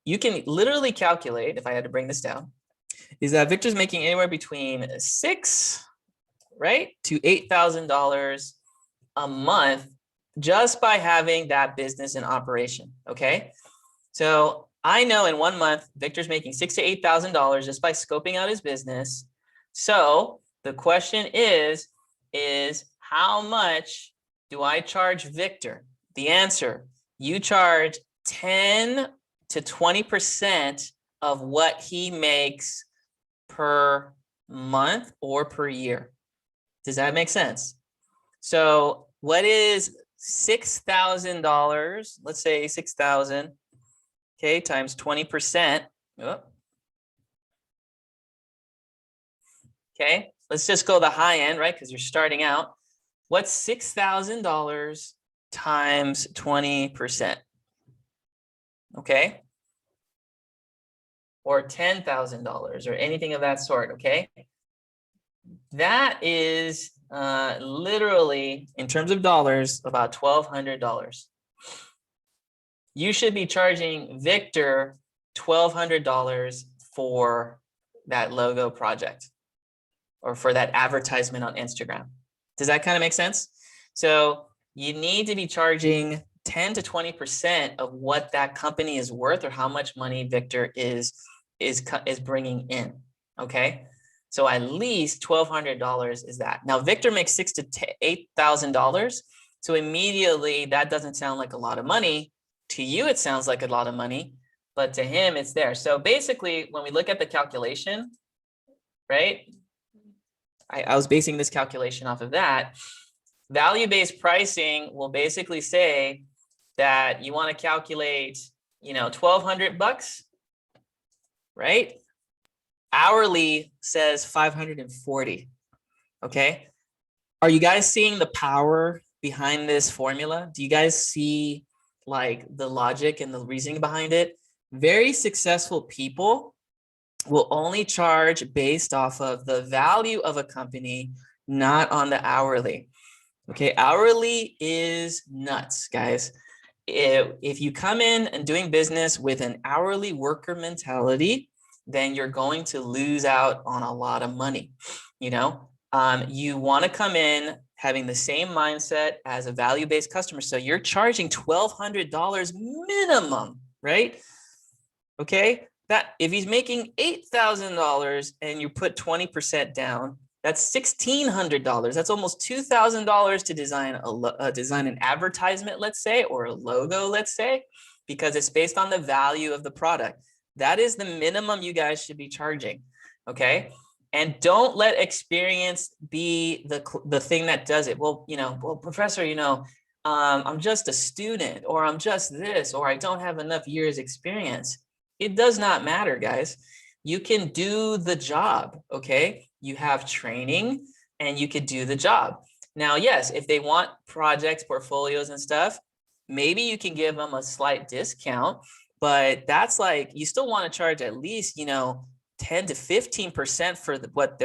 You can literally calculate, if I had to bring this down, is that Victor's making anywhere between $6,000, right, to $8,000 a month just by having that business in operation. Okay, so I know in 1 month Victor's making $6,000 to $8,000 just by scoping out his business. So the question is how much do I charge Victor? The answer: you charge 10 to 20% of what he makes per month or per year. Does that make sense? So what is $6,000? Let's say 6,000, okay, times 20%. Okay, let's just go the high end, right? Because you're starting out. What's $6,000 times 20%? Okay. Or $10,000 or anything of that sort, okay? That is literally, in terms of dollars, about $1,200. You should be charging Victor $1,200 for that logo project or for that advertisement on Instagram. Does that kind of make sense? So you need to be charging 10 to 20% of what that company is worth or how much money Victor is bringing in. Okay, so at least $1,200 is that. Now Victor makes $6,000 to $8,000, so immediately that doesn't sound like a lot of money. To you, it sounds like a lot of money, but to him, it's there. So basically, when we look at the calculation, right? I was basing this calculation off of that. Value-based pricing will basically say that you want to calculate, $1,200. Right? Hourly says 540. Okay. Are you guys seeing the power behind this formula? Do you guys see like the logic and the reasoning behind it? Very successful people will only charge based off of the value of a company, not on the hourly. Okay. Hourly is nuts, guys. If you come in and doing business with an hourly worker mentality, then you're going to lose out on a lot of money. You want to come in having the same mindset as a value-based customer. So you're charging $1,200 minimum, right? Okay, that if he's making $8,000 and you put 20% down, That's $1,600. That's almost $2,000 to design an advertisement, let's say, or a logo, let's say, because it's based on the value of the product. That is the minimum you guys should be charging, okay? And don't let experience be the thing that does it. Well, professor, I'm just a student, or I'm just this, or I don't have enough years experience. It does not matter, guys. You can do the job, okay? You have training and you could do the job. Now, yes, if they want projects, portfolios and stuff, maybe you can give them a slight discount, but that's like, you still want to charge at least, 10 to 15% for what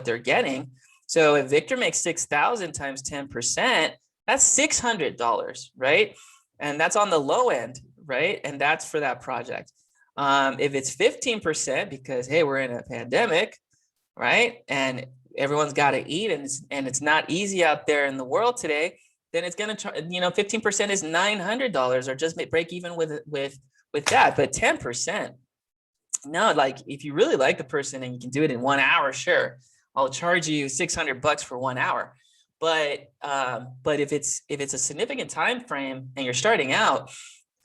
they're getting. So if Victor makes 6,000 times 10%, that's $600, right? And that's on the low end, right? And that's for that project. If it's 15%, because hey, we're in a pandemic, right? And everyone's got to eat, and it's not easy out there in the world today, then it's going to charge, 15% is $900, or just break even with that. But 10%, no, like if you really like the person and you can do it in 1 hour, sure, I'll charge you $600 for 1 hour. But if it's a significant time frame and you're starting out,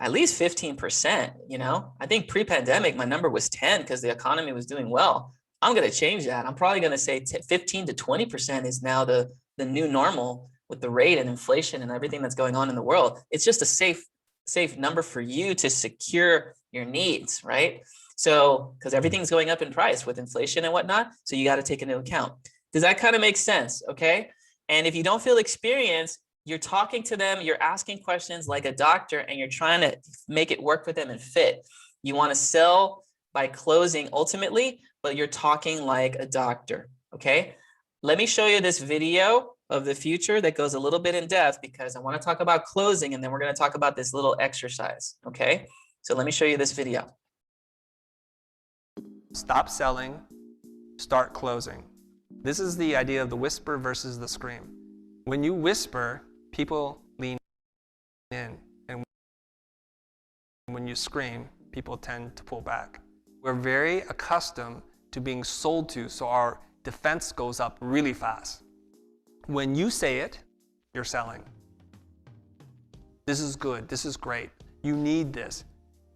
at least 15%, I think pre-pandemic, my number was 10 because the economy was doing well. I'm going to change that. I'm probably going to say 15 to 20% is now the new normal with the rate and inflation and everything that's going on in the world. It's just a safe number for you to secure your needs, right? So, because everything's going up in price with inflation and whatnot. So you got to take into account. Does that kind of make sense? Okay. And if you don't feel experienced, you're talking to them, you're asking questions like a doctor, and you're trying to make it work with them and fit. You want to sell by closing ultimately, but you're talking like a doctor, okay? Let me show you this video of the future that goes a little bit in depth, because I want to talk about closing, and then we're going to talk about this little exercise, okay? So let me show you this video. Stop selling, start closing. This is the idea of the whisper versus the scream. When you whisper, people lean in, and when you scream, people tend to pull back. We're very accustomed to being sold to, so our defense goes up really fast. When you say it, you're selling. This is good, this is great, you need this.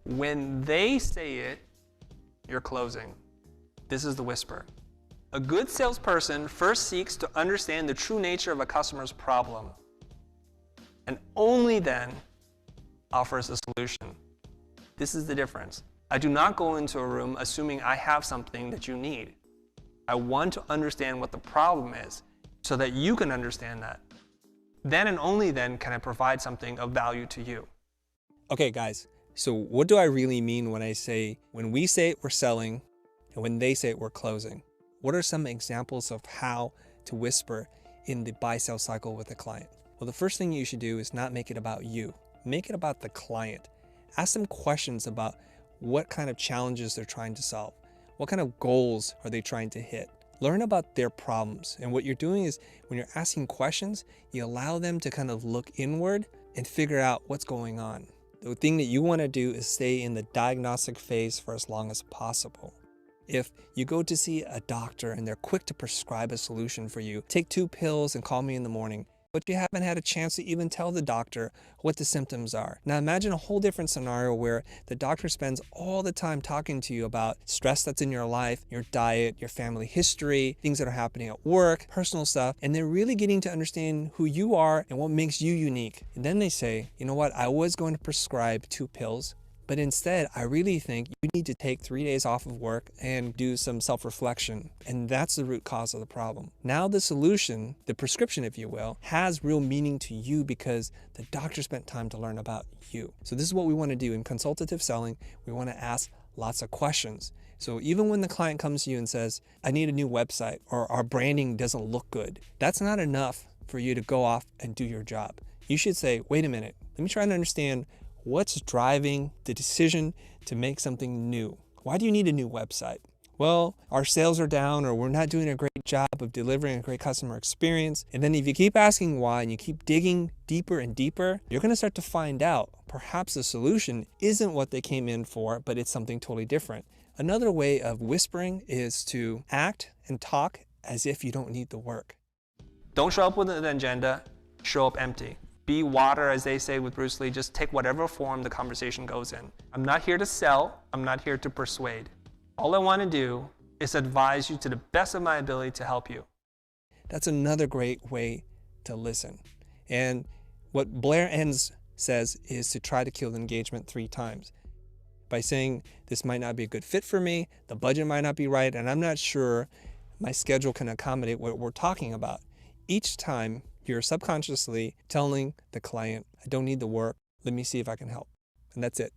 When they say it, you're closing. This is the whisper. A good salesperson first seeks to understand the true nature of a customer's problem, and only then offers a solution. This is the difference. I do not go into a room assuming I have something that you need. I want to understand what the problem is so that you can understand that. Then and only then can I provide something of value to you. Okay, guys, so what do I really mean when we say it, we're selling, and when they say it, we're closing? What are some examples of how to whisper in the buy-sell cycle with a client? Well, the first thing you should do is not make it about you. Make it about the client. Ask them questions about what kind of challenges they're trying to solve. What kind of goals are they trying to hit? Learn about their problems. And what you're doing is, when you're asking questions, you allow them to kind of look inward and figure out what's going on. The thing that you want to do is stay in the diagnostic phase for as long as possible. If you go to see a doctor and they're quick to prescribe a solution for you, take 2 pills and call me in the morning, but you haven't had a chance to even tell the doctor what the symptoms are. Now imagine a whole different scenario where the doctor spends all the time talking to you about stress that's in your life, your diet, your family history, things that are happening at work, personal stuff, and they're really getting to understand who you are and what makes you unique. And then they say, you know what, I was going to prescribe 2 pills, but instead, I really think you need to take 3 days off of work and do some self-reflection. And that's the root cause of the problem. Now the solution, the prescription, if you will, has real meaning to you because the doctor spent time to learn about you. So this is what we want to do in consultative selling. We want to ask lots of questions. So even when the client comes to you and says, I need a new website, or our branding doesn't look good, that's not enough for you to go off and do your job. You should say, wait a minute, let me try to understand what's driving the decision to make something new. Why do you need a new website? Well, our sales are down, or we're not doing a great job of delivering a great customer experience. And then if you keep asking why and you keep digging deeper and deeper, you're going to start to find out perhaps the solution isn't what they came in for, but it's something totally different. Another way of whispering is to act and talk as if you don't need the work. Don't show up with an agenda, show up empty. Be water, as they say with Bruce Lee, just take whatever form the conversation goes in. I'm not here to sell, I'm not here to persuade. All I want to do is advise you to the best of my ability to help you. That's another great way to listen. And what Blair Enns says is to try to kill the engagement 3 times. By saying, this might not be a good fit for me, the budget might not be right, and I'm not sure my schedule can accommodate what we're talking about. Each time, you're subconsciously telling the client, I don't need the work, let me see if I can help. And that's it.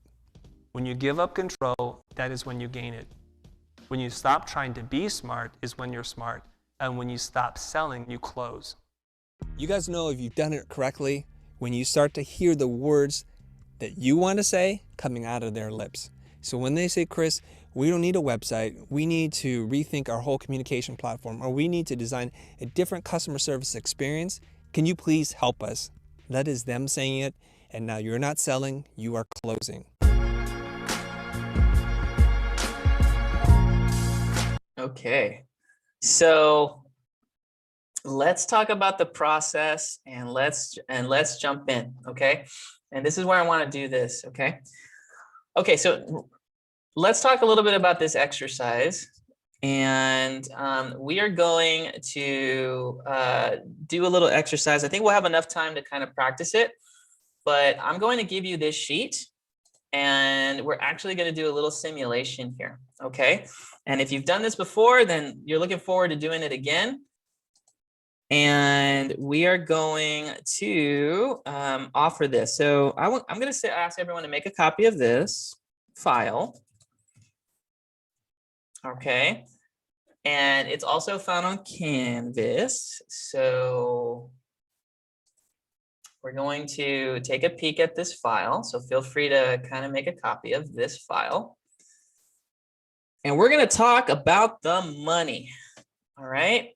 When you give up control, that is when you gain it. When you stop trying to be smart is when you're smart. And when you stop selling, you close. You guys know if you've done it correctly, when you start to hear the words that you want to say coming out of their lips. So when they say, Chris, we don't need a website, we need to rethink our whole communication platform, or we need to design a different customer service experience, can you please help us? That is them saying it, and now you're not selling, you are closing. Okay, so let's talk about the process and let's jump in, okay? And this is where I want to do this, okay? Okay, so let's talk a little bit about this exercise. And we are going to do a little exercise. I think we'll have enough time to kind of practice it, but I'm going to give you this sheet and we're actually going to do a little simulation here, okay? And if you've done this before, then you're looking forward to doing it again. And we are going to offer this. So I'm going to ask everyone to make a copy of this file. Okay. And it's also found on Canvas. So we're going to take a peek at this file. So feel free to kind of make a copy of this file. And we're going to talk about the money. All right.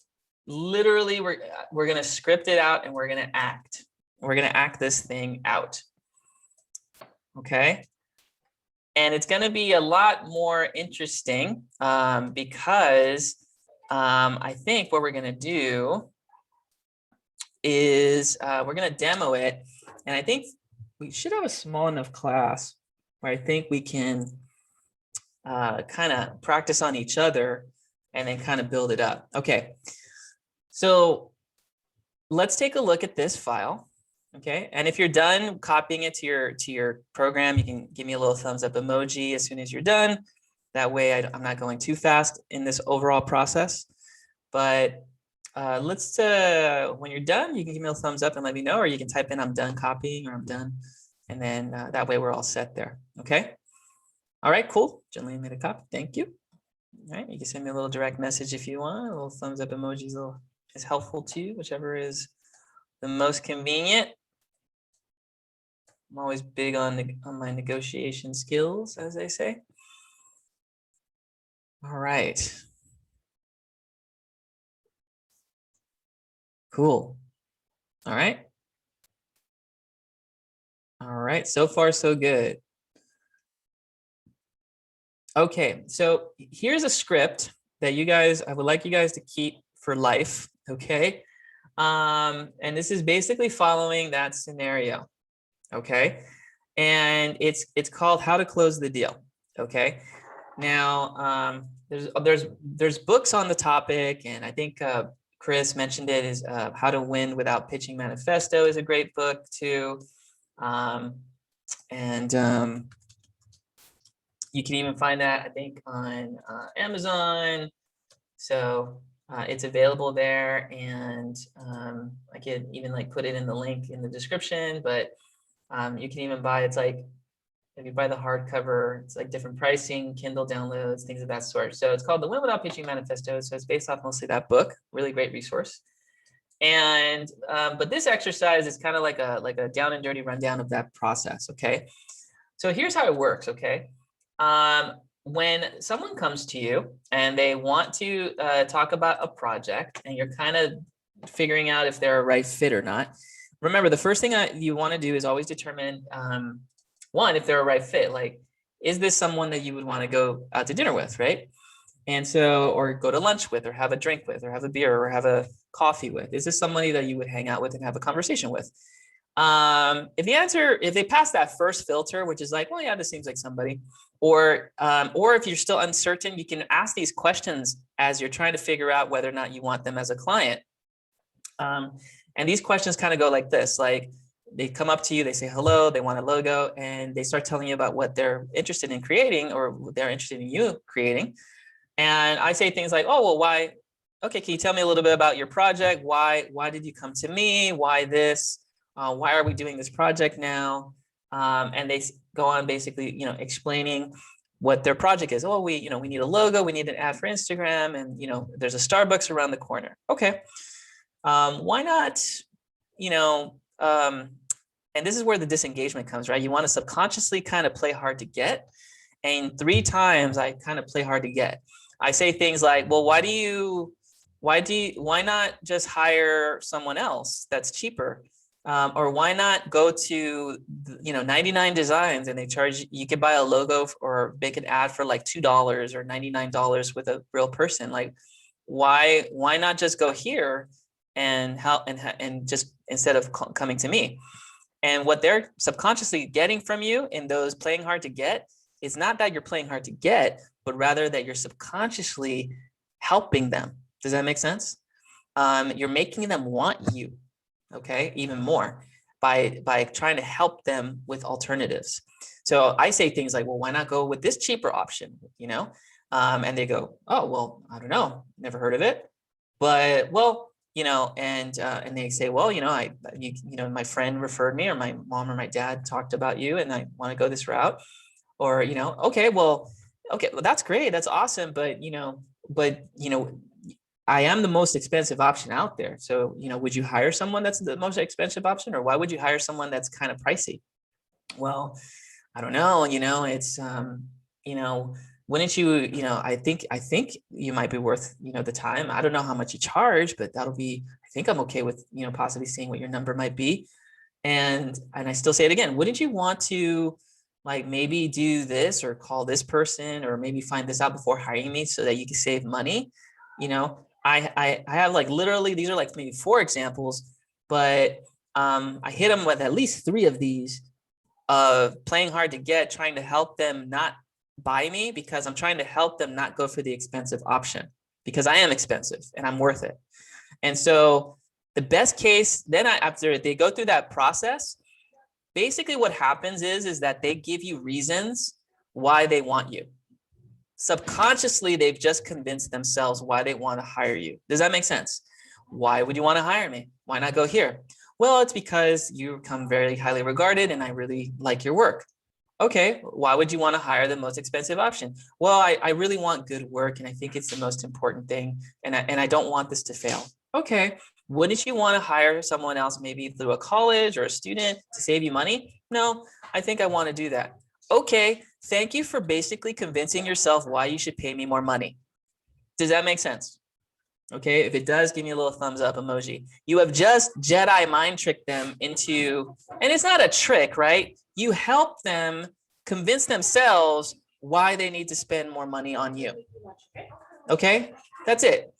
Literally, we're going to script it out and we're going to act. We're going to act this thing out. Okay. And it's going to be a lot more interesting because I think what we're going to do is we're going to demo it. And I think we should have a small enough class where I think we can kind of practice on each other and then kind of build it up. Okay. So let's take a look at this file. Okay, and if you're done copying it to your program, you can give me a little thumbs up emoji as soon as you're done. That way I'm not going too fast in this overall process. But when you're done, you can give me a thumbs up and let me know, or you can type in I'm done copying or I'm done. And then that way we're all set there. Okay. All right, cool. Jolene made a copy. Thank you. All right, you can send me a little direct message if you want. A little thumbs up emoji is helpful too, whichever is the most convenient. I'm always big on my negotiation skills, as they say. All right. Cool. All right. All right. So far, so good. Okay. So here's a script that I would like you guys to keep for life. Okay. And this is basically following that scenario. Okay, and it's called How to Close the Deal. Okay, now there's books on the topic, and I think Chris mentioned it, is How to Win Without Pitching Manifesto is a great book too, and you can even find that I think on Amazon. So it's available there, and I could even like put it in the link in the description, but you can even buy, it's like, if you buy the hardcover, it's like different pricing, Kindle downloads, things of that sort. So it's called The Win Without Pitching Manifesto. So it's based off mostly that book, really great resource. And, but this exercise is kind of like a down and dirty rundown of that process, okay? So here's how it works, okay? When someone comes to you and they want to talk about a project and you're kind of figuring out if they're a right fit or not, remember, the first thing you want to do is always determine, one, if they're a right fit. Like, is this someone that you would want to go out to dinner with, right? And so, or go to lunch with, or have a drink with, or have a beer, or have a coffee with? Is this somebody that you would hang out with and have a conversation with? If they pass that first filter, which is like, well, yeah, this seems like somebody, or if you're still uncertain, you can ask these questions as you're trying to figure out whether or not you want them as a client. And these questions kind of go like this, like they come up to you, they say hello, they want a logo, and they start telling you about what they're interested in creating, or they're interested in you creating. And I say things like, oh, well, why? Okay, can you tell me a little bit about your project? Why did you come to me? Why this? Why are we doing this project now? And they go on basically, explaining what their project is. Oh, we need a logo, we need an ad for Instagram, and there's a Starbucks around the corner. Okay, why not? And this is where the disengagement comes, right? You want to subconsciously kind of play hard to get. And 3 times I kind of play hard to get. I say things like, well, why not just hire someone else that's cheaper? Or why not go to 99 Designs, and they charge, you could buy a logo or make an ad for like $2 or $99 with a real person. Like, why not just go here and help and just instead of coming to me? And what they're subconsciously getting from you in those playing hard to get is not that you're playing hard to get, but rather that you're subconsciously helping them. Does that make sense? You're making them want you, okay, even more by trying to help them with alternatives. So I say things like, well, why not go with this cheaper option, and they go, oh, well, I don't know, never heard of it, but well, and they say, well, my friend referred me, or my mom or my dad talked about you, and I want to go this route. Or, okay, well, that's great. That's awesome. But, I am the most expensive option out there. So, would you hire someone that's the most expensive option, or why would you hire someone that's kind of pricey? Well, I don't know, it's, wouldn't you, I think you might be worth, the time. I don't know how much you charge, but I think I'm okay with, possibly seeing what your number might be. And I still say it again, wouldn't you want to, like, maybe do this, or call this person, or maybe find this out before hiring me so that you can save money? I have like literally, these are like maybe 4 examples, but I hit them with at least 3 of these, playing hard to get, trying to help them not buy me, because I'm trying to help them not go for the expensive option, because I am expensive and I'm worth it. And so the best case, then after they go through that process, basically what happens is that they give you reasons why they want you. Subconsciously, they've just convinced themselves why they want to hire you. Does that make sense? Why would you want to hire me? Why not go here? Well, it's because you become very highly regarded and I really like your work. Okay, why would you want to hire the most expensive option? Well, I really want good work, and I think it's the most important thing, and I don't want this to fail. Okay, wouldn't you want to hire someone else, maybe through a college or a student, to save you money? No, I think I want to do that. Okay, thank you for basically convincing yourself why you should pay me more money. Does that make sense? Okay, if it does, give me a little thumbs up emoji. You have just Jedi mind tricked them into, and it's not a trick, right? You help them convince themselves why they need to spend more money on you. Okay, that's it.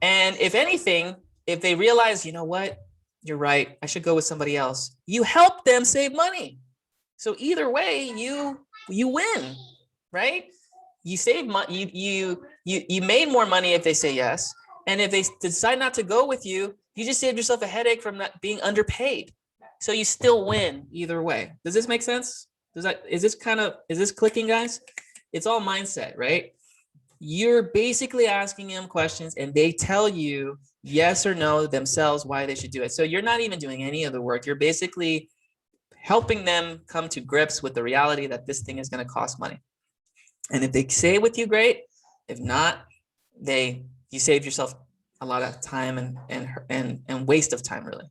And if anything, if they realize, you know what, you're right, I should go with somebody else, you help them save money. So either way, you win, right? You save money, you made more money if they say yes. And if they decide not to go with you, you just saved yourself a headache from not being underpaid. So you still win either way. Does this make sense? Is this clicking, guys? It's all mindset, right? You're basically asking them questions and they tell you yes or no themselves why they should do it. So you're not even doing any of the work. You're basically helping them come to grips with the reality that this thing is going to cost money. And if they say with you, great. If not, you save yourself a lot of time and waste of time, really.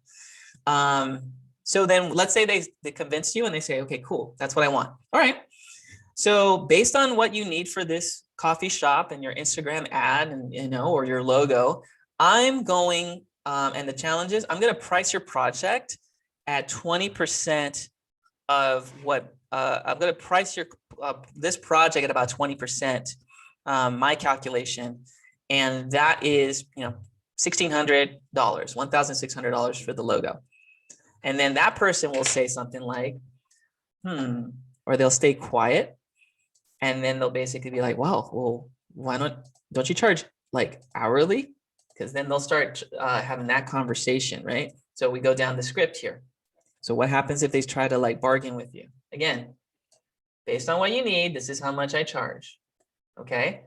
So then let's say they convince you and they say, okay, cool, that's what I want. All right. So based on what you need for this coffee shop and your Instagram ad and or your logo, I'm going and the challenge is I'm going to price your project at 20% of what I'm going to price your this project at about 20% my calculation, and that is, $1,600, $1,600 for the logo. And then that person will say something like, or they'll stay quiet. And then they'll basically be like, well, why don't you charge like hourly? Because then they'll start having that conversation, right? So we go down the script here. So what happens if they try to like bargain with you? Again, based on what you need, this is how much I charge. Okay.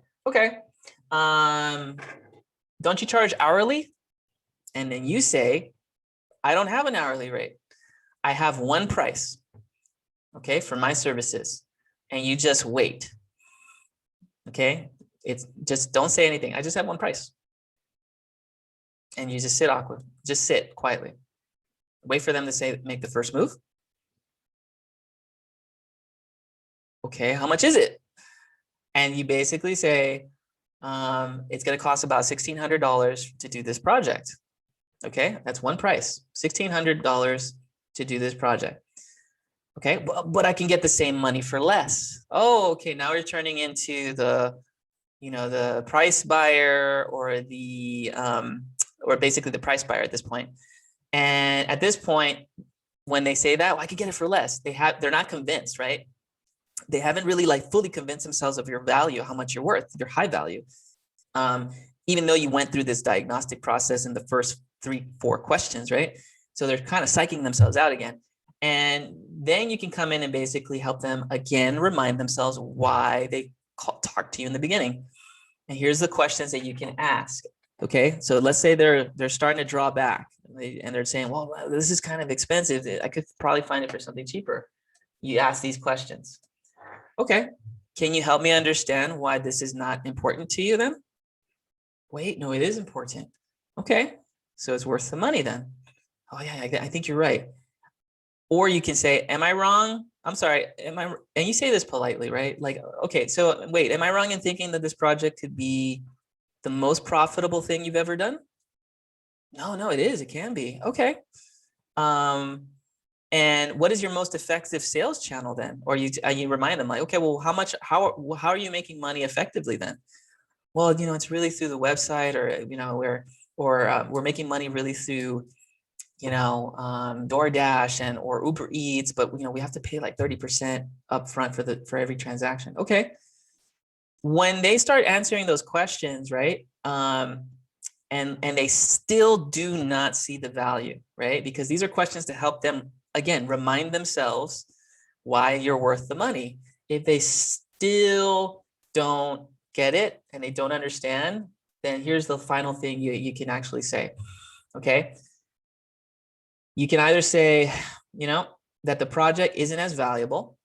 Don't you charge hourly? And then you say, I don't have an hourly rate. I have one price, okay, for my services. And you just wait. Okay. It's just, don't say anything. I just have one price. And you just sit awkward. Just sit quietly. Wait for them to say, make the first move. Okay, how much is it? And you basically say, it's going to cost about $1,600 to do this project. Okay, that's one price, $1,600 to do this project. Okay, but I can get the same money for less. Oh, okay, now we're turning into the, the price buyer, or the, or basically the price buyer at this point. And at this point, when they say that, well, I could get it for less, they're not convinced, right? They haven't really like fully convinced themselves of your value, how much you're worth, your high value. Even though you went through this diagnostic process in the first 3-4 questions, right? So they're kind of psyching themselves out again. And then you can come in and basically help them again, remind themselves why they talked to you in the beginning. And here's the questions that you can ask. Okay, so let's say they're starting to draw back, and they're saying, well, this is kind of expensive. I could probably find it for something cheaper. You ask these questions. Okay, can you help me understand why this is not important to you then? Wait, no, it is important. Okay, so it's worth the money then. Oh yeah, I think you're right. Or you can say, am I wrong? I'm sorry, and you say this politely, right? Like, okay, so wait, am I wrong in thinking that this project could be the most profitable thing you've ever done? No, it is, it can be. Okay. And what is your most effective sales channel then? Or you remind them like, okay, well, how are you making money effectively then? Well, it's really through the website, or we're making money really through, DoorDash or Uber Eats, but we have to pay like 30% upfront for every transaction. Okay. When they start answering those questions, right? And they still do not see the value, right? Because these are questions to help them, again, remind themselves why you're worth the money. If they still don't get it and they don't understand, then here's the final thing you can actually say. Okay. You can either say, that the project isn't as valuable.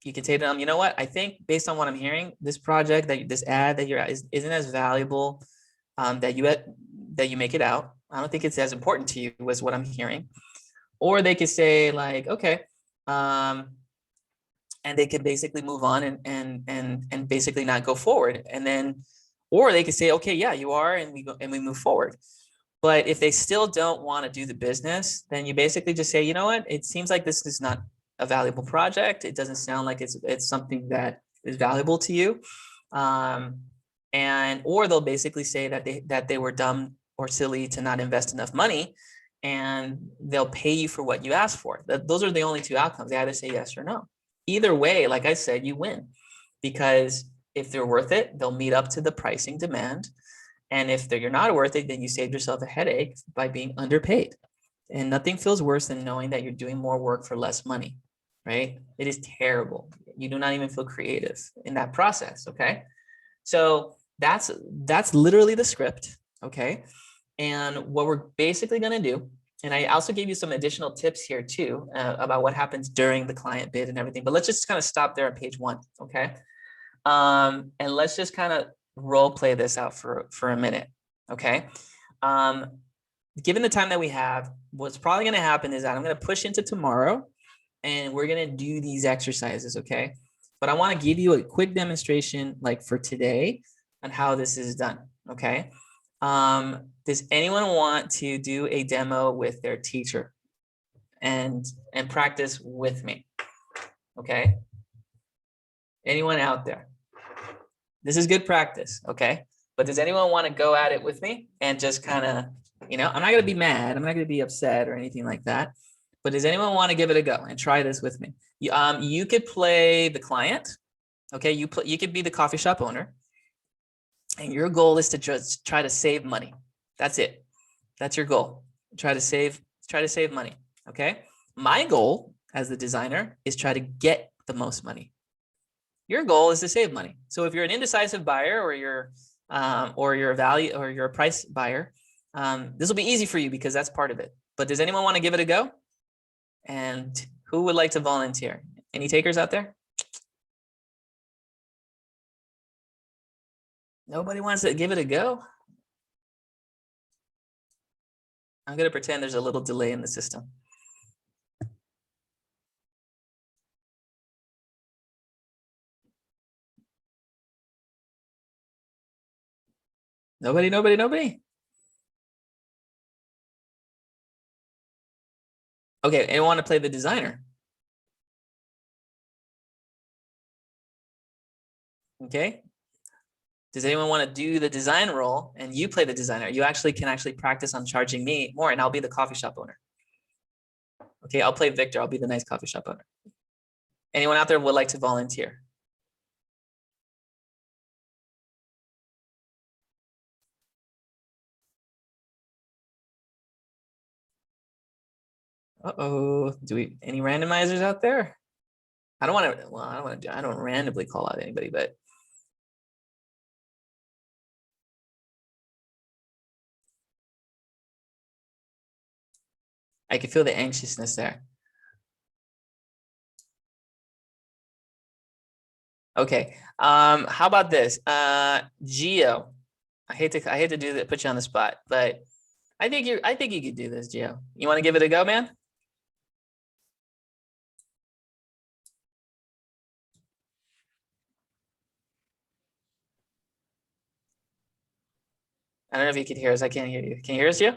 You can say to them, you know what, I think based on what I'm hearing, this project, this ad that you're at isn't as valuable that you make it out. I don't think it's as important to you as what I'm hearing. Or they could say like, okay, and they could basically move on and basically not go forward. And then, or they could say, okay, yeah, you are, and we move forward. But if they still don't want to do the business, then you basically just say, you know what, it seems like this is not a valuable project. It doesn't sound like it's something that is valuable to you. Or they'll basically say that they were dumb or silly to not invest enough money, and they'll pay you for what you asked for. Those are the only two outcomes. They either say yes or no. Either way, like I said, you win, because if they're worth it, they'll meet up to the pricing demand. And if you're not worth it, then you saved yourself a headache by being underpaid. And nothing feels worse than knowing that you're doing more work for less money, right? It is terrible. You do not even feel creative in that process, okay? So that's literally the script, okay? And what we're basically gonna do, and I also gave you some additional tips here too, about what happens during the client bid and everything, but let's just kind of stop there on page 1, okay? And let's just kind of role play this out for a minute, okay? Given the time that we have, what's probably gonna happen is that I'm gonna push into tomorrow, and we're gonna do these exercises, okay? But I wanna give you a quick demonstration like for today on how this is done, okay? Does anyone want to do a demo with their teacher and practice with me? Okay. Anyone out there? This is good practice, okay? But does anyone want to go at it with me and just kind of, I'm not going to be mad. I'm not going to be upset or anything like that. But does anyone want to give it a go and try this with me? You could play the client, okay? You could be the coffee shop owner, and your goal is to just try to save money. That's it. That's your goal. Try to save money, okay? My goal as the designer is try to get the most money. Your goal is to save money. So if you're an indecisive buyer or you're a value or you're a price buyer, this will be easy for you because that's part of it. But does anyone want to give it a go? And who would like to volunteer? Any takers out there? Nobody wants to give it a go? I'm going to pretend there's a little delay in the system. Nobody. Okay, anyone want to play the designer? Okay. Does anyone want to do the design role and you play the designer? You can practice on charging me more and I'll be the coffee shop owner. Okay, I'll play Victor. I'll be the nice coffee shop owner. Anyone out there would like to volunteer? Uh-oh, any randomizers out there? I don't randomly call out anybody, but I can feel the anxiousness there. Okay, how about this? Gio, I hate to do that, put you on the spot, but I think you could do this, Gio. You want to give it a go, man? I don't know if you could hear us. I can't hear you. Can you hear us, Gio?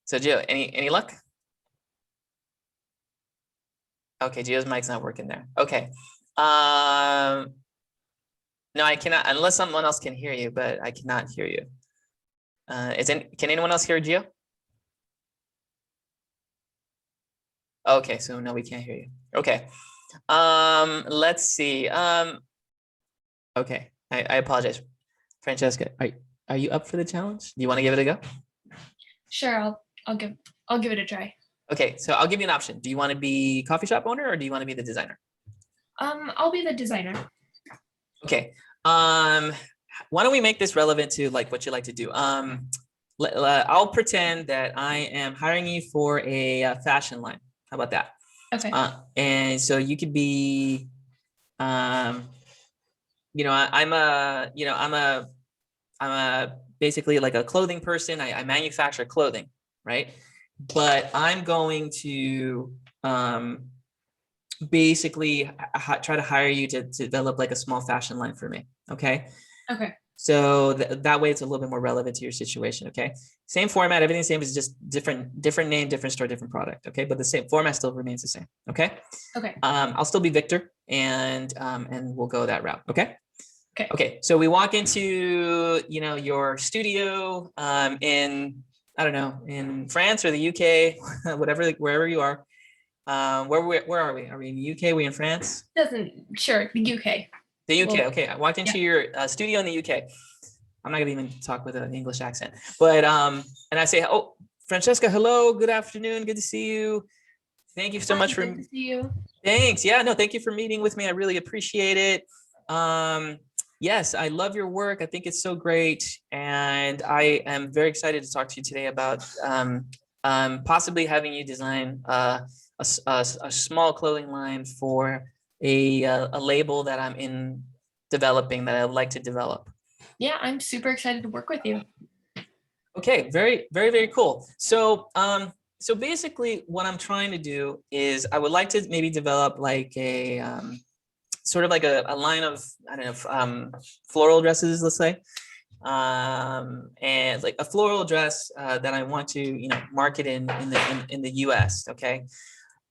So Gio, any luck? Okay, Gio's mic's not working there. Okay. No, I cannot, unless someone else can hear you, but I cannot hear you. Can anyone else hear Gio? Okay, so no, we can't hear you. Okay. Let's see. Okay, I apologize. Francesca, are you up for the challenge? Do you want to give it a go? Sure, I'll give it a try. Okay, so I'll give you an option. Do you want to be coffee shop owner or do you want to be the designer? I'll be the designer. Okay. Why don't we make this relevant to like what you like to do? I'll pretend that I am hiring you for a fashion line. How about that? Okay. And so you could be, I'm basically like a clothing person. I manufacture clothing, right? But I'm going to basically try to hire you to develop like a small fashion line for me. Okay. Okay. So that way it's a little bit more relevant to your situation. Okay. Same format, everything the same, is just different name, different store, different product. Okay. But the same format still remains the same. Okay. Okay. I'll still be Victor and we'll go that route. Okay. Okay. Okay. So we walk into, your studio in, I don't know, in France or the UK, wherever you are. Where are we? Are we in the UK? Are we in France? Sure, the UK. The UK. Okay. I walked into your studio in the UK. I'm not gonna even talk with an English accent, but and I say, oh, Francesca, hello, good afternoon, good to see you. Thank you so much for. Good to see you. Thanks. Yeah. No. Thank you for meeting with me. I really appreciate it. Yes, I love your work. I think it's so great, and I am very excited to talk to you today about possibly having you design a small clothing line for a label that I'm in developing, that I would like to develop. Yeah, I'm super excited to work with you. Okay, very, very, very cool. So so basically what I'm trying to do is I would like to maybe develop like a sort of like a line of, I don't know, floral dresses, let's say. and like a floral dress that I want to, market in the US. Okay.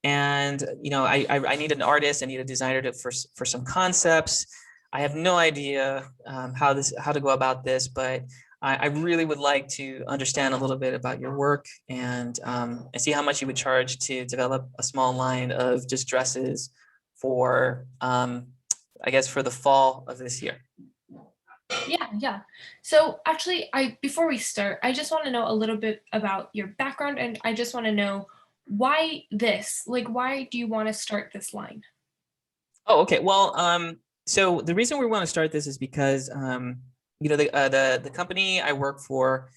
And, I need an artist, I need a designer for some concepts. I have no idea how to go about this, but I really would like to understand a little bit about your work and see how much you would charge to develop a small line of just dresses for, I guess, for the fall of this year. Yeah. So actually, before we start, I just want to know a little bit about your background, and I just want to know why this? Like, why do you want to start this line? Oh, okay. Well, so the reason we want to start this is because, the company I work for,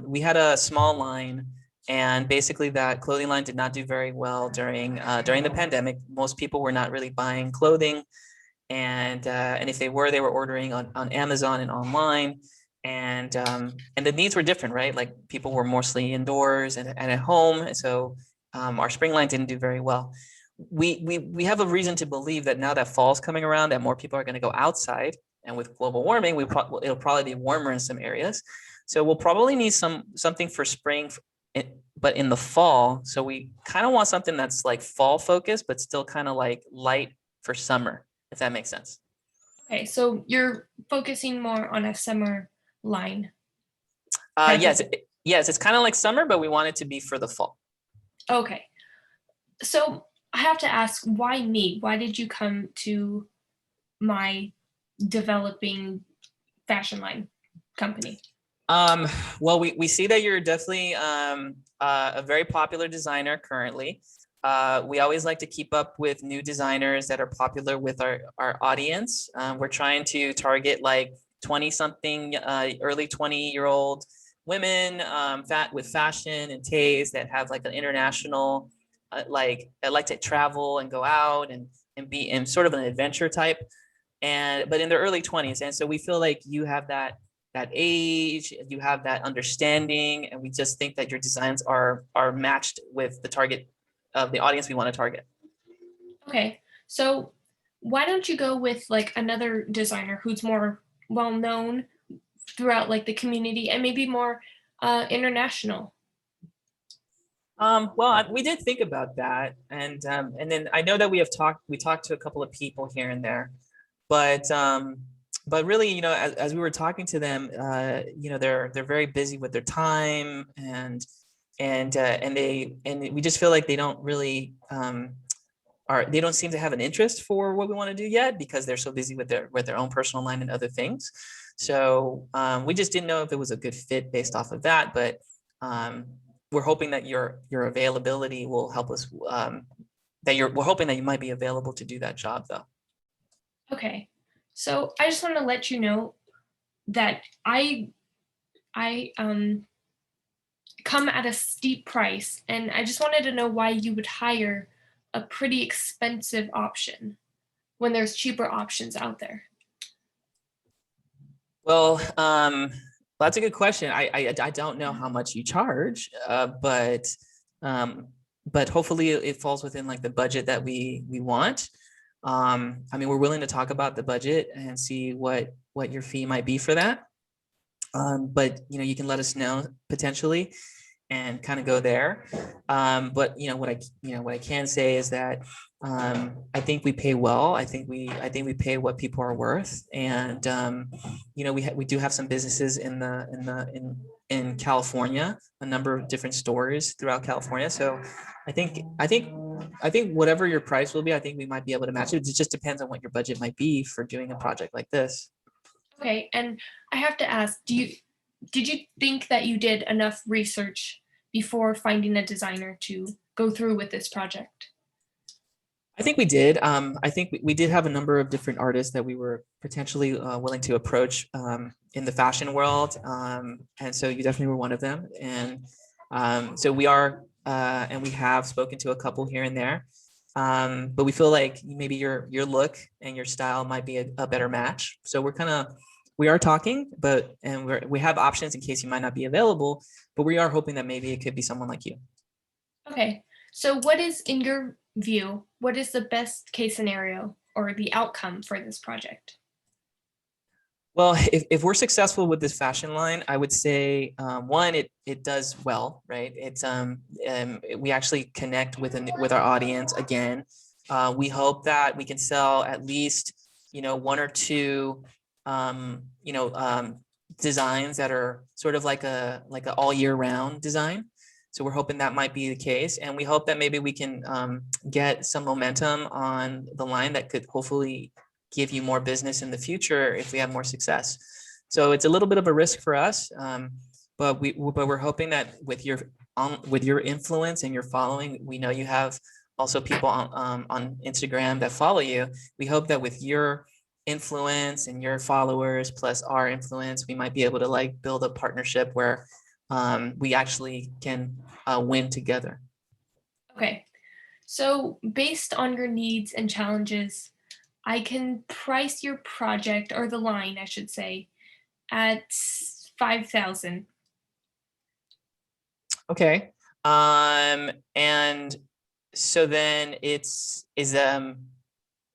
we had a small line, and basically that clothing line did not do very well during the pandemic. Most people were not really buying clothing, and if they were ordering on Amazon and online, and the needs were different, right? Like people were mostly indoors and at home, and so our spring line didn't do very well. We have a reason to believe that now that fall's coming around, that more people are going to go outside, and with global warming, it'll probably be warmer in some areas. So we'll probably need something for spring, but in the fall. So we kind of want something that's like fall focused, but still kind of like light for summer, if that makes sense. Okay, so you're focusing more on a summer line. Right. Yes, it's kind of like summer, but we want it to be for the fall. Okay. So I have to ask, why me? Why did you come to my developing fashion line company? Well, we see that you're definitely a very popular designer currently. We always like to keep up with new designers that are popular with our audience. We're trying to target like 20 something, early 20-year-old women with fashion and taste that have like an international, like to travel and go out and be in sort of an adventure type, but in their early 20s. And so we feel like you have that age, you have that understanding, and we just think that your designs are matched with the target of the audience we want to target. Okay, so why don't you go with like another designer who's more well known throughout like the community and maybe more international? Well, we did think about that, and then I know that we talked to a couple of people here and there, but really, as we were talking to them, they're very busy with their time, and we just feel like they don't really they don't seem to have an interest for what we want to do yet, because they're so busy with their own personal line and other things. So we just didn't know if it was a good fit based off of that, but we're hoping that your availability will help us. We're hoping that you might be available to do that job, though. Okay, so I just want to let you know that I come at a steep price, and I just wanted to know why you would hire a pretty expensive option when there's cheaper options out there. Well, that's a good question. I don't know how much you charge, but hopefully it falls within like the budget that we want. I mean, we're willing to talk about the budget and see what your fee might be for that. But you can let us know potentially and kind of go there. But what I can say is that I think we pay well. I think we pay what people are worth, and we do have some businesses in California, a number of different stores throughout California. So I think whatever your price will be, I think we might be able to match it. It just depends on what your budget might be for doing a project like this. Okay, and I have to ask, did you think that you did enough research before finding a designer to go through with this project? I think we did. I think we did have a number of different artists that we were potentially willing to approach in the fashion world. And so you definitely were one of them. And so we are, and we have spoken to a couple here and there. But we feel like maybe your look and your style might be a better match. So we are talking, and we have options in case you might not be available, but we are hoping that maybe it could be someone like you. Okay, so what is, in your view, what is the best case scenario or the outcome for this project? Well, if we're successful with this fashion line, I would say one, it does well, right? We actually connect with our audience again. We hope that we can sell at least, one or two, designs that are sort of like a all year round design. So we're hoping that might be the case, and we hope that maybe we can get some momentum on the line that could hopefully give you more business in the future if we have more success. So it's a little bit of a risk for us, but we're hoping that with your influence and your following, we know you have also people on Instagram that follow you. We hope that with your influence and your followers plus our influence, we might be able to like build a partnership where we actually can win together. Okay. So based on your needs and challenges, I can price your project, or the line, I should say, at 5,000. Okay. And so then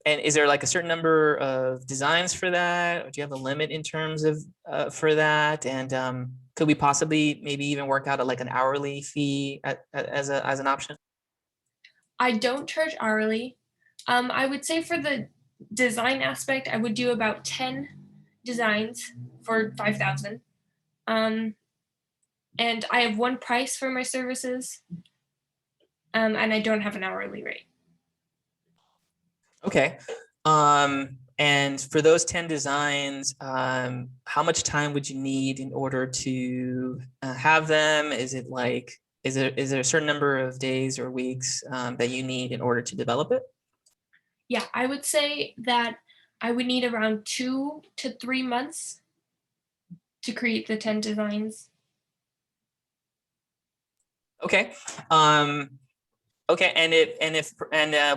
and is there like a certain number of designs for that? Or do you have a limit in terms of for that? And could we possibly maybe even work out like an hourly fee as an option? I don't charge hourly. I would say for the design aspect, I would do about 10 designs for 5,000. And I have one price for my services, and I don't have an hourly rate. Okay. And for those 10 designs, how much time would you need in order to have them? Is there a certain number of days or weeks that you need in order to develop it? Yeah, I would say that I would need around 2 to 3 months to create the 10 designs. Okay. Okay.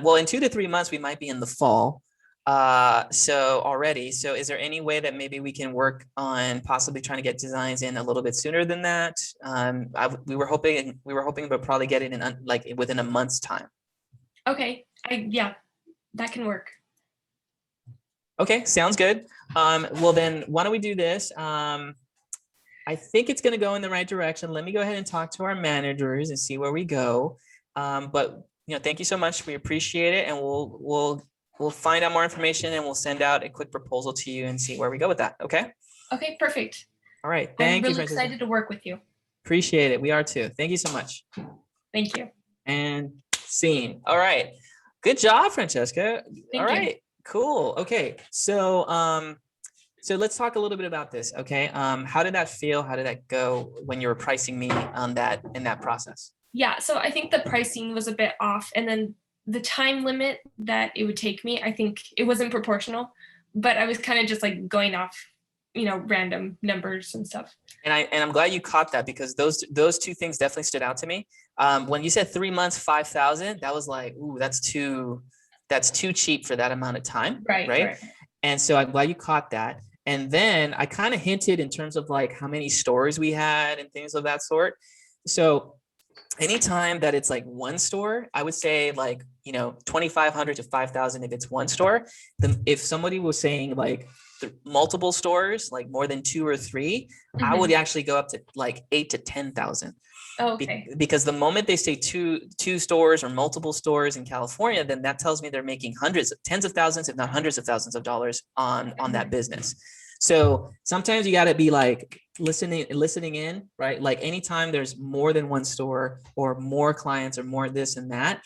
Well, in 2 to 3 months, we might be in the fall. So is there any way that maybe we can work on possibly trying to get designs in a little bit sooner than that? We were hoping, but probably get it in like within a month's time. Okay, yeah, that can work. Okay, sounds good. Well then, why don't we do this? I think it's going to go in the right direction. Let me go ahead and talk to our managers and see where we go. But thank you so much. We appreciate it, and we'll find out more information, and we'll send out a quick proposal to you and see where we go with that. Okay. Okay, perfect. All right. I'm Thank you, really Francesca. excited to work with you. Appreciate it. We are too. Thank you so much. Thank you. And scene. All right. Good job, Francesca. Thank All you. right. Cool. Okay. So let's talk a little bit about this. Okay. How did that feel? How did that go when you were pricing me on that in that process? Yeah, so I think the pricing was a bit off, and then the time limit that it would take me, I think it wasn't proportional, but I was kind of just like going off, random numbers and stuff. And I'm glad you caught that, because those two things definitely stood out to me. When you said 3 months, 5,000, that was like, ooh, that's too cheap for that amount of time. Right. And so I'm glad you caught that. And then I kind of hinted in terms of like how many stores we had and things of that sort. So anytime that it's like one store, I would say like, 2,500 to 5,000 if it's one store. Then if somebody was saying like multiple stores, like more than 2 or 3, I would actually go up to like 8 to 10,000. Okay. Because the moment they say two stores or multiple stores in California, then that tells me they're making tens of thousands, if not hundreds of thousands of dollars on that business. So sometimes you got to be like listening in, right? Like anytime there's more than one store or more clients or more this and that,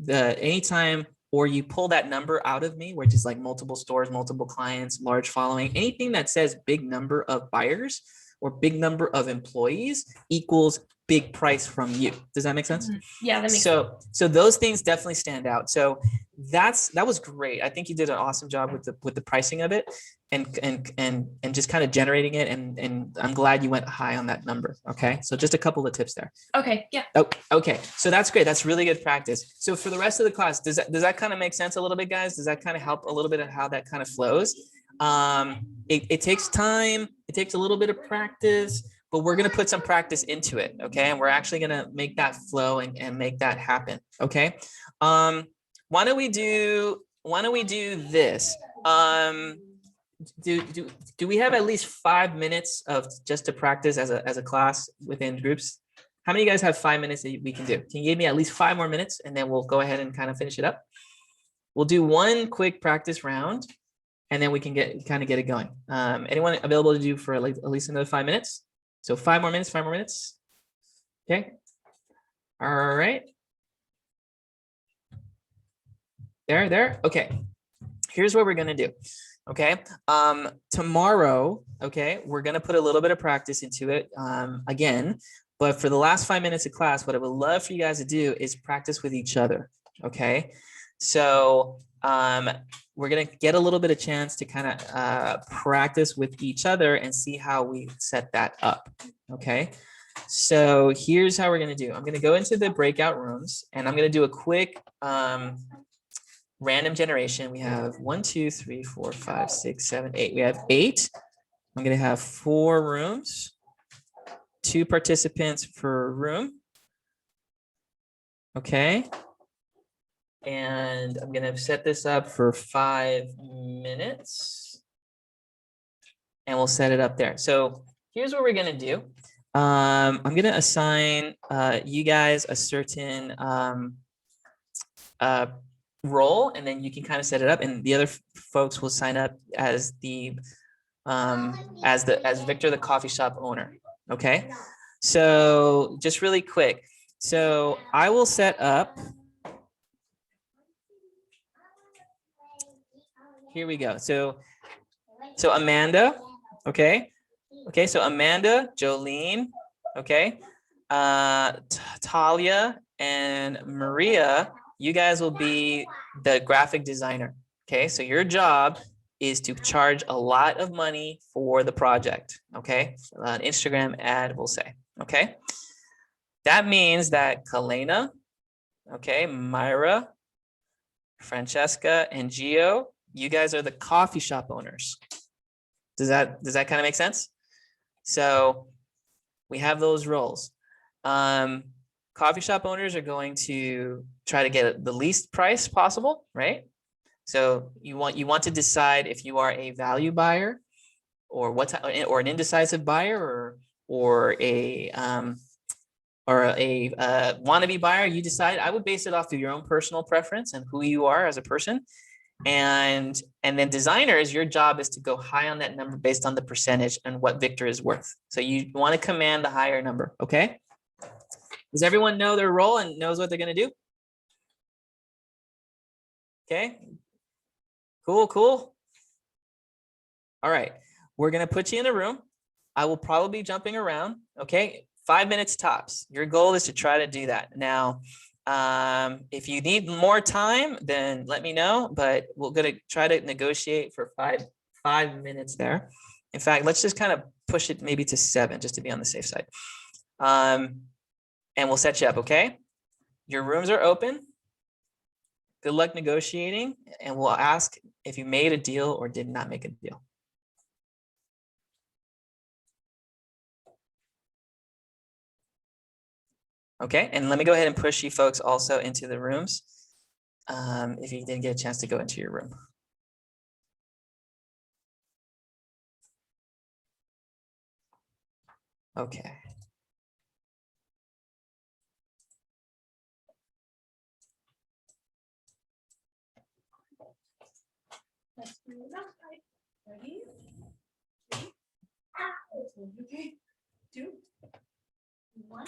anytime, or you pull that number out of me, which is like multiple stores, multiple clients, large following, anything that says big number of buyers or big number of employees equals big price from you. Does that make sense? Yeah, that makes sense. So those things definitely stand out. So that was great. I think you did an awesome job with the pricing of it and just kind of generating it. And I'm glad you went high on that number. Okay. So just a couple of tips there. Okay. Yeah. Oh, okay. So that's great. That's really good practice. So for the rest of the class, does that kind of make sense a little bit, guys? Does that kind of help a little bit of how that kind of flows? It takes time. It takes a little bit of practice, but we're going to put some practice into it. Okay. And we're actually going to make that flow and make that happen. Okay. Why don't we do this? do we have at least 5 minutes of just to practice as a class within groups? How many of you guys have 5 minutes that we can do? Can you give me at least 5 more minutes and then we'll go ahead and kind of finish it up? We'll do one quick practice round and then we can get it going. Anyone available to do for like at least another 5 minutes? So 5 more minutes, 5 more minutes. Okay. All right. There. Okay. Here's what we're gonna do. Okay. Tomorrow, okay, we're gonna put a little bit of practice into it again. But for the last 5 minutes of class, what I would love for you guys to do is practice with each other. Okay. So we're gonna get a little bit of chance to kind of practice with each other and see how we set that up. Okay. So here's how we're gonna do. I'm gonna go into the breakout rooms and I'm gonna do a quick random generation. We have 1, 2, 3, 4, 5, 6, 7, 8. We have 8. I'm going to have 4 rooms, 2 participants per room. Okay. And I'm going to set this up for 5 minutes. And we'll set it up there. So here's what we're going to do. I'm going to assign you guys a certain role, and then you can kind of set it up, and the other folks will sign up as as Victor, the coffee shop owner. Okay, so just really quick, so I will set up. Here we go. So Amanda, okay, so Amanda, Jolene, okay, Talia and Maria. You guys will be the graphic designer. Okay, so your job is to charge a lot of money for the project. Okay, an Instagram ad, we'll say. Okay, that means that Kalena, okay, Myra, Francesca, and Gio, you guys are the coffee shop owners. Does that kind of make sense? So we have those roles. Coffee shop owners are going to try to get the least price possible, right? So you want to decide if you are a value buyer or or an indecisive buyer or a wannabe buyer. You decide. I would base it off of your own personal preference and who you are as a person. And then designers, your job is to go high on that number based on the percentage and what Victor is worth. So you want to command the higher number, okay? Does everyone know their role and knows what they're going to do? Okay. Cool. All right. We're going to put you in a room. I will probably be jumping around. Okay. 5 minutes tops. Your goal is to try to do that. Now, if you need more time, then let me know, but we're going to try to negotiate for five minutes there. In fact, let's just kind of push it maybe to 7 just to be on the safe side. And we'll set you up, okay? Your rooms are open. Good luck negotiating, and we'll ask if you made a deal or did not make a deal. Okay, and let me go ahead and push you folks also into the rooms if you didn't get a chance to go into your room. Okay. Let's bring it up. Ready? 3. Okay. 2. 1.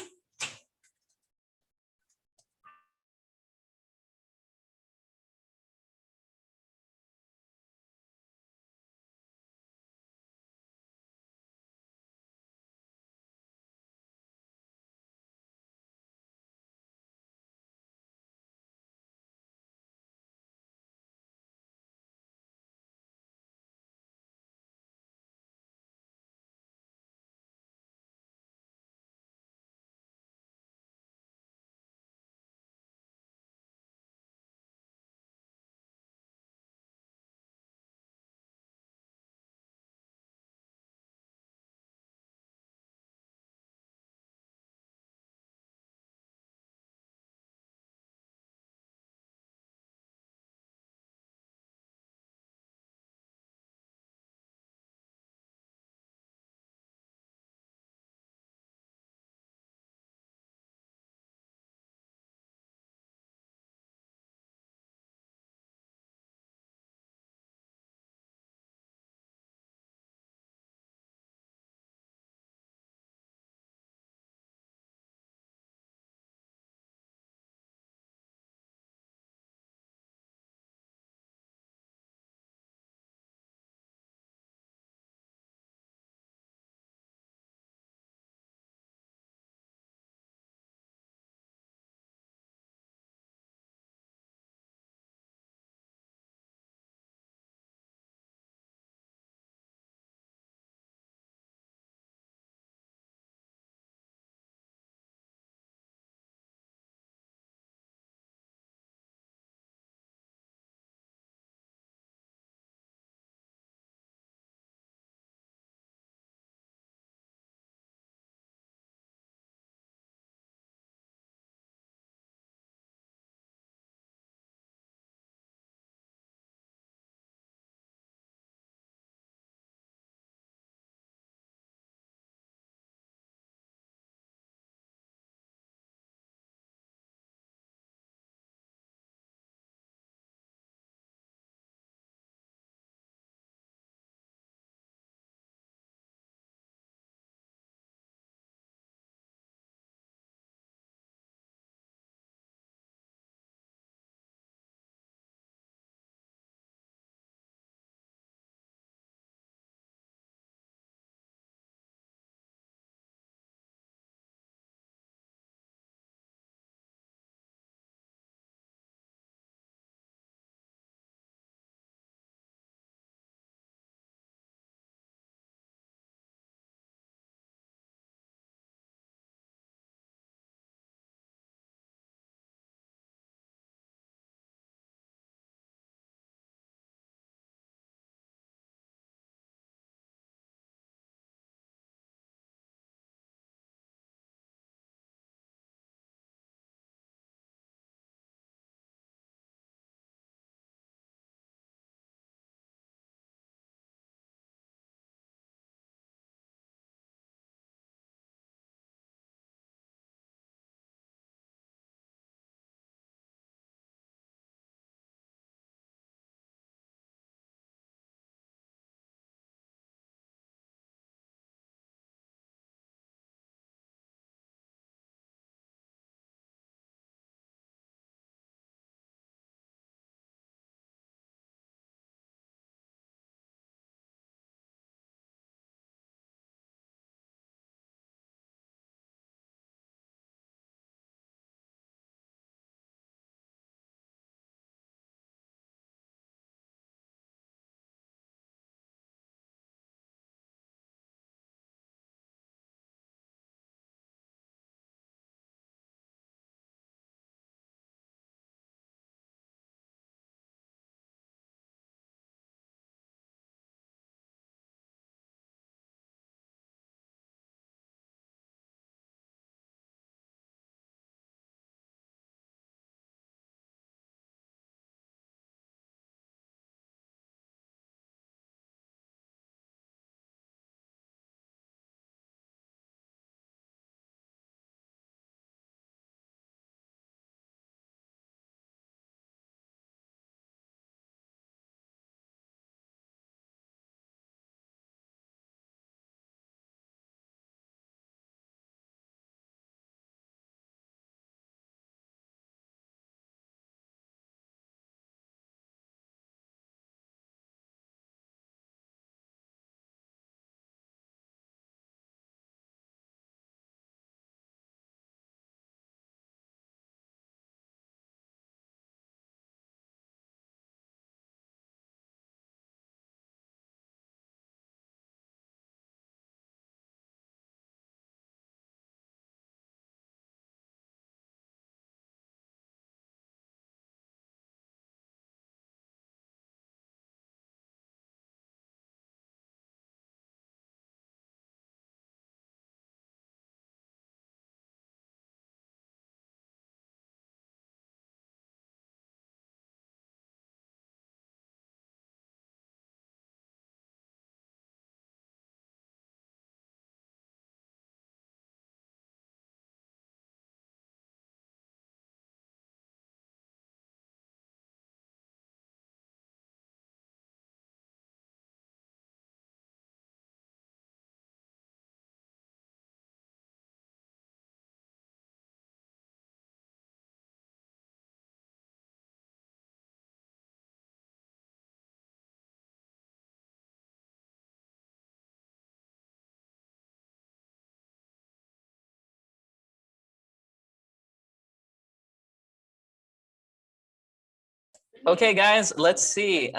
Okay, guys, let's see.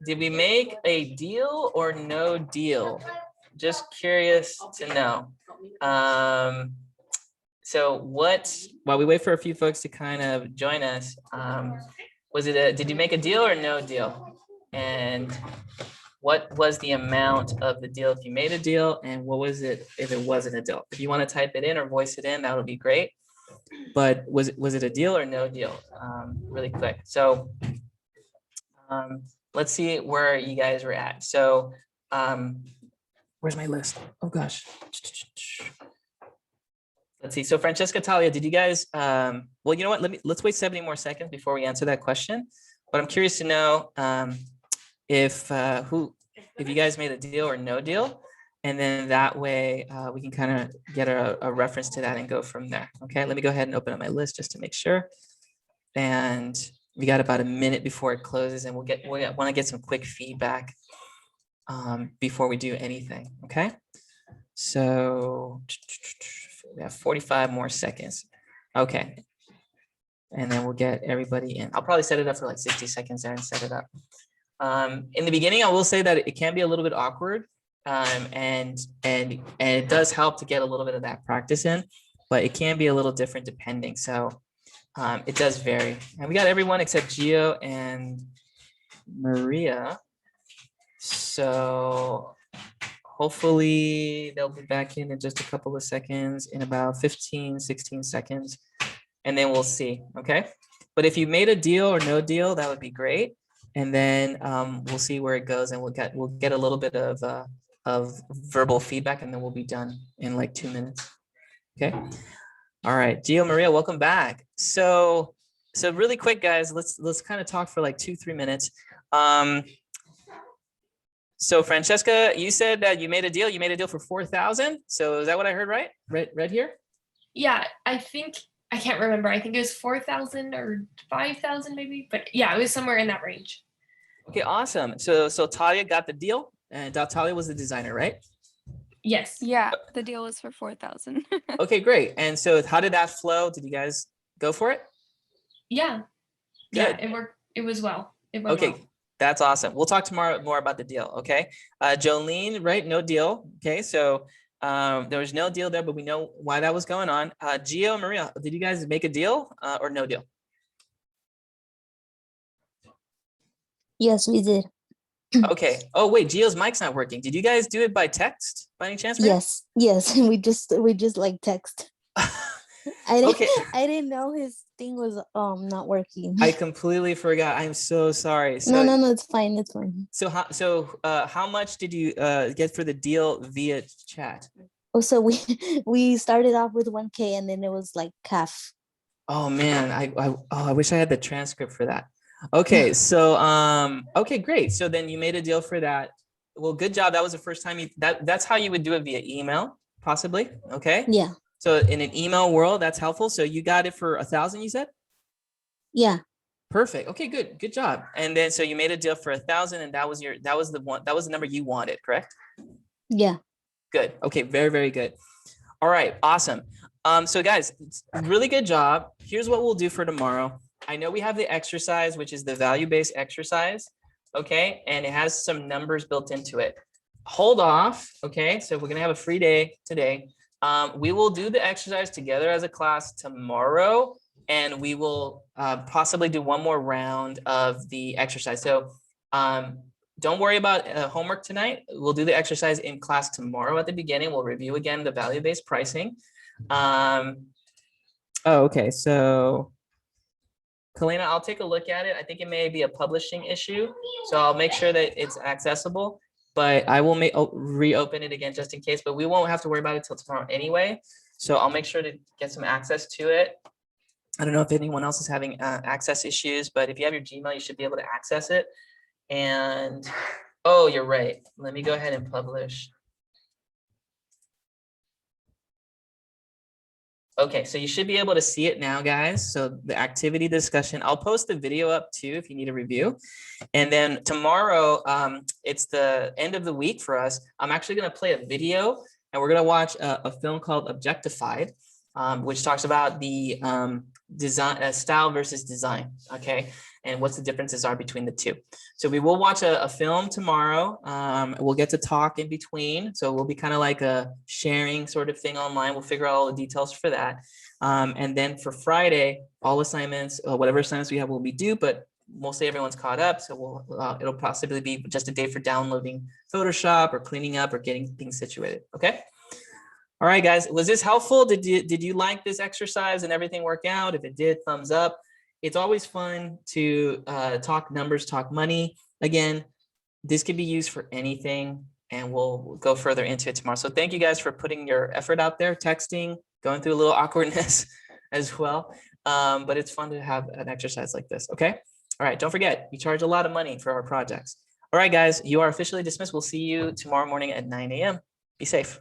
Did we make a deal or no deal? Just curious to know. So while we wait for a few folks to kind of join us, did you make a deal or no deal? And what was the amount of the deal if you made a deal, and what was it if it wasn't a deal? If you want to type it in or voice it in, that would be great. But was it a deal or no deal? Really quick. So let's see where you guys were at. So where's my list? Oh gosh. Let's see. So Francesca, Talia, did you guys, well, you know what? Let's wait 70 more seconds before we answer that question. But I'm curious to know if you guys made a deal or no deal. And then that way we can kind of get a reference to that and go from there. Okay, let me go ahead and open up my list just to make sure. And we got about a minute before it closes, and we want to get some quick feedback before we do anything. Okay, so we have 45 more seconds. Okay, and then we'll get everybody in. I'll probably set it up for like 60 seconds there and set it up. In the beginning, I will say that it can be a little bit awkward, and it does help to get a little bit of that practice in, but it can be a little different depending. So it does vary. And we got everyone except Gio and Maria. So hopefully they'll be back in just a couple of seconds, in about 15, 16 seconds, and then we'll see. Okay. But if you made a deal or no deal, that would be great. And then we'll see where it goes, and we'll get a little bit of verbal feedback, and then we'll be done in like 2 minutes. Okay. All right, Gio, Maria, welcome back. So really quick, guys, let's kind of talk for like 2-3 minutes. So Francesca, you said that you made a deal. You made a deal for 4,000. So is that what I heard, right? Right here? Yeah, I can't remember. I think it was 4,000 or 5,000 maybe, but yeah, it was somewhere in that range. Okay, awesome. So Talia got the deal, and Talia was the designer, right? Yes. Yeah, the deal was for 4,000. Okay, great. And so how did that flow? Did you guys go for it? Yeah. Good. Yeah, it worked. It was well. It went Okay, well. that's awesome. We'll talk tomorrow more about the deal. Okay. Jolene, right? No deal. Okay. So there was no deal there, but we know why that was going on. Gio and Maria, did you guys make a deal or no deal? Yes, we did. Okay. Oh, wait, Gio's mic's not working. Did you guys do it by text by any chance? Maria? Yes. We just like text. Okay. I didn't know his thing was not working. I completely forgot. I'm so sorry. So, No, it's fine. It's fine. So how much did you get for the deal via chat? Oh, so we started off with 1K, and then it was like half. Oh man, I wish I had the transcript for that. Okay, so okay, great. So then you made a deal for that. Well, good job. That was the first time that's how you would do it via email, possibly. Okay. Yeah. So in an email world, that's helpful. So you got it for 1,000, you said? Yeah. Perfect. Okay, good job. And then so you made a deal for 1,000, and that was the number you wanted, correct? Yeah. Good. Okay, very good. All right, awesome. So guys, really good job. Here's what we'll do for tomorrow. I know we have the exercise, which is the value-based exercise, okay? And it has some numbers built into it. Hold off, okay? So we're gonna have a free day today. We will do the exercise together as a class tomorrow, and we will possibly do one more round of the exercise. So don't worry about homework tonight. We'll do the exercise in class tomorrow at the beginning. We'll review again the value-based pricing. Oh, okay. So Kalina, I'll take a look at it. I think it may be a publishing issue, so I'll make sure that it's accessible, but I will reopen it again just in case, but we won't have to worry about it till tomorrow anyway. So I'll make sure to get some access to it. I don't know if anyone else is having access issues, but if you have your Gmail, you should be able to access it. And, oh, you're right. Let me go ahead and publish. Okay, so you should be able to see it now, guys. So the activity discussion, I'll post the video up too if you need a review. And then tomorrow, it's the end of the week for us. I'm actually gonna play a video, and we're gonna watch a film called Objectified, which talks about the design, style versus design, okay? and what's the differences are between the two. So we will watch a film tomorrow. We'll get to talk in between. So we'll be kind of like a sharing sort of thing online. We'll figure out all the details for that. And then for Friday, all assignments, whatever assignments we have will be due, but mostly everyone's caught up. So it'll possibly be just a day for downloading Photoshop or cleaning up or getting things situated. Okay. All right, guys, was this helpful? Did you like this exercise and everything work out? If it did, thumbs up. It's always fun to talk numbers, talk money. Again, this could be used for anything, and we'll go further into it tomorrow. So thank you guys for putting your effort out there, texting, going through a little awkwardness as well. But it's fun to have an exercise like this, okay? All right, don't forget, we charge a lot of money for our projects. All right, guys, you are officially dismissed. We'll see you tomorrow morning at 9 a.m. Be safe.